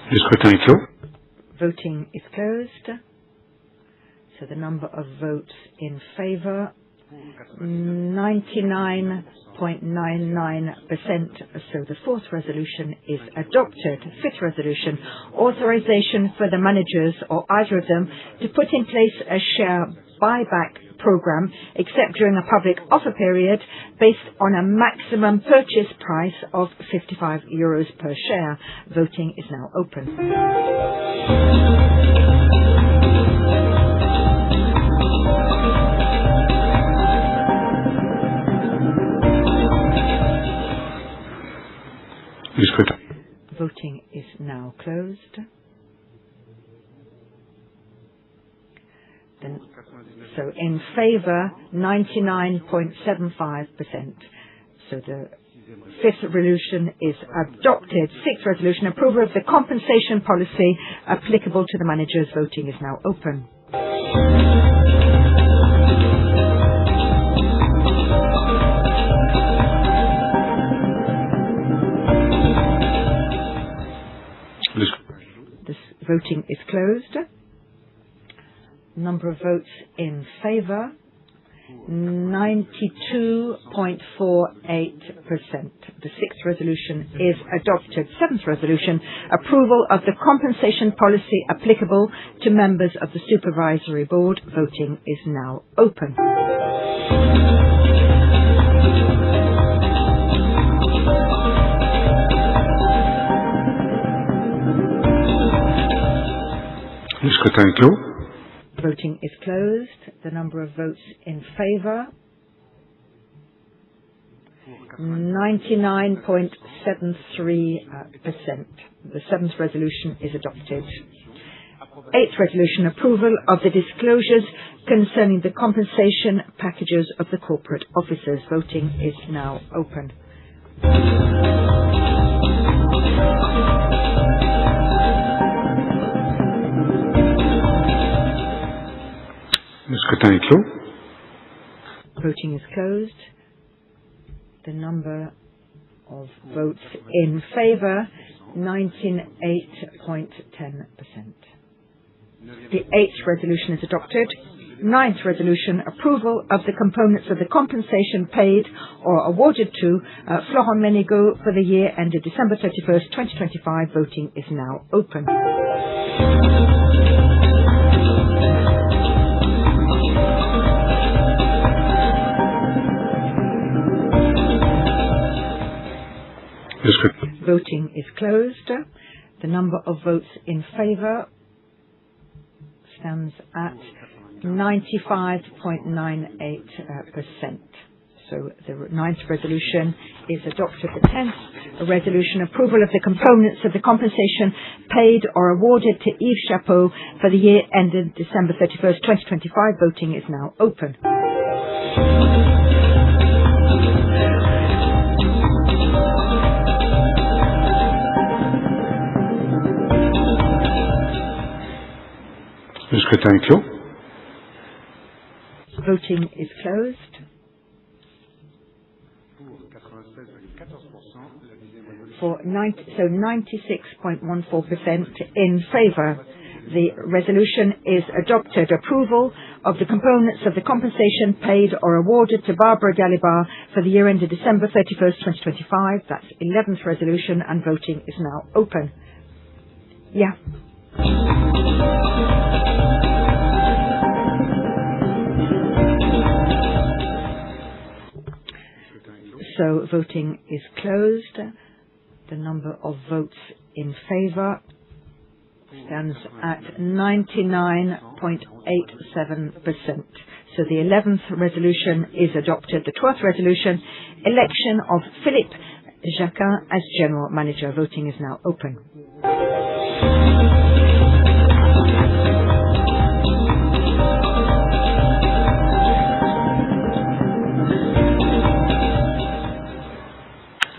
Le scrutin est clos. Voting is closed. So the number of votes in favour, 99.99%. So the fourth resolution is adopted. Fifth resolution, authorization for the managers or either of them to put in place a share buyback program, except during a public offer period, based on a maximum purchase price of €55 per share. Voting is now open. Voting is now closed. So in favour, 99.75%. So the fifth resolution is adopted. Sixth resolution, approval of the compensation policy applicable to the managers. Voting is now open. This voting is closed. Number of votes in favour, 92.48%. The sixth resolution is adopted. Seventh resolution, approval of the compensation policy applicable to members of the supervisory board. Voting is now open. Le scrutin est clos. Voting is closed. The number of votes in favour, 99.73%. The seventh resolution is adopted. Eighth resolution, approval of the disclosures concerning the compensation packages of the corporate officers. Voting is now open. Le scrutin est clos. Voting is closed. The number of votes in favour, 98.10%. The eighth resolution is adopted. Ninth resolution, approval of the components of the compensation paid or awarded to Florent Ménégo for the year ended December 31st, 2025. Voting is now open. Voting is closed. The number of votes in favour stands at 95.98%. So the ninth resolution is adopted. The 10th resolution, approval of the components of the compensation paid or awarded to Yves Chapeau for the year ended December 31st, 2025. Voting is now open. Le scrutin est clos. Voting is closed. For 96.14% in favour. The resolution is adopted. Approval of the components of the compensation paid or awarded to Barbara Galibar for the year ended December 31st, 2025. That's 11th resolution, and voting is now open. Yeah. So voting is closed. The number of votes in favour stands at 99.87%. So the 11th resolution is adopted. The 12th resolution, election of Philippe Jacquin as General Manager. Voting is now open.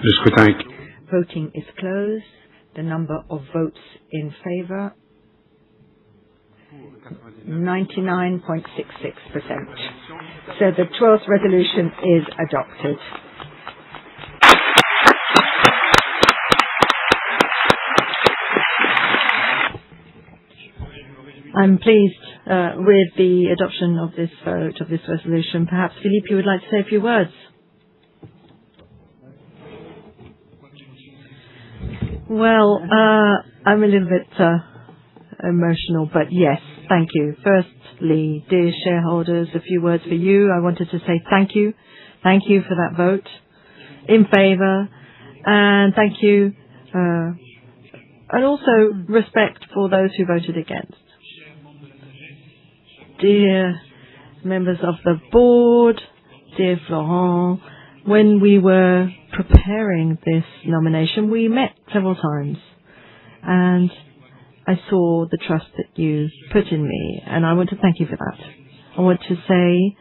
Le scrutin est clos. Voting is closed. The number of votes in favour, 99.66%. So the 12th resolution is adopted. I'm pleased with the adoption of this vote, of this resolution. Perhaps, Philippe, you would like to say a few words? Well, I'm a little bit emotional, but yes, thank you. Firstly, dear shareholders, a few words for you. I wanted to say thank you. Thank you for that vote in favour, and thank you, and also respect for those who voted against. Dear members of the board, dear Florent, when we were preparing this nomination, we met several times, and I saw the trust that you put in me, and I want to thank you for that. I want to say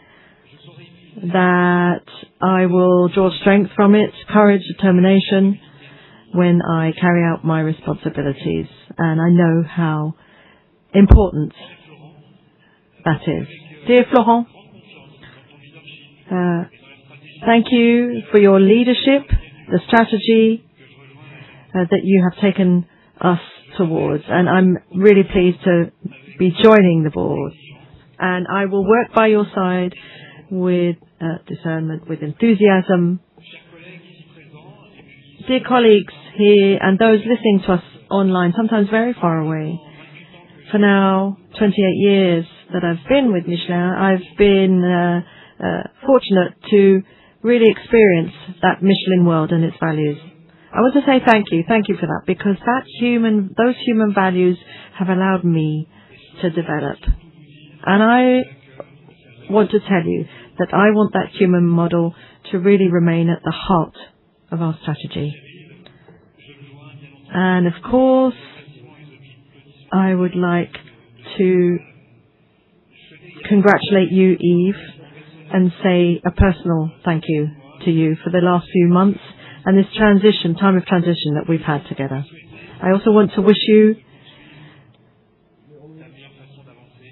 that I will draw strength from it, courage, determination, when I carry out my responsibilities, and I know how important that is. Dear Florent, thank you for your leadership, the strategy that you have taken us towards, and I'm really pleased to be joining the board. And I will work by your side with discernment, with enthusiasm. Dear colleagues here and those listening to us online, sometimes very far away, for now 28 years that I've been with Michelin, I've been fortunate to really experience that Michelin world and its values. I want to say thank you for that, because those human values have allowed me to develop. And I want to tell you that I want that human model to really remain at the heart of our strategy. And of course, I would like to congratulate you, Yves, and say a personal thank you to you for the last few months and this time of transition that we've had together. I also want to wish you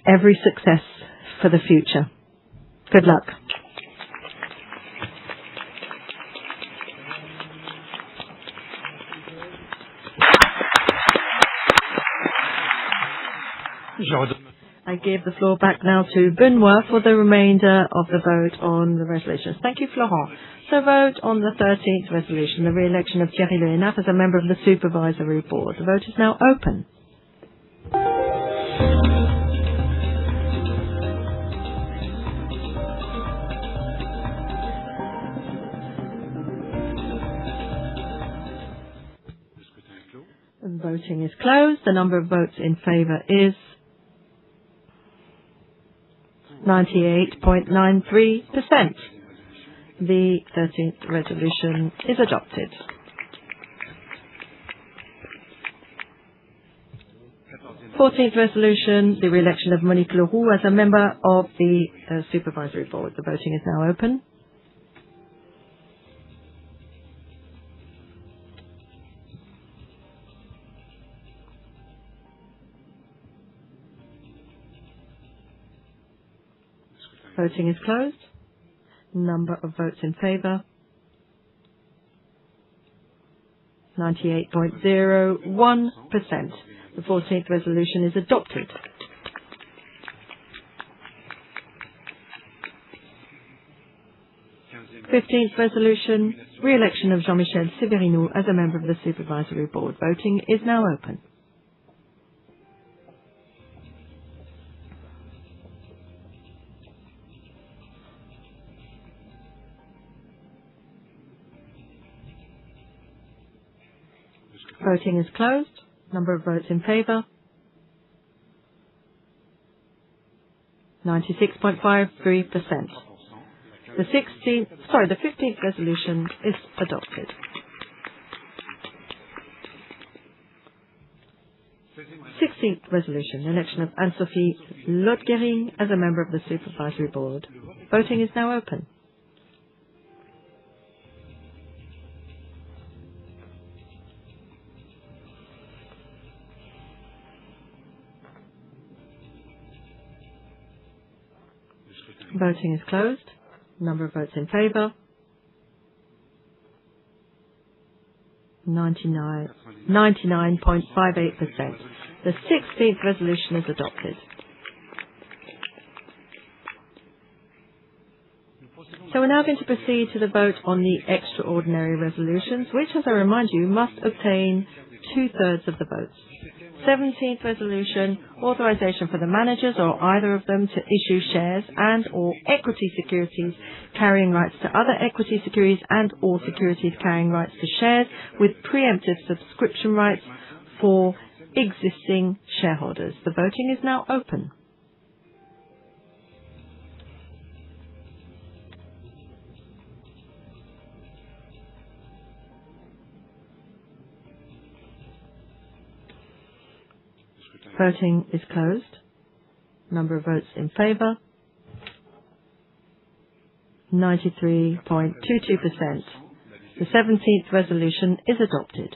every success for the future. Good luck. I give the floor back now to Benoit for the remainder of the vote on the resolutions. Thank you, Florent. So vote on the 13th resolution, the re-election of Thierry Le Hénaff as a member of the Supervisory Board. The vote is now open. And voting is closed. The number of votes in favour is 98.93%. The 13th resolution is adopted. 14th resolution, the re-election of Monique Leroux as a member of the Supervisory Board. The voting is now open. Voting is closed. Number of votes in favour, 98.01%. The 14th resolution is adopted. 15th resolution, re-election of Jean-Michel Séverinou as a member of the Supervisory Board. Voting is now open. Voting is closed. Number of votes in favour, 96.53%. The 15th resolution is adopted. 16th resolution, election of Anne-Sophie Lotgering as a member of the Supervisory Board. Voting is now open. Voting is closed. Number of votes in favour, 99.58%. The 16th resolution is adopted. So we're now going to proceed to the vote on the extraordinary resolutions, which, as I remind you, must obtain 2/3 of the votes. 17th resolution, authorization for the managers or either of them to issue shares and or equity securities carrying rights to other equity securities and or securities carrying rights to shares with preemptive subscription rights for existing shareholders. The voting is now open. Voting is closed. Number of votes in favour, 93.22%. The 17th resolution is adopted.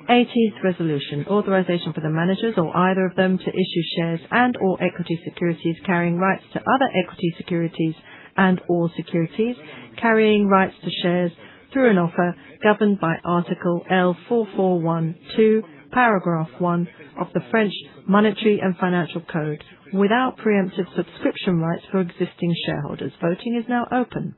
18th resolution, authorization for the managers or either of them to issue shares and or equity securities carrying rights to other equity securities and or securities carrying rights to shares through an offer governed by Article L4412, Paragraph 1 of the French Monetary and Financial Code, without preemptive subscription rights for existing shareholders. Voting is now open.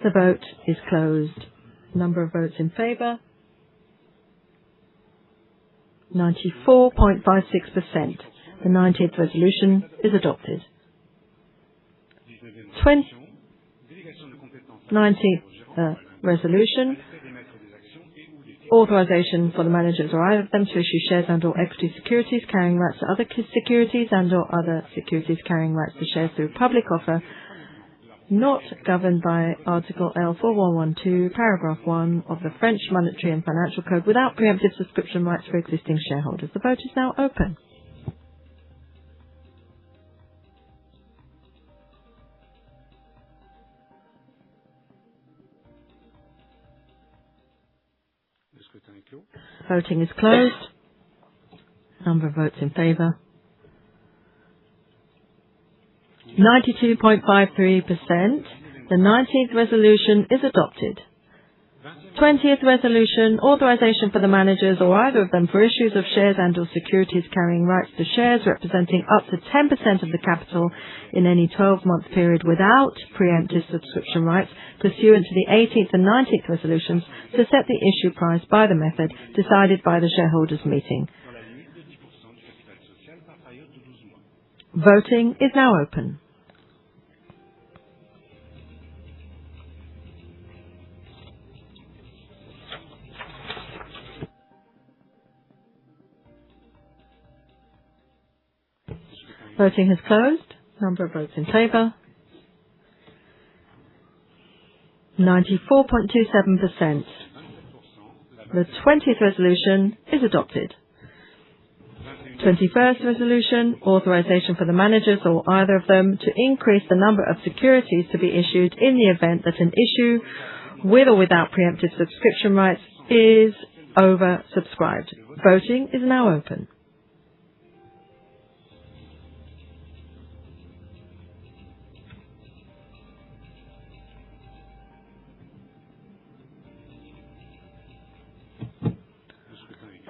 The vote is closed. Number of votes in favour, 94.56%. The 19th resolution is adopted. 19th resolution, authorization for the managers or either of them to issue shares and or equity securities carrying rights to other securities and or other securities carrying rights to shares through public offer, not governed by Article L4112, Paragraph 1 of the French Monetary and Financial Code, without preemptive subscription rights for existing shareholders. The vote is now open. Voting is closed. Number of votes in favour, 92.53%. The 19th resolution is adopted. 20th resolution, authorization for the managers or either of them for issues of shares and or securities carrying rights to shares representing up to 10% of the capital in any 12-month period without preemptive subscription rights pursuant to the 18th and 19th resolutions to set the issue price by the method decided by the shareholders' meeting. Voting is now open. Voting has closed. Number of votes in favour, 94.27%. The 20th resolution is adopted. 21st resolution, authorization for the managers or either of them to increase the number of securities to be issued in the event that an issue with or without preemptive subscription rights is oversubscribed. Voting is now open.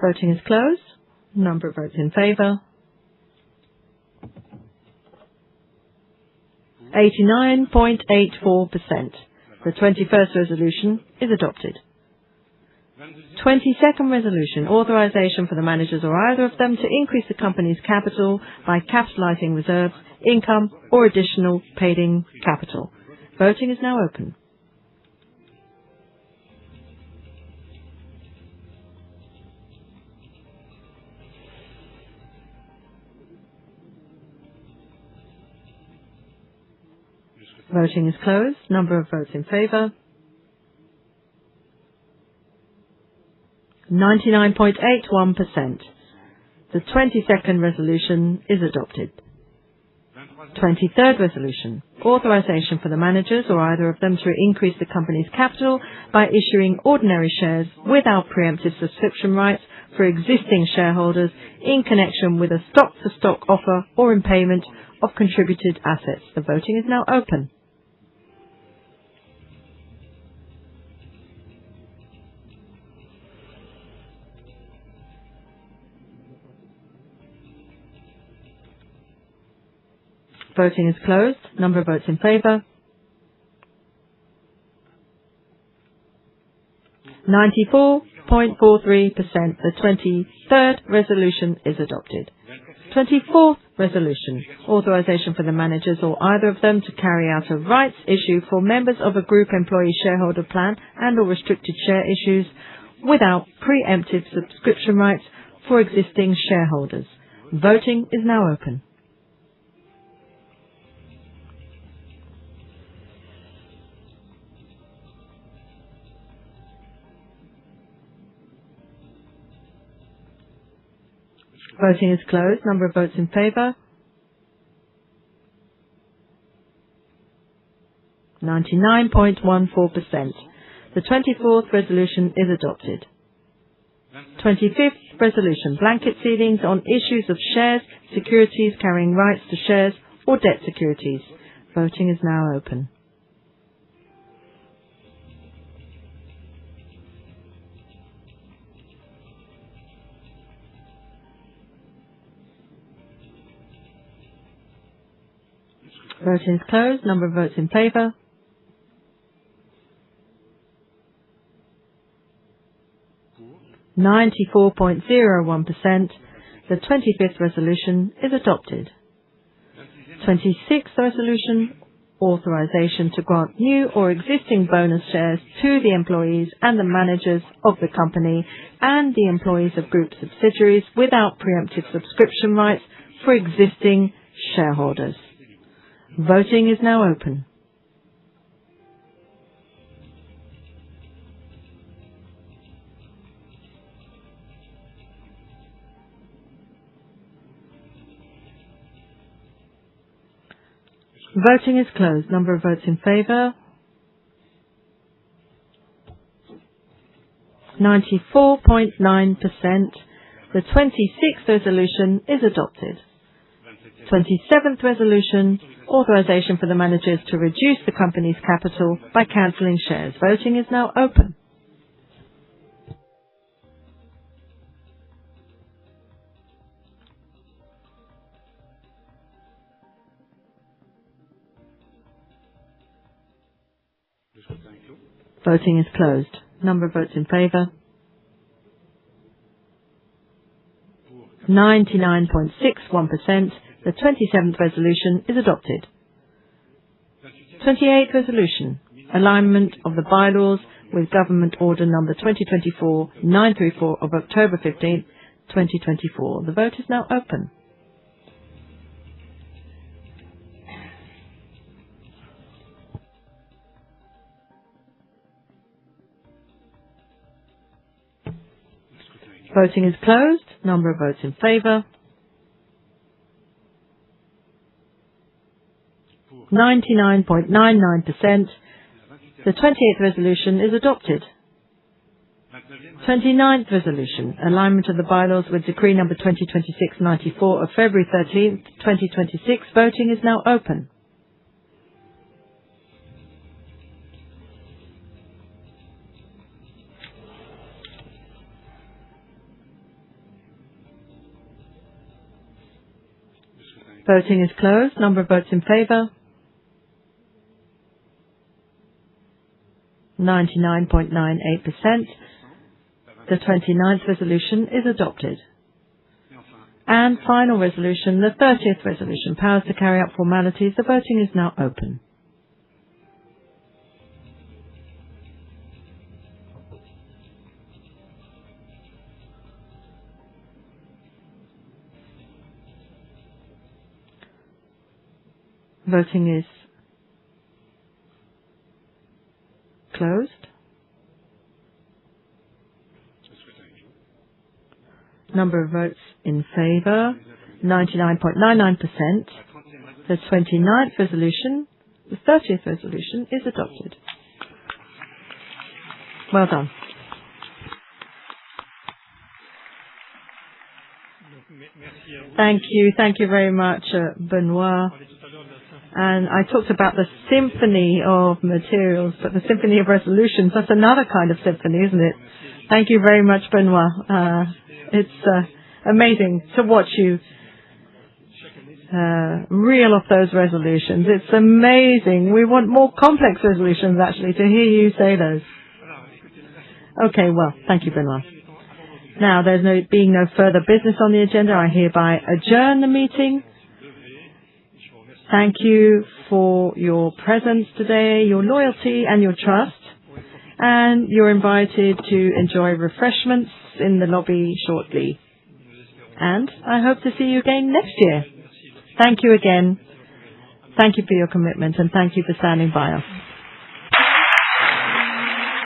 Voting is closed. Number of votes in favour: 89.84%. The 21st resolution is adopted. 22nd resolution, authorization for the managers or either of them to increase the company's capital by capitalizing reserves, income, or additional paid-in capital. Voting is now open. Voting is closed. Number of votes in favour: 99.81%. The 22nd resolution is adopted. 23rd resolution, authorization for the managers or either of them to increase the company's capital by issuing ordinary shares without preemptive subscription rights for existing shareholders in connection with a stock-for-stock offer or in payment of contributed assets. The voting is now open. Voting is closed. Number of votes in favour: 94.43%. The 23rd resolution is adopted. 24th resolution, authorization for the managers or either of them to carry out a rights issue for members of a group employee shareholder plan and/or restricted share issues without preemptive subscription rights for existing shareholders. Voting is now open. Voting is closed. Number of votes in favour: 99.14%. The 24th resolution is adopted. 25th resolution, blanket ceilings on issues of shares, securities carrying rights to shares or debt securities. Voting is now open. Voting is closed. Number of votes in favour: 94.01%. The 25th resolution is adopted. 26th resolution, authorization to grant new or existing bonus shares to the employees and the managers of the company and the employees of group subsidiaries without preemptive subscription rights for existing shareholders. Voting is now open. Voting is closed. Number of votes in favour: 94.9%. The 26th resolution is adopted. 27th resolution, authorization for the managers to reduce the company's capital by cancelling shares. Voting is now open. Voting is closed. Number of votes in favour: 99.61%. The 27th resolution is adopted. 28th resolution, alignment of the bylaws with Government Order Number 2024-934 of October 15, 2024. The vote is now open. Voting is closed. Number of votes in favour: 99.99%. The 28th resolution is adopted. 29th resolution, alignment of the bylaws with Decree number 2026-94 of February 13th, 2026. Voting is now open. Voting is closed. Number of votes in favour: 99.98%. The 29th resolution is adopted. And final resolution, the 30th resolution, powers to carry out formalities. The voting is now open. Voting is closed. Number of votes in favour: 99.99%. The 29th resolution, the 30th resolution, is adopted. Well done. Thank you very much, Benoit. And I talked about the symphony of materials, but the symphony of resolutions, that's another kind of symphony, isn't it? Thank you very much, Benoit. It's amazing to watch you reel off those resolutions. It's amazing. We want more complex resolutions, actually, to hear you say those. Okay, well, thank you, Benoit. Now, being no further business on the agenda, I hereby adjourn the meeting. Thank you for your presence today, your loyalty and your trust. And you're invited to enjoy refreshments in the lobby shortly. And I hope to see you again next year. Thank you again. Thank you for your commitment and thank you for standing by us.